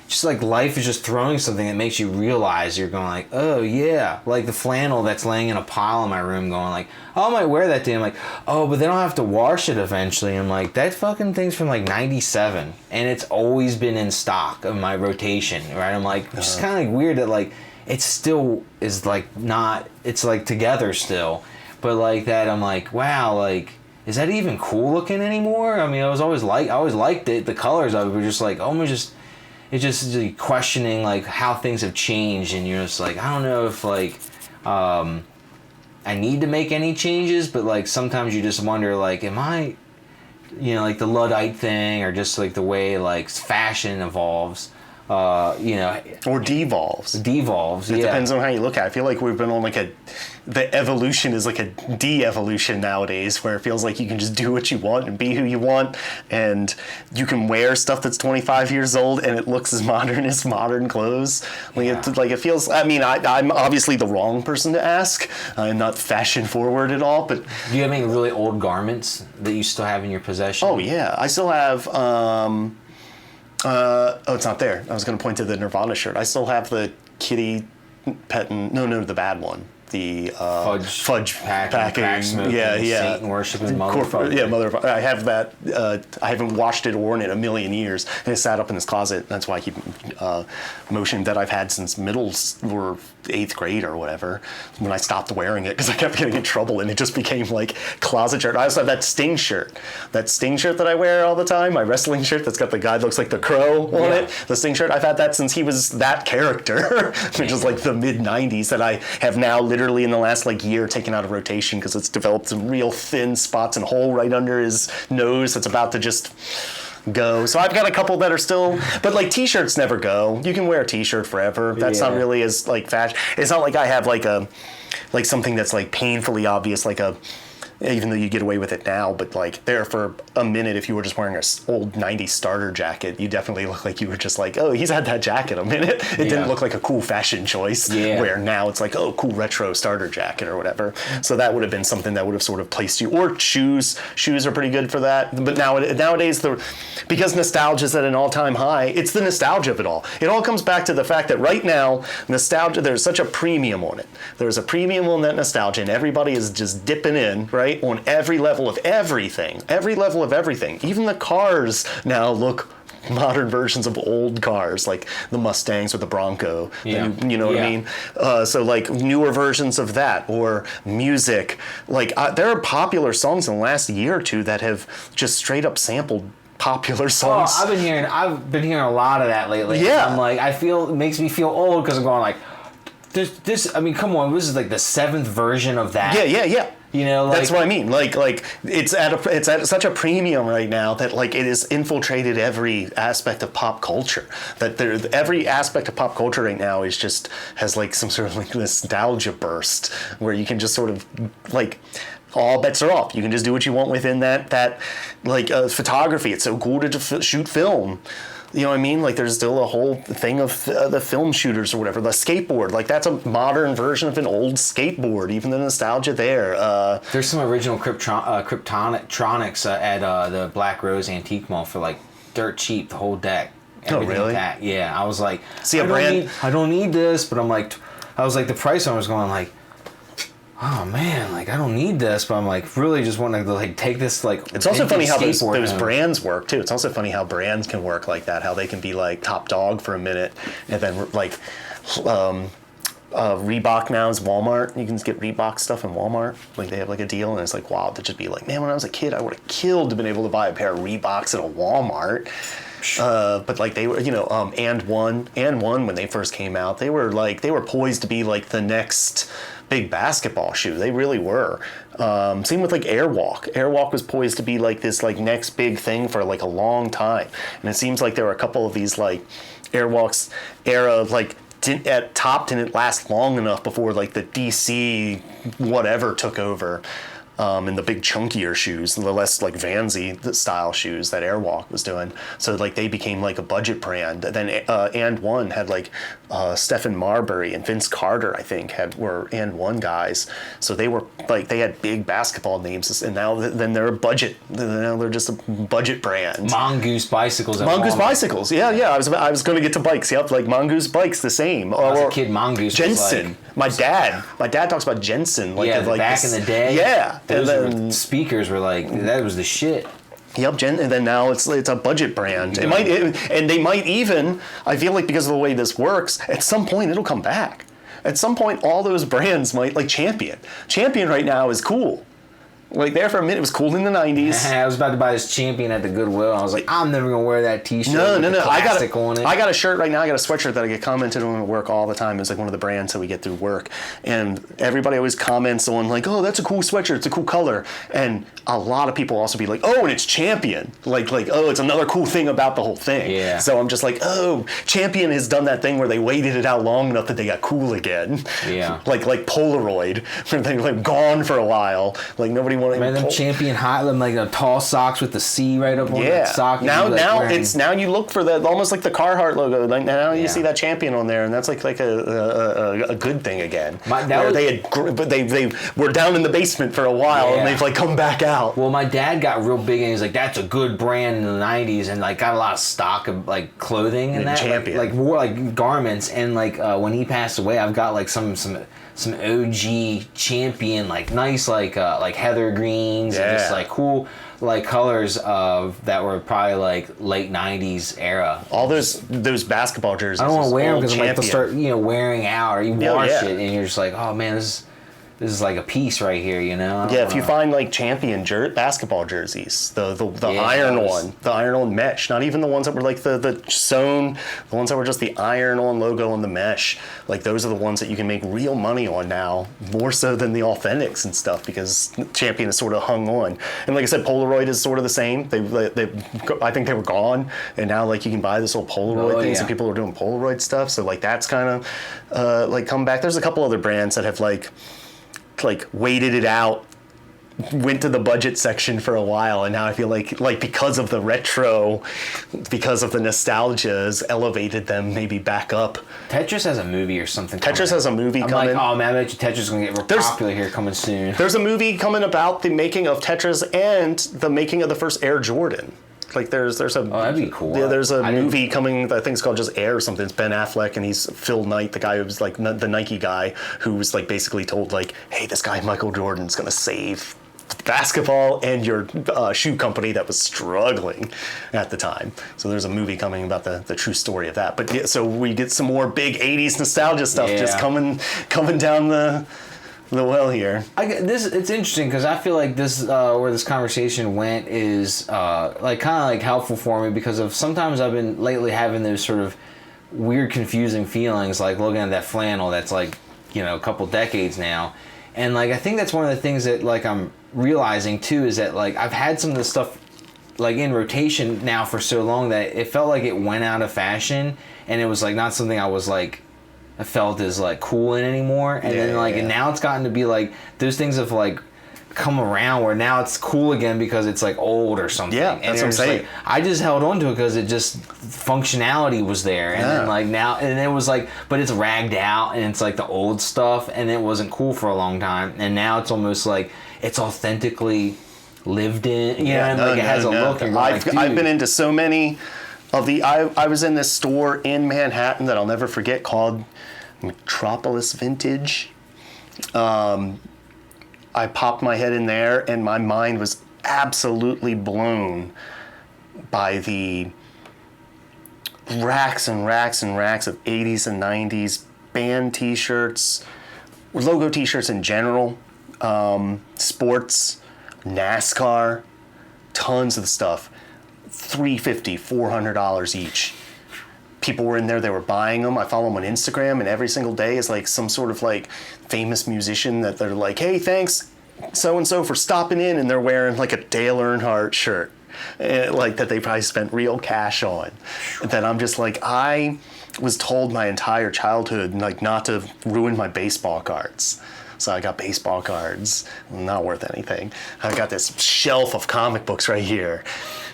just like life is just throwing something that makes you realize you're going like, oh yeah, like the flannel that's laying in a pile in my room going like, oh, I might wear that day. I'm like, oh, but they don't have to wash it eventually. I'm like, that fucking thing's from like 97 and it's always been in stock of my rotation, right? I'm like, it's just kind of like weird that like it still is like not, it's like together still, but like that I'm like, wow, like is that even cool looking anymore? I mean, I always liked it, the colors of it were just like, oh, it's just like questioning like how things have changed, and you're just like, I don't know if like I need to make any changes, but like sometimes you just wonder like, am I, like the Luddite thing, or just like the way like fashion evolves, or devolves. It depends on how you look at it. I feel like we've been on like the evolution is like a de-evolution nowadays, where it feels like you can just do what you want and be who you want, and you can wear stuff that's 25 years old and it looks as modern as modern clothes. It feels, I mean, I'm obviously the wrong person to ask. I'm not fashion forward at all, but... Do you have any really old garments that you still have in your possession? Oh yeah, I still have... it's not there. I was going to point to the Nirvana shirt. I still have the kitty petting... No, the bad one. The fudge packing, Satan worshiping motherfucker. Motherfucker. I have that. I haven't washed it or worn it in a million years, and it sat up in this closet. That's why I keep motion that I've had since middle or 8th grade or whatever. When I stopped wearing it because I kept getting in trouble, and it just became like closet shirt. I also have that Sting shirt. That Sting shirt that I wear all the time. My wrestling shirt that's got the guy that looks like the Crow on it. The Sting shirt. I've had that since he was that character, which is like the mid '90s. That I have now literally in the last like year taken out of rotation because it's developed some real thin spots and hole right under his nose that's about to just go. So I've got a couple that are still, but like t-shirts never go. You can wear a t-shirt forever. That's not really as like fashion. It's not like I have like something that's like painfully obvious, like even though you get away with it now, but like there for a minute, if you were just wearing an old 90s starter jacket, you definitely look like you were just like, oh, he's had that jacket a minute. It didn't look like a cool fashion choice, where now it's like, oh, cool retro starter jacket or whatever. So that would have been something that would have sort of placed you. Or shoes. Shoes are pretty good for that. But nowadays, because nostalgia is at an all-time high, it's the nostalgia of it all. It all comes back to the fact that right now, nostalgia, there's such a premium on it. There's a premium on that nostalgia, and everybody is just dipping in, right? On every level of everything. Even the cars now look modern versions of old cars, like the Mustangs or the Bronco. You know what I mean? So like newer versions of that, or music. Like there are popular songs in the last year or two that have just straight up sampled popular songs. Oh, I've been hearing a lot of that lately. Yeah. I'm like, it makes me feel old because I'm going like, this. I mean, come on, this is like the 7th version of that. Yeah. That's what I mean. Like it's at such a premium right now that like it has infiltrated every aspect of pop culture. That every aspect of pop culture right now has like some sort of like nostalgia burst where you can just sort of like. All bets are off. You can just do what you want within that like photography. It's so cool to shoot film. You know what I mean? Like there's still a whole thing of the film shooters or whatever. The skateboard, like that's a modern version of an old skateboard. Even the nostalgia there. There's some original Kryptonics at the Black Rose Antique Mall for like dirt cheap. The whole deck. Everything really? Intact. Yeah, I was like, I don't need this, but I was like the price. I was going like. Oh man, like I don't need this, but I'm like really just want to like take this like. It's also funny how those brands work too. It's also funny how brands can work like that. How they can be like top dog for a minute, and then like Reebok now is Walmart. You can just get Reebok stuff in Walmart. Like they have like a deal, and it's like wow to just be like, man, when I was a kid, I would have killed to been able to buy a pair of Reeboks at a Walmart. But like they were, and one when they first came out, they were poised to be like the next big basketball shoe. They really were. Same with like Airwalk. Airwalk was poised to be like this like next big thing for like a long time. And it seems like there were a couple of these like Airwalks era like didn't last long enough before like the DC whatever took over. And the big chunkier shoes, the less like Vansy style shoes that Airwalk was doing. So like they became like a budget brand. Then And One had like Stephen Marbury and Vince Carter, I think, were And One guys. So they were like they had big basketball names, and now then they're a budget. Now they're just a budget brand. Mongoose bicycles. Mongoose bicycles. Yeah. I was going to get to bikes. Yep, like Mongoose bikes, the same. When I was a kid, Mongoose Jensen. was like, My dad talks about Jensen. Like, yeah, like back in the day. Yeah. Speakers were like, that was the shit. Yep, and then now it's a budget brand. And they might even, I feel like because of the way this works, at some point it'll come back. At some point, all those brands might, like Champion. Champion right now is cool. Like there for a minute, it was cool in the 90s. I was about to buy this Champion at the Goodwill. I was like, I'm never gonna wear that T-shirt. No. I got a a shirt right now. I got a sweatshirt that I get commented on at work all the time. It's like one of the brands that we get through work, and everybody always comments on like, oh, that's a cool sweatshirt. It's a cool color, and a lot of people also be like, oh, and it's Champion. Like oh, it's another cool thing about the whole thing. Yeah. So I'm just like, oh, Champion has done that thing where they waited it out long enough that they got cool again. Yeah. like Polaroid, where they like gone for a while. Like nobody wanted. Man, them Champion high, them like the tall socks with the C right up on the sock. Now you look for that almost like the Carhartt logo. Like now you see that Champion on there, and that's like a good thing again. They were down in the basement for a while, and they've like come back out. Well, my dad got real big, and he's like, "That's a good brand in the '90s," and like got a lot of stock of like clothing and that, Champion. like more like garments. And like when he passed away, I've got like some OG Champion, like nice like heather greens and just like cool like colors of that were probably like late 90s era. All those basketball jerseys. I don't want to wear them because like they'll start wearing out, or you wash it and you're just like, oh man, this is like a piece right here, If you find like Champion basketball jerseys, the iron-on mesh, not even the ones that were like the sewn, the ones that were just the iron-on logo on the mesh, like those are the ones that you can make real money on now, more so than the authentics and stuff, because Champion is sort of hung on. And like I said, Polaroid is sort of the same. I think they were gone, and now like you can buy this little Polaroid things, and people are doing Polaroid stuff. So like that's kind of like come back. There's a couple other brands that have like waited it out, went to the budget section for a while, and now I feel like because of the retro, because of the nostalgia, has elevated them maybe back up. Tetris has a movie or something. Tetris has a movie coming. I'm like, oh man, I bet you Tetris is gonna get real popular here coming soon. There's a movie coming about the making of Tetris and the making of the first Air Jordan. Like there's a that'd be cool. Yeah, there's a movie coming. I think it's called just Air or something. It's Ben Affleck, and he's Phil Knight, the guy who was like the Nike guy, who was like basically told like, hey, this guy Michael Jordan's gonna save basketball and your shoe company that was struggling at the time. So there's a movie coming about the true story of that. But yeah, so we get some more big '80s nostalgia stuff just coming down the well here. It's interesting because I feel like this where this conversation went is like kind of like helpful for me, because of sometimes I've been lately having those sort of weird confusing feelings, like looking at that flannel that's like a couple decades now, and like I think that's one of the things that like I'm realizing too, is that like I've had some of this stuff like in rotation now for so long that it felt like it went out of fashion, and it was like not something I was like I felt as like cool in anymore, and and now it's gotten to be like those things have like come around where now it's cool again because it's like old or something. Yeah, that's what I'm saying. Like, I just held on to it because it just functionality was there, and then like now, and it was like, but it's ragged out and it's like the old stuff, and it wasn't cool for a long time, and now it's almost like it's authentically lived in. It has a look. And I've been into so many of the. I was in this store in Manhattan that I'll never forget called Metropolis Vintage. I popped my head in there, and my mind was absolutely blown by the racks and racks and racks of 80s and 90s band t-shirts, logo t-shirts in general, sports, NASCAR, tons of stuff. $350, $400 each. People were in there, they were buying them. I follow them on Instagram, and every single day is like some sort of like famous musician that they're like, hey, thanks so-and-so for stopping in, and they're wearing like a Dale Earnhardt shirt. Like that they probably spent real cash on. That I'm just like, I was told my entire childhood like not to ruin my baseball cards. So I got baseball cards, not worth anything. I got this shelf of comic books right here.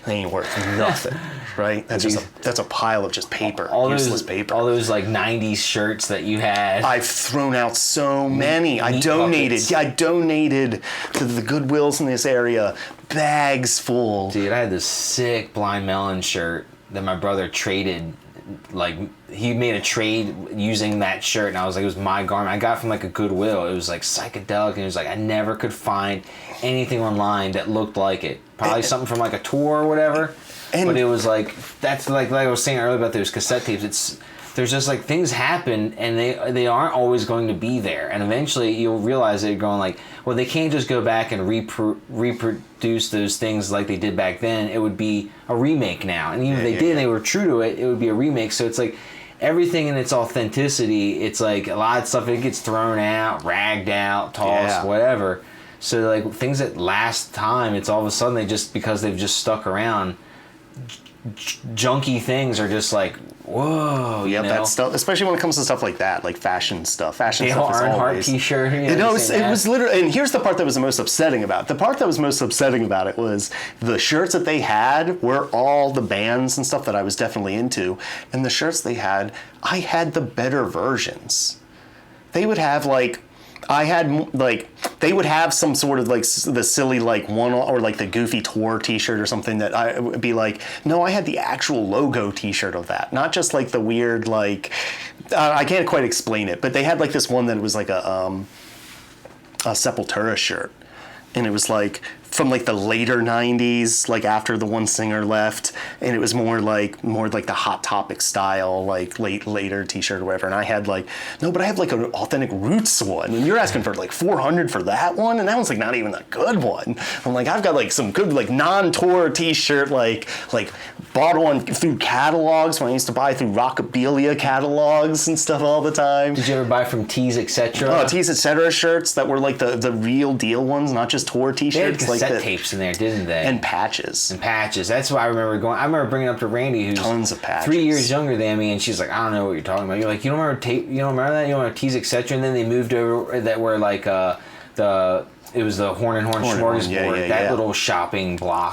They ain't worth nothing, right? That's a pile of just paper, useless paper. All those like 90s shirts that you had. I've thrown out so many. I Meat donated. buckets. Yeah, I donated to the Goodwills in this area, bags full. Dude, I had this sick Blind Melon shirt that my brother traded. Like, he made a trade using that shirt, and I was like, it was my garment. I got it from like a Goodwill. It was like psychedelic, and it was like I never could find anything online that looked like it. Probably something from like a tour or whatever. But it was like, that's like I was saying earlier about those cassette tapes. There's just like things happen, and they aren't always going to be there, and eventually you'll realize that you're going like, well, they can't just go back and reproduce those things like they did back then. It would be a remake now, and even if they did, and they were true to it, it would be a remake. So it's like everything in its authenticity. It's like a lot of stuff, it gets thrown out, ragged out, tossed, whatever. So like things that last time, it's all of a sudden they just, because they've just stuck around, junky things are just like, whoa, you know? That stuff, especially when it comes to stuff like that, like fashion stuff. Fashion Dale stuff is Earnhardt always... t-shirt. It was literally, and here's the part that was the most upsetting about it. The part that was most upsetting about it was the shirts that they had were all the bands and stuff that I was definitely into, and the shirts they had, I had the better versions. They would have like, they would have some sort of like the silly like one, or like the goofy tour t-shirt or something that I would be like, no, I had the actual logo t-shirt of that, not just like the weird like, I can't quite explain it, but they had like this one that was like a Sepultura shirt, and it was like from like the later 90s, like after the one singer left, and it was more like the Hot Topic style, like later t-shirt or whatever. And I had like, no, but I have like an authentic Roots one, and you're asking for like $400 for that one, and that one's like not even a good one. I'm like, I've got like some good like non-tour t-shirt, like bought one through catalogs when I used to buy through Rockabilia catalogs and stuff all the time. Did you ever buy from Tees Etc.? Oh, Tees Etc. shirts that were like the real deal ones, not just tour t-shirts. They had cassette tapes in there, didn't they? And patches. That's why I remember going. I remember bringing up to Randy, who's tons of patches. 3 years younger than me, and she's like, I don't know what you're talking about. You're like, you don't remember tape? You don't remember that? You don't remember Tees Etc. And then they moved over that were like it was the Horn and Horn Smorgasbord, that little shopping block.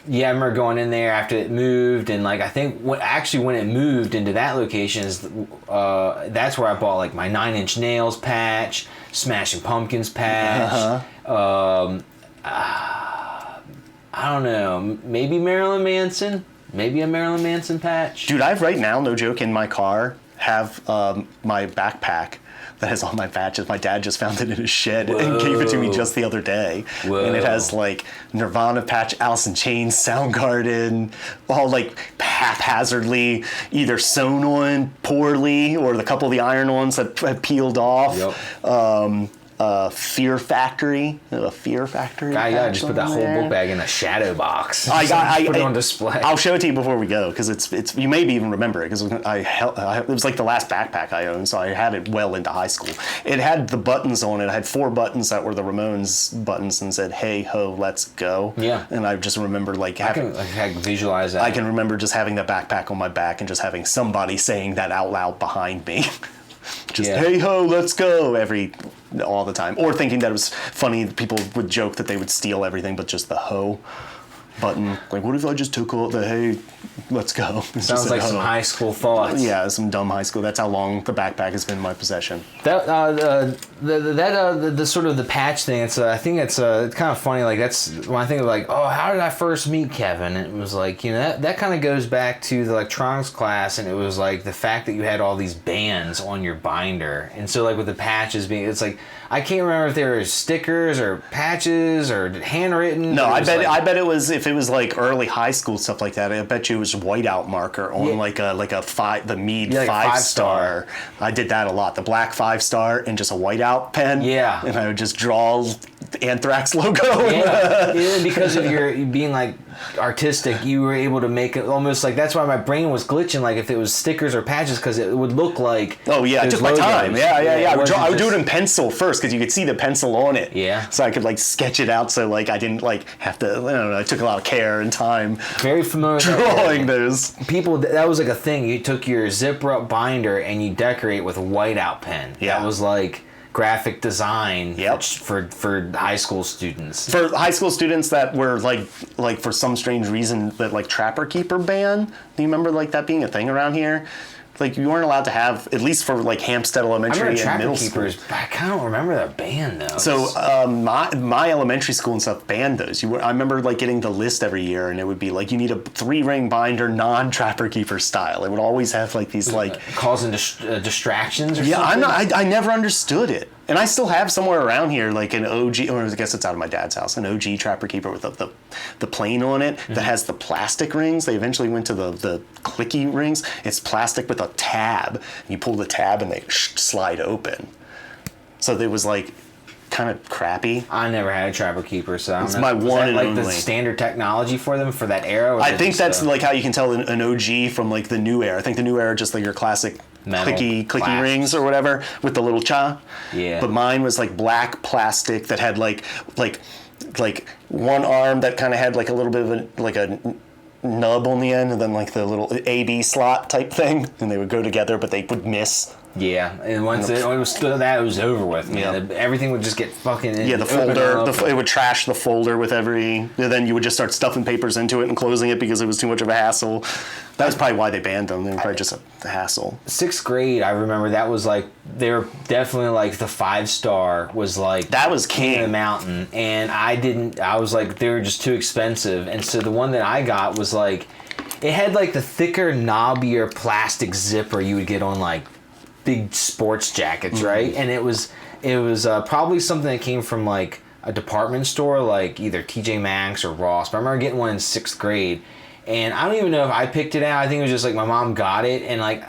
Yeah, I remember going in there after it moved, and like I think when it moved into that location, that's where I bought like my Nine Inch Nails patch, Smashing Pumpkins patch. I don't know, maybe Marilyn Manson, maybe a Marilyn Manson patch. Dude, I've right now, no joke, in my car have my backpack that has all my patches. My dad just found it in his shed and gave it to me just the other day. And it has like Nirvana patch, Alice in Chains, Soundgarden, all like haphazardly either sewn on poorly, or the couple of the iron ones that have peeled off. Fear Factory. Fear Factory. I gotta just put that whole book bag in a shadow box. I put it on display. I'll show it to you before we go, because it's you maybe even remember it, because it was like the last backpack I owned, so I had it well into high school. It had the buttons on it. I had 4 buttons that were the Ramones buttons and said, "Hey ho, let's go." Yeah. And I just remember like I can visualize that. I can remember just having that backpack on my back and just having somebody saying that out loud behind me. Just hey ho, let's go all the time, or thinking that it was funny. People would joke that they would steal everything but just the ho button. Like, what if I just took all the hey, let's go? Sounds like some high school thoughts. Yeah, some dumb high school. That's how long the backpack has been in my possession. The sort of the patch thing. I think it's kind of funny. Like that's when I think of like, oh, how did I first meet Kevin? It was like, you know, that kind of goes back to the electronics class, and it was like the fact that you had all these bands on your binder, and so like with the patches being, it's like I can't remember if they were stickers or patches or handwritten. No, I bet it was, if it was like early high school stuff like that, I bet you it was whiteout marker on like the Mead 5-star. I did that a lot. The black 5-star and just a whiteout pen. Yeah. And I would just draw the Anthrax logo. Yeah. Because of your being like artistic, you were able to make it almost like, that's why my brain was glitching, like if it was stickers or patches, because it would look like. Oh yeah, I took my logos. time. Yeah. I would do it just- in pencil first because you could see the pencil on it. Yeah. So I could like sketch it out so like I didn't like have to. I don't know. I took a lot of care and time Very familiar with that. drawing those. People, that was like a thing. You took your zipper up binder and you decorate with a whiteout pen. Yeah. That was like graphic design Yep. for high school students. For high school students that were like for some strange reason that like Trapper Keeper ban. Do you remember like that being a thing around here? Like you weren't allowed to have, at least for like Hampstead I Elementary remember and Trapper middle Keepers, school. but I kind of don't remember their band though. So my elementary school and stuff banned those. I remember like getting the list every year, and it would be like you need a 3-ring binder, non-Trapper Keeper style. It would always have like these like causing distractions or yeah. something? I never understood it, and I still have somewhere around here like an OG. Or I guess it's out of my dad's house. An OG Trapper Keeper with the plane on it that has the plastic rings. They eventually went to the clicky rings. It's plastic with a tab. You pull the tab and they slide open. So it was like kind of crappy. I never had a Trapper Keeper, so I don't It's know. my Was one that and like the only. standard technology for them for that era? or I was it think just, that's like how you can tell an OG from like the new era. I think the new era just like your classic Metal clicky clasps. rings or whatever with the little cha. Yeah. But mine was like black plastic that had like one arm that kind of had like a little bit of a nub on the end, and then like the little AB slot type thing, and they would go together, but they would miss. Yeah, and once it was that, it was over with. Man, Yeah. Everything would just get fucking. Yeah, the folder, it would trash the folder with every. And then you would just start stuffing papers into it and closing it because it was too much of a hassle. That was probably why they banned them. They were probably just a hassle. 6th grade, I remember that was like, they were definitely like the 5-star was like That was king of the king. mountain, and I was like, they were just too expensive, and so the one that I got was like, it had like the thicker, knobbier plastic zipper you would get on like big sports jackets, right? And it was probably something that came from like a department store, like either TJ Maxx or Ross. But I remember getting one in 6th grade. And I don't even know if I picked it out. I think it was just like my mom got it, and like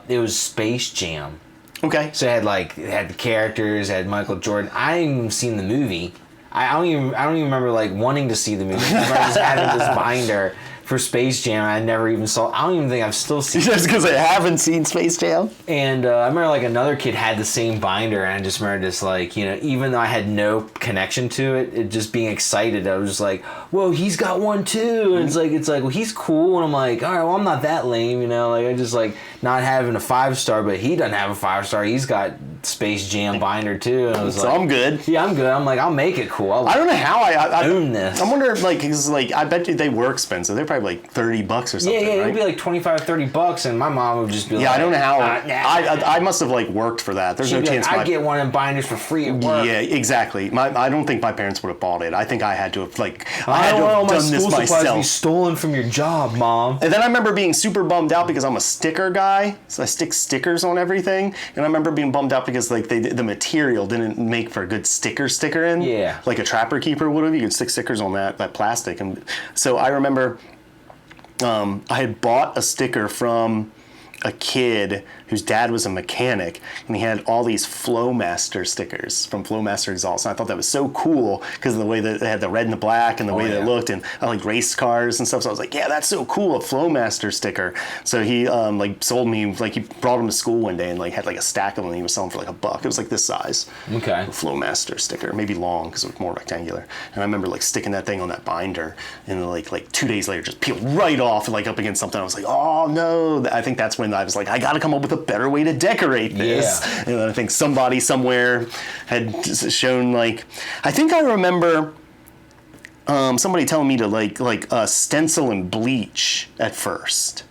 it was Space Jam. Okay. So it had the characters, it had Michael Jordan. I hadn't even seen the movie. I don't even remember like wanting to see the movie. I remember just having this binder for Space Jam. I never even saw. I don't even think I've still seen. Just because I haven't seen Space Jam. And I remember like another kid had the same binder, and I just remember just like, even though I had no connection to it just being excited. I was just like, whoa, he's got one too. And it's like, well, he's cool. And I'm like, all right, well, I'm not that lame, Like I just like not having a 5-star, but he doesn't have a 5-star. He's got Space Jam binder too. And I was So like, I'm good. yeah, I'm good. I'm like, I'll make it cool. I don't know how I own this. I wonder if like, cause like I bet you they were expensive. They're probably like $30 or something. Yeah, right? it'd be like $25-$30, and my mom would just be like, Yeah, I don't know how. nah. I must have like worked for that. There's She'd no be like, chance. I'd get one in binders for free at work. Yeah, exactly. I don't think my parents would have bought it. I think I had to have like I I had don't to want all have my done this school supplies to be myself. stolen from your job, Mom. And then I remember being super bummed out because I'm a sticker guy, so I stick stickers on everything. And I remember being bummed out because like the material didn't make for a good sticker in. Yeah. Like a Trapper Keeper would have. You could stick stickers on that plastic, and so I remember I had bought a sticker from a kid whose dad was a mechanic, and he had all these Flowmaster stickers from Flowmaster exhausts, and I thought that was so cool because of the way that they had the red and the black and the way yeah. they looked, and I like race cars and stuff. So I was like, yeah, that's so cool, a Flowmaster sticker. So he like sold me, like he brought them to school one day and like had like a stack of them, and he was selling for like $1. It was like this size. Okay. A Flowmaster sticker, maybe long because it was more rectangular. And I remember like sticking that thing on that binder, and then, like 2 days later, just peeled right off and like up against something. I was like, oh no! I think that's when I was like, I got to come up with a better way to decorate this. Yeah. And then I think somebody somewhere had shown like, I think I remember somebody telling me to like stencil and bleach at first.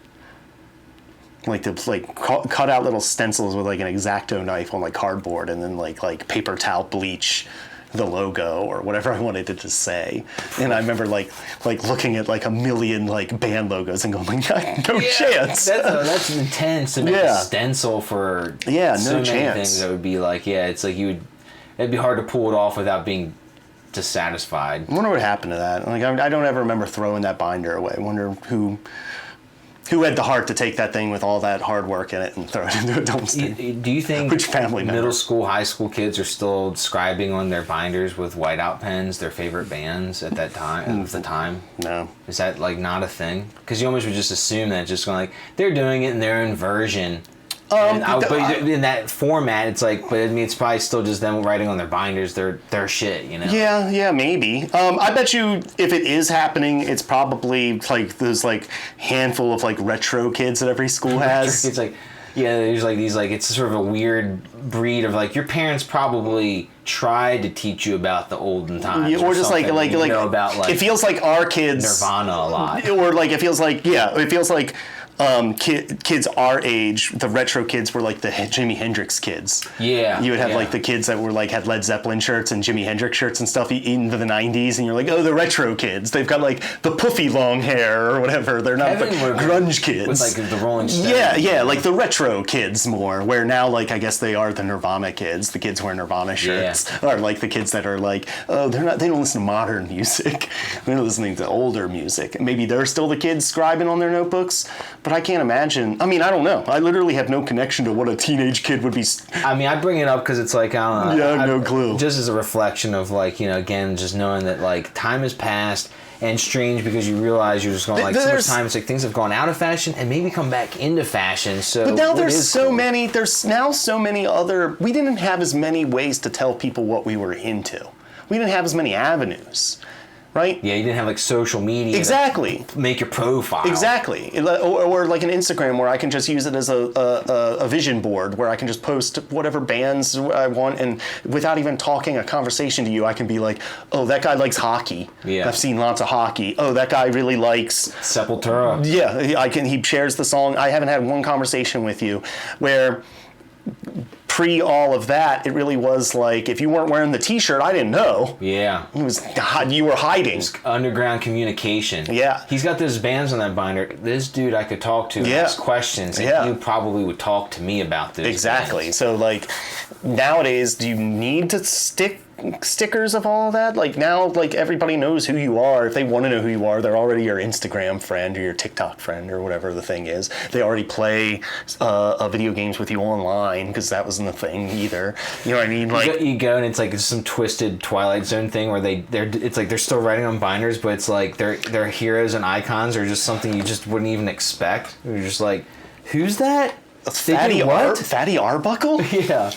Like to like cut out little stencils with like an X-Acto knife on like cardboard, and then like paper towel bleach the logo or whatever I wanted it to say. And I remember like looking at like a million like band logos and going like, no chance. That's intense to make Yeah. a stencil for Yeah, so no many chance. things that would be like, it's like it'd be hard to pull it off without being dissatisfied. I wonder what happened to that. Like I don't ever remember throwing that binder away. I wonder who Who had the heart to take that thing with all that hard work in it and throw it into a dumpster? Do you think Which family member? middle school, high school kids are still scribing on their binders with whiteout pens their favorite bands at that time? At the time, No. is that like not a thing? Because you almost would just assume that just going like they're doing it in their own version. But in that format, it's like, but I mean, it's probably still just them writing on their binders their shit, you know? Yeah, maybe. I bet you if it is happening, it's probably like those like handful of like retro kids that every school has. It's like, yeah, there's like these like it's sort of a weird breed of like your parents probably tried to teach you about the olden times, Yeah, or just like you know about like it feels like our kids Nirvana a lot. or like it feels like kids our age, the retro kids were like the Jimi Hendrix kids. Yeah, you would have yeah. like the kids that were like had Led Zeppelin shirts and Jimi Hendrix shirts and stuff into the 90s, and you're like, oh, the retro kids. They've got like the puffy long hair or whatever. They're not the grunge kids. With like the Rolling Stones. Yeah, like the retro kids more. Where now, like I guess they are the Nirvana kids. The kids wear Nirvana shirts, or like the kids that are like, oh, they don't listen to modern music. They're listening to older music. Maybe they're still the kids scribing on their notebooks, but I can't imagine. I mean, I don't know. I literally have no connection to what a teenage kid would be. I mean, I bring it up because it's like, I don't know. Yeah, I have no clue. Just as a reflection of like, you know, again, just knowing that like time has passed and strange because you realize you're just going like so much time. It's like things have gone out of fashion and maybe come back into fashion. So, but now there's now so many other. We didn't have as many ways to tell people what we were into. We didn't have as many avenues. Right? Yeah, you didn't have like social media. Exactly. To make your profile. Exactly. Or like an Instagram where I can just use it as a vision board where I can just post whatever bands I want, and without even talking a conversation to you, I can be like, oh, that guy likes hockey. Yeah. I've seen lots of hockey. Oh, that guy really likes Sepultura. Yeah, he shares the song. I haven't had one conversation with you where pre all of that, it really was like if you weren't wearing the T-shirt, I didn't know. Yeah, you were hiding. Underground communication. Yeah, he's got those bands on that binder. This dude I could talk to, and ask questions, and he probably would talk to me about this. Exactly. Bands. So like nowadays, do you need to stick stickers of all of that? Like now, like everybody knows who you are. If they want to know who you are, they're already your Instagram friend or your TikTok friend or whatever the thing is. They already play video games with you online because that wasn't a thing either. You know what I mean? Like you go and it's like some twisted Twilight Zone thing where it's like they're still writing on binders, but it's like their heroes and icons are just something you just wouldn't even expect. You're just like, who's that? Fatty Arbuckle? Yeah.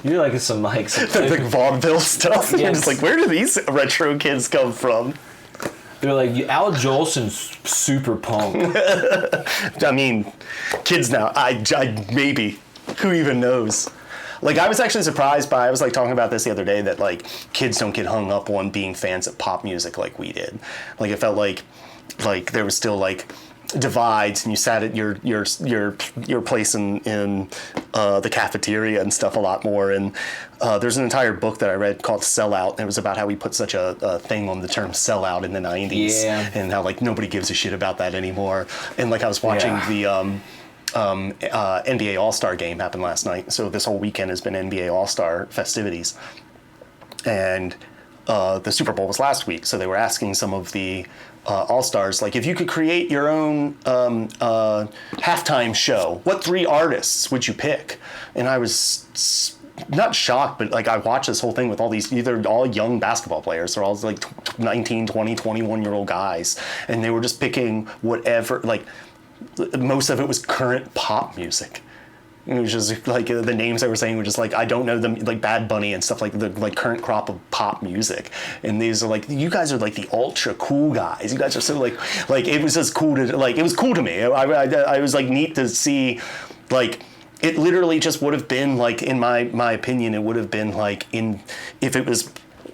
You're like some like vaudeville stuff. Yes. You're just like, where do these retro kids come from? They're like, Al Jolson's super punk. I mean, kids now. I maybe. Who even knows? Like, I was actually surprised by. I was like talking about this the other day that like kids don't get hung up on being fans of pop music like we did. Like it felt like there was still like divides, and you sat at your place in the cafeteria and stuff a lot more. And there's an entire book that I read called Sellout, and it was about how we put such a thing on the term sellout in the 90s, and how like nobody gives a shit about that anymore. And like I was watching the NBA All-Star game happen last night, so this whole weekend has been NBA All-Star festivities, and the Super Bowl was last week, so they were asking some of the All-Stars, like, if you could create your own halftime show, what 3 artists would you pick? And I was not shocked, but like I watched this whole thing with all these, they're all young basketball players. They're all like 19, 20, 21-year-old guys, and they were just picking whatever, like most of it was current pop music. It was just like the names they were saying were just like, I don't know them, like Bad Bunny and stuff, like the like current crop of pop music. And these are like, you guys are like the ultra cool guys. You guys are so like it was just cool to like, it was cool to me. I was like neat to see, like it literally just would have been like, in my opinion, it would have been like if it was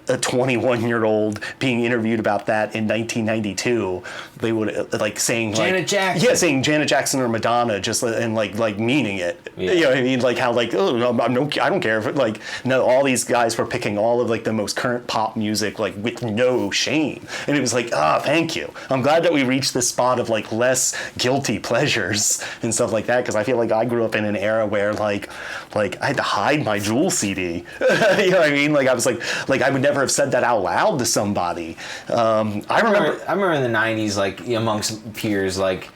a 21-year-old being interviewed about that in 1992, they would like saying Janet Jackson. Yeah, saying Janet Jackson or Madonna, just and like meaning it. Yeah. You know what I mean? Like how like, oh, I don't care if it, like, no, all these guys were picking all of like the most current pop music, like with no shame. And it was like, thank you. I'm glad that we reached this spot of like less guilty pleasures and stuff like that, because I feel like I grew up in an era where like I had to hide my Jewel CD. You know what I mean? Like I was like I would never have said that out loud to somebody. I remember in the 90s, like amongst peers, like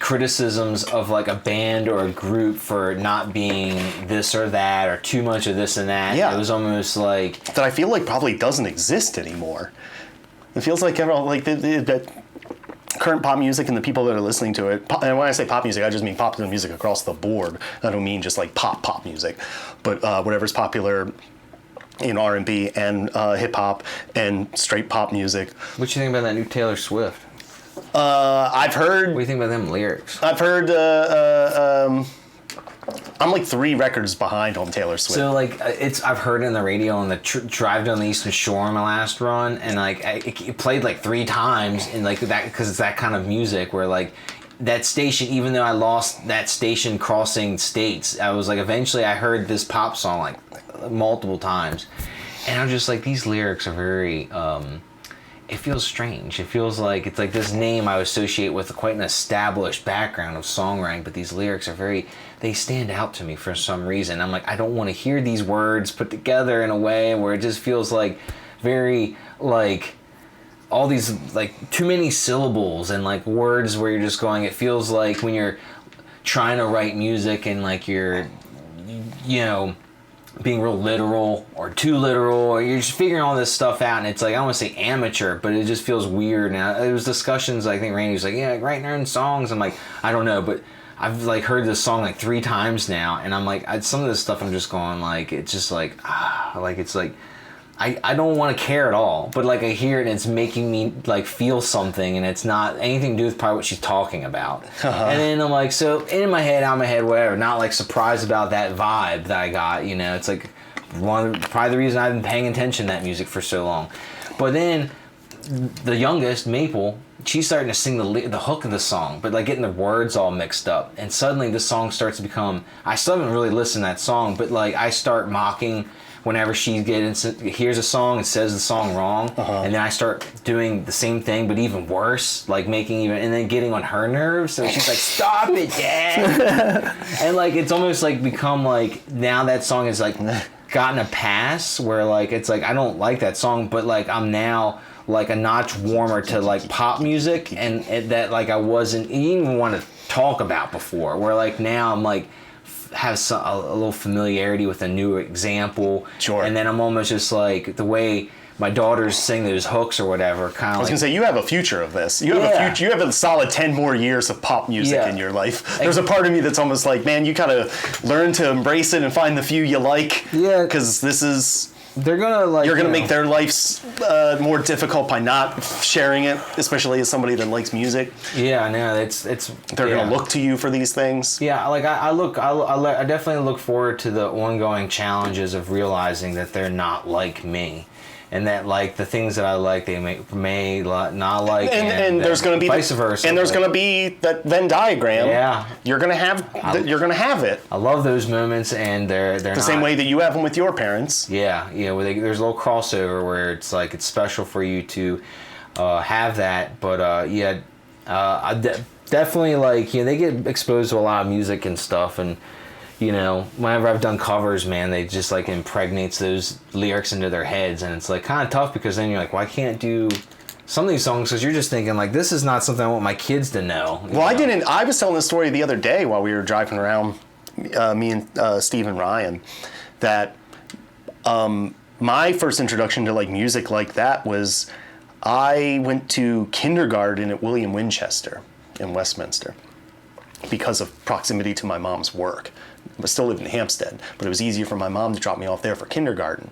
criticisms of like a band or a group for not being this or that or too much of this and that. Yeah. It was almost like that I feel like probably doesn't exist anymore. It feels like that current pop music and the people that are listening to it, and when I say pop music, I just mean popular music across the board. I don't mean just like pop music, but whatever's popular in R&B and hip hop and straight pop music. what you think about that new Taylor Swift? I've heard. What do you think about them lyrics? I've heard. I'm like 3 records behind on Taylor Swift. So like I've heard it on the radio on the drive down the Eastern Shore on my last run, and like it played like 3 times, and like that because it's that kind of music where like that station, even though I lost that station crossing states, I was like eventually I heard this pop song like multiple times, and I'm just like these lyrics are very. It feels strange. It feels like it's like this name I associate with quite an established background of songwriting, but these lyrics are they stand out to me for some reason. I'm like, I don't want to hear these words put together in a way where it just feels like very like all these like too many syllables and like words where you're just going, it feels like when you're trying to write music and like you're, being real literal or too literal, or you're just figuring all this stuff out, and it's like I don't want to say amateur, but it just feels weird. Now it was discussions. I think Randy was like, "Yeah, writing our own songs." I'm like, I don't know, but I've like heard this song like 3 times now, and I'm like, some of this stuff I'm just going like, it's just like, like it's like. I don't want to care at all, but like I hear it and it's making me like feel something, and it's not anything to do with probably what she's talking about. And then I'm like, so in my head, out of my head, whatever, not like surprised about that vibe that I got, it's like probably the reason I've been paying attention to that music for so long. But then the youngest, Maple, she's starting to sing the hook of the song, but like getting the words all mixed up, and suddenly the song starts to become, I still haven't really listened to that song, but like I start mocking whenever she hears a song and says the song wrong, and then I start doing the same thing but even worse, like and then getting on her nerves, so she's like, stop it, Dad. And like it's almost like become like now that song is like gotten a pass where like it's like I don't like that song, but like I'm now like a notch warmer to like pop music, and that like I wasn't even want to talk about before, where like now I'm like have a little familiarity with a new example. Sure. And then I'm almost just like the way my daughters sing those hooks or whatever, kind of. I was gonna say, you have a future of this. You have a future. You have a solid 10 more years of pop music in your life. There's a part of me that's almost like, man, you gotta learn to embrace it and find the few you like. Yeah. Because this is. They're gonna like. You're gonna make their lives more difficult by not sharing it, especially as somebody that likes music. Yeah, no, it's. They're gonna look to you for these things. Yeah, like I definitely look forward to the ongoing challenges of realizing that they're not like me, and that like the things that I like they may not like, and there's going to be vice versa. And there's going to be that Venn diagram. Yeah, you're going to have it. I love those moments, and they're the same way that you have them with your parents. Yeah, where there's a little crossover where it's like it's special for you to have that, but definitely like they get exposed to a lot of music and stuff, and whenever I've done covers, man, they just like impregnates those lyrics into their heads, and it's like kind of tough because then you're like, well, I can't do some of these songs because you're just thinking like, this is not something I want my kids to know. Well, I was telling this story the other day while we were driving around, me and Steve and Ryan, that my first introduction to like music like that was I went to kindergarten at William Winchester in Westminster because of proximity to my mom's work. I still lived in Hampstead, but it was easier for my mom to drop me off there for kindergarten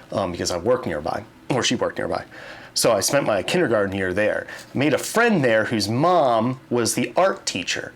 because I worked nearby, or she worked nearby. So I spent my kindergarten year there. Made a friend there whose mom was the art teacher.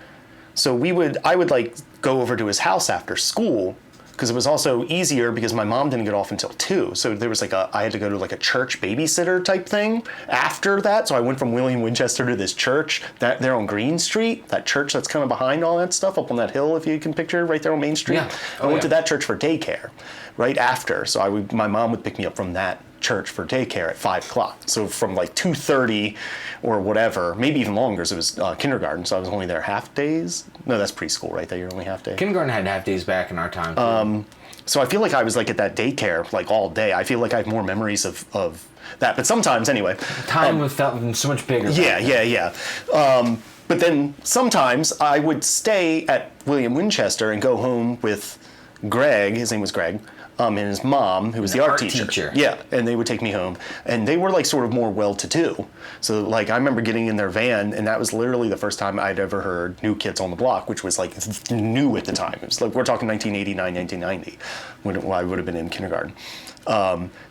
So I would like go over to his house after school, because it was also easier because my mom didn't get off until 2. So there was I had to go to like a church babysitter type thing after that. So I went from William Winchester to this church there on Green Street, that church that's kind of behind all that stuff up on that hill, if you can picture, right there on Main Street. Yeah. I went to that church for daycare right after. So my mom would pick me up from that church for daycare at 5 o'clock. So from like 2:30 or whatever, maybe even longer, because it was kindergarten, so I was only there half days. No, that's preschool, right? That you're only half day. Kindergarten had half days back in our time too. So I feel like I was like at that daycare like all day. I feel like I have more memories of that. But sometimes, anyway. Time felt so much bigger. Yeah. But then sometimes I would stay at William Winchester and go home with Greg. His name was Greg. And his mom, who was the art teacher. Yeah, and they would take me home. And they were like sort of more well-to-do. So like I remember getting in their van, and that was literally the first time I'd ever heard New Kids on the Block, which was like new at the time. It was like, we're talking 1989, 1990, when I would have been in kindergarten.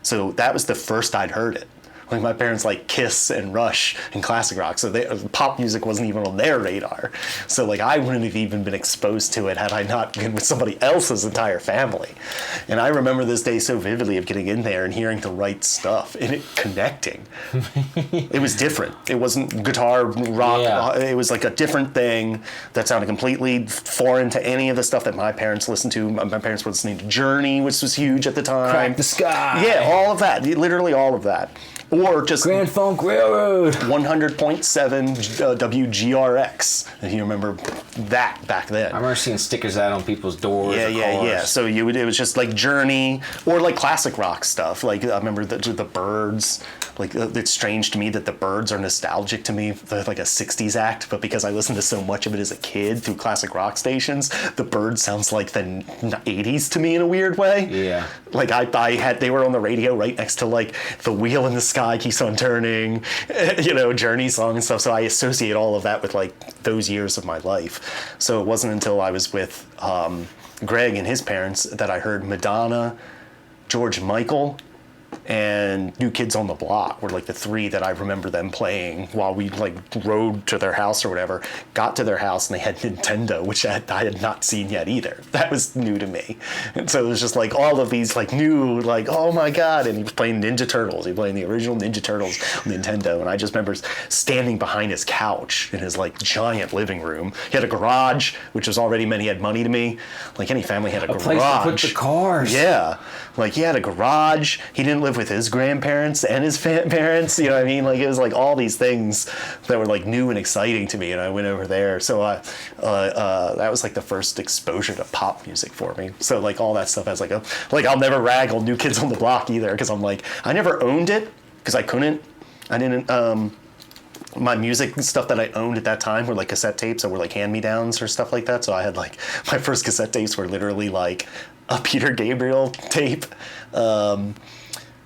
So that was the first I'd heard it. Like my parents like Kiss and Rush and classic rock, so pop music wasn't even on their radar. So like I wouldn't have even been exposed to it had I not been with somebody else's entire family. And I remember this day so vividly of getting in there and hearing the right stuff and it connecting. It was different. It wasn't guitar rock. Yeah. It was like a different thing that sounded completely foreign to any of the stuff that my parents listened to. My parents were listening to Journey, which was huge at the time. Crack the Sky. Yeah, all of that. Literally all of that. Or just Grand Funk Railroad. 100.7 WGRX, if you remember that back then. I remember seeing stickers out on people's doors. Yeah. So it was just like Journey or like classic rock stuff. Like I remember the Byrds. Like it's strange to me that the Byrds are nostalgic to me. They're like a '60s act, but because I listened to so much of it as a kid through classic rock stations, the Byrds sounds like the '80s to me in a weird way. Yeah. Like they were on the radio right next to like The Wheel in the Sky Keeps on Turning, Journey song and stuff. So I associate all of that with like those years of my life. So it wasn't until I was with Greg and his parents that I heard Madonna, George Michael, and New Kids on the Block were like the three that I remember them playing while we like rode to their house or whatever. Got to their house and they had Nintendo, which I had not seen yet either. That was new to me. And so it was just like all of these like new, like, oh my God. And he was playing Ninja Turtles. He was playing the original Ninja Turtles on Nintendo. And I just remember standing behind his couch in his like giant living room. He had a garage, which was already meant he had money to me. Like any family had a garage. Place to put the cars. Yeah. Like he had a garage. He didn't live with his grandparents and his parents. You know what I mean? Like it was like all these things that were like new and exciting to me. And I went over there. So that was like the first exposure to pop music for me. So like all that stuff has like I'll never rag on New Kids on the Block either. Cause I'm like, I never owned it cause I didn't, my music stuff that I owned at that time were like cassette tapes or were like hand-me-downs or stuff like that. So I had like, my first cassette tapes were literally like a Peter Gabriel tape,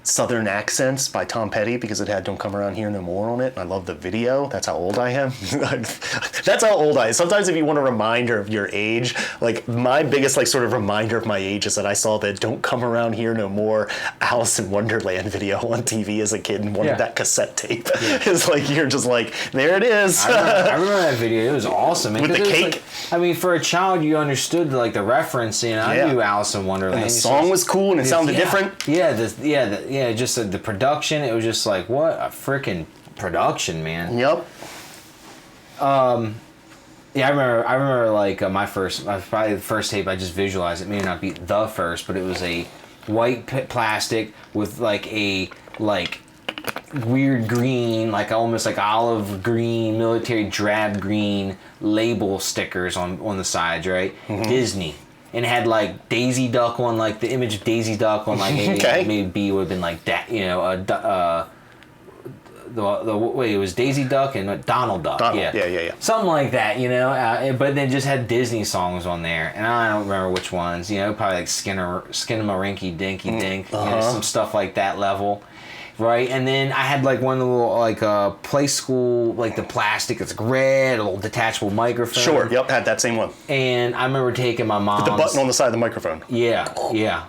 Southern Accents by Tom Petty because it had Don't Come Around Here No More on it. And I love the video. That's how old I am. That's how old I am. Sometimes if you want a reminder of your age, like my biggest like sort of reminder of my age is that I saw the Don't Come Around Here No More Alice in Wonderland video on TV as a kid and wanted that cassette tape. Yeah. It's like, you're just like, there it is. I remember that video. It was awesome. With the cake. Like, for a child, you understood like the reference. I knew Alice in Wonderland. And the song was cool and it sounded different. Yeah, just the production. It was just like, what a freaking production, man. Yep. Yeah, I remember like probably the first tape. I just visualized it. Maybe not be the first, but it was a white plastic with like a weird green, like almost like olive green, military drab green label stickers on the sides, right? Mm-hmm. Disney. And it had like Daisy Duck on, like the image of Daisy Duck on, like maybe B would have been like that, it was Daisy Duck and Donald Duck. Yeah. Something like that, but then just had Disney songs on there, and I don't remember which ones. Probably like Skinnamarink Dinky Dink, some stuff like that level. Right, and then I had like one of the little like Play School, like the plastic, it's like red, a little detachable microphone. Sure, yep, had that same one. And I remember taking my mom's... With the button on the side of the microphone. Yeah.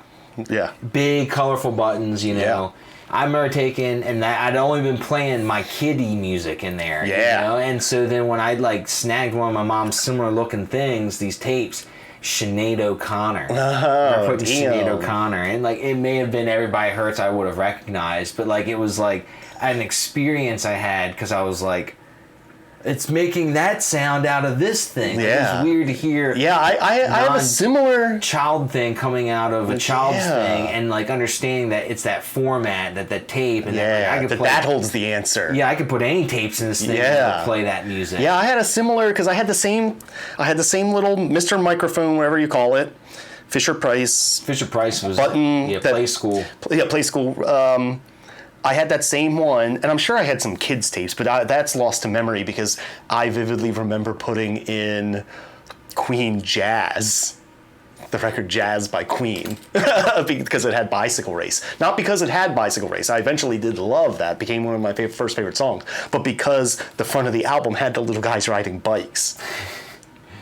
Big, colorful buttons, Yeah. I remember taking, and I'd only been playing my kiddie music in there. Yeah. And so then when I like snagged one of my mom's similar looking things, these tapes... Sinead O'Connor. I put Sinead O'Connor, and like it may have been Everybody Hurts I would have recognized, but like it was like an experience I had because I was like, it's making that sound out of this thing. Yeah. It's weird to hear. Yeah, I have a similar child thing coming out of a child's thing, and like understanding that it's that format, that tape, and that holds the answer. Yeah, I could put any tapes in this thing to play that music. Yeah, I had a similar because I had the same little Mr. Microphone, whatever you call it, Fisher Price. Fisher Price was button. Play School. Yeah, Play School. I had that same one, and I'm sure I had some kids' tapes, but that's lost to memory because I vividly remember putting in Queen Jazz, the record Jazz by Queen, because it had Bicycle Race. Not because it had Bicycle Race. I eventually did love that, became one of my first favorite songs, but because the front of the album had the little guys riding bikes.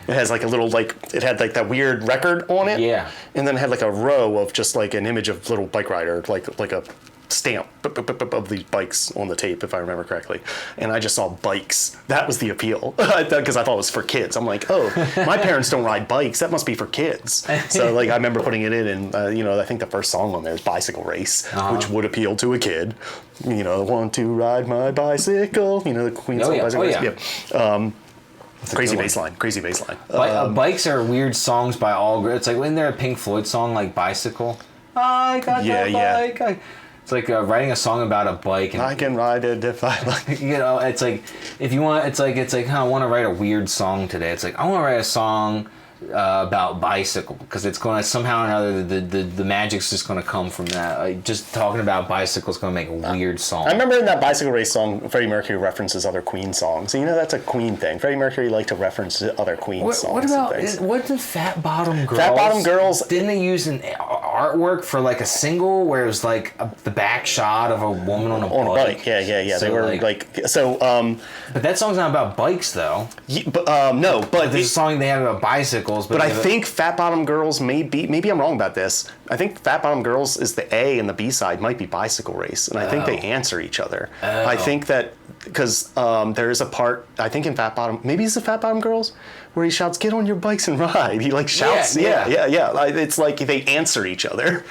It has like a little, like, it had like that weird record on it. Yeah. And then it had like a row of just like an image of little bike rider, like a stamp of these bikes on the tape, if I remember correctly. And I just saw bikes. That was the appeal, because I thought it was for kids. I'm like, oh, my parents don't ride bikes. That must be for kids. So like I remember putting it in, and you know, I think the first song on there is Bicycle Race, which would appeal to a kid. You know, want to ride my bicycle. You know, the Queen song, Bicycle Race. Yeah. Crazy bass line. Bikes are weird songs by all. It's like when there a Pink Floyd song like Bicycle. I got a bike. It's like writing a song about a bike. And, I can ride it if I like. You know, it's like if you want, it's like I want to write a weird song today. It's like I want to write a song about bicycle because it's going to somehow or another the magic's just going to come from that. Like, just talking about bicycles going to make a weird song. I remember in that Bicycle Race song, Freddie Mercury references other Queen songs. So, you know, that's a Queen thing. Freddie Mercury liked to reference other Queen songs. What about what did Fat Bottom Girls? Fat Bottom Girls. Didn't they use an artwork for like a single where it was like the back shot of a woman on a bike? Yeah. So they were like so. But that song's not about bikes though. No, but there's a song they have about bicycles. But I think Fat Bottom Girls maybe I'm wrong about this. I think Fat Bottom Girls is the A and the B side might be Bicycle Race, and I think they answer each other. I think that because there is a part I think in Fat Bottom, maybe it's the Fat Bottom Girls, where he shouts, "Get on your bikes and ride." He like shouts, yeah. It's like they answer each other.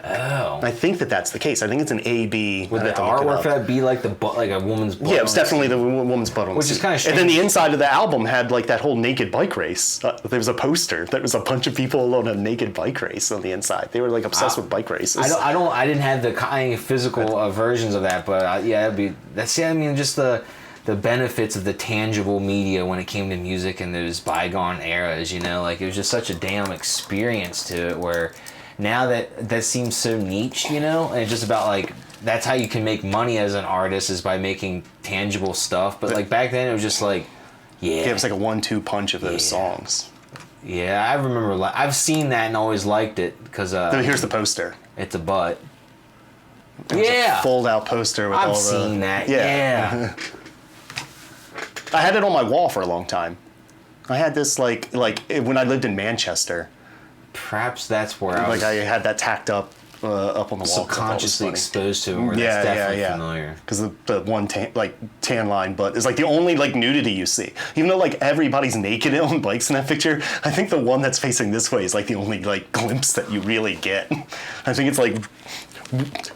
Oh. I think that's the case. I think it's an A-B. Would the artwork for that be like the butt, like a woman's butt? Yeah, it was definitely the woman's butt on. Which is kind of strange. And then the inside of the album had like that whole naked bike race. There was a poster. There was a bunch of people on a naked bike race on the inside. They were like obsessed with bike races. I didn't have the physical versions of that, but just the benefits of the tangible media when it came to music in those bygone eras. You know, like it was just such a damn experience to it where. Now that seems so niche, you know, and it's just about like that's how you can make money as an artist is by making tangible stuff. But like back then, it was just like, it was like a 1-2 punch of those songs. Yeah, I remember. I've seen that and always liked it because. Here's the poster. It's a butt. A fold-out poster with I've seen that. Yeah. I had it on my wall for a long time. I had this like when I lived in Manchester. Perhaps that's where I had that tacked up on the wall. Subconsciously exposed to it. Where that's definitely familiar. Because the one tan line butt is like the only like nudity you see. Even though like everybody's naked on bikes in that picture, I think the one that's facing this way is like the only like glimpse that you really get. I think it's like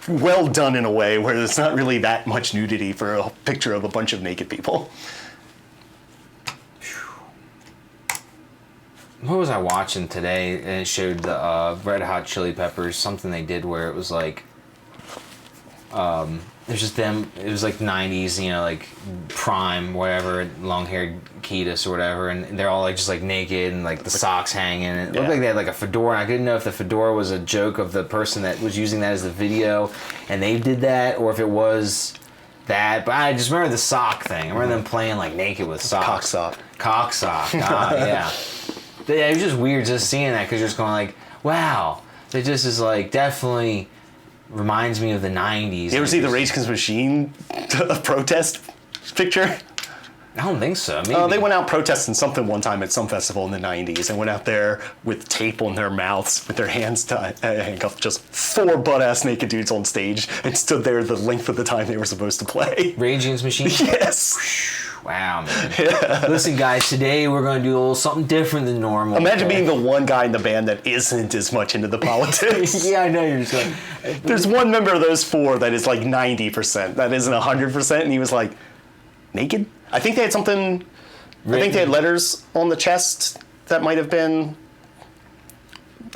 well done in a way where there's not really that much nudity for a picture of a bunch of naked people. What was I watching today? And it showed the Red Hot Chili Peppers, something they did where it was like, there's just them, it was like 90s, you know, like Prime, whatever, long-haired Kiedis or whatever, and they're all like just like naked and like the socks hanging. It looked like they had like a fedora, and I couldn't know if the fedora was a joke of the person that was using that as the video, and they did that, or if it was that, but I just remember the sock thing. I remember them playing like naked with socks. Cock sock, yeah. It was just weird just seeing that because you're just going like, wow, it just is like definitely reminds me of the 90s. You ever see the Rage Against the Machine protest picture? I don't think so. Maybe. They went out protesting something one time at some festival in the 90s and went out there with tape on their mouths with their hands handcuffed, just 4 butt-ass naked dudes on stage and stood there the length of the time they were supposed to play. Rage Against the Machine? Yes. Wow, man. Yeah. Listen, guys, today we're going to do a little something different than normal. Imagine being the one guy in the band that isn't as much into the politics. Yeah, I know you're just going. There's one member of those 4 that is like 90%. That isn't 100%, and he was like, naked? I think they had something. I think they had letters on the chest that might have been.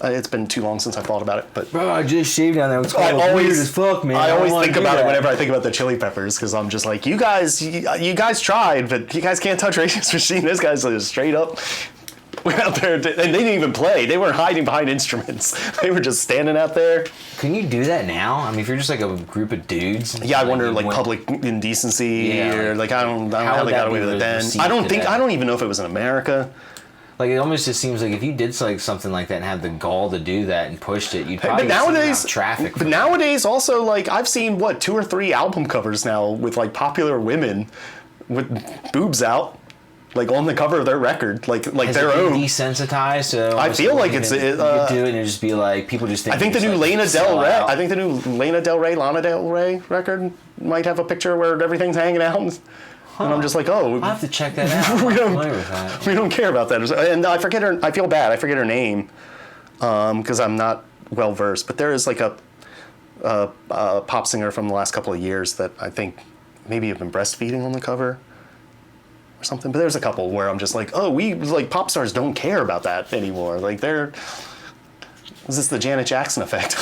It's been too long since I thought about it, but. Bro, I just shaved down there. It's weird as fuck, man. I always think about it whenever I think about the Chili Peppers because I'm just like, you guys tried, but you guys can't touch Rage Against the Machine. Those guys are straight up went out there, and they didn't even play. They weren't hiding behind instruments. They were just standing out there. Can you do that now? I mean, if you're just like a group of dudes. Yeah, I wonder you like went- public indecency Yeah, or like I don't know how how would they got that away be with it then. received I don't think today? I don't even know if it was in America. Like it almost just seems like if you did like something like that and had the gall to do that and pushed it, you'd probably But nowadays, see traffic. But nowadays, also like I've seen 2 or 3 album covers now with like popular women with boobs out, like on the cover of their record, like Has their it been own. desensitized. So I feel like you it's, could do it and it'd just be like people just think. I think the it's new like Lana sell Del Rey. out. I think the new Lana Del Rey, Lana Del Rey record might have a picture where everything's hanging out, and I'm just like, oh, I'll have to check that out. I'm We not don't- familiar with that. we don't care about that. And I forget her. I feel bad. I forget her name because I'm not well versed. But there is like a pop singer from the last couple of years that I think maybe have been breastfeeding on the cover or something. But there's a couple where I'm just like, oh, we like pop stars don't care about that anymore. Like they're. Is this the Janet Jackson effect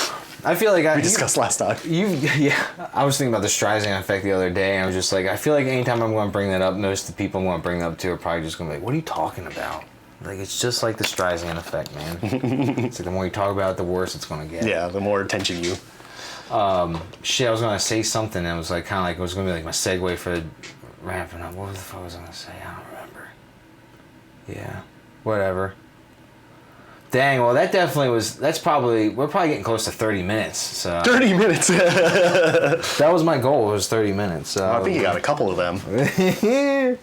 I feel like we discussed last time? Yeah, I was thinking about the Streisand effect the other day, and I was just like, I feel like anytime I'm going to bring that up, most of the people I'm going to bring that up to are probably just going to be like, what are you talking about? Like, it's just like the Streisand effect, man. It's like the more you talk about it, the worse it's going to get. Yeah, the more attention you. Shit, I was going to say something, and it was like kind of like, it was going to be like my segue for ramping up. What the fuck was I going to say? I don't remember. Yeah, whatever. Dang, well, that definitely was, we're probably getting close to 30 minutes, so. 30 minutes. That was my goal, was 30 minutes, so. I think you got a couple of them.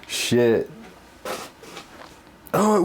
Shit. Oh,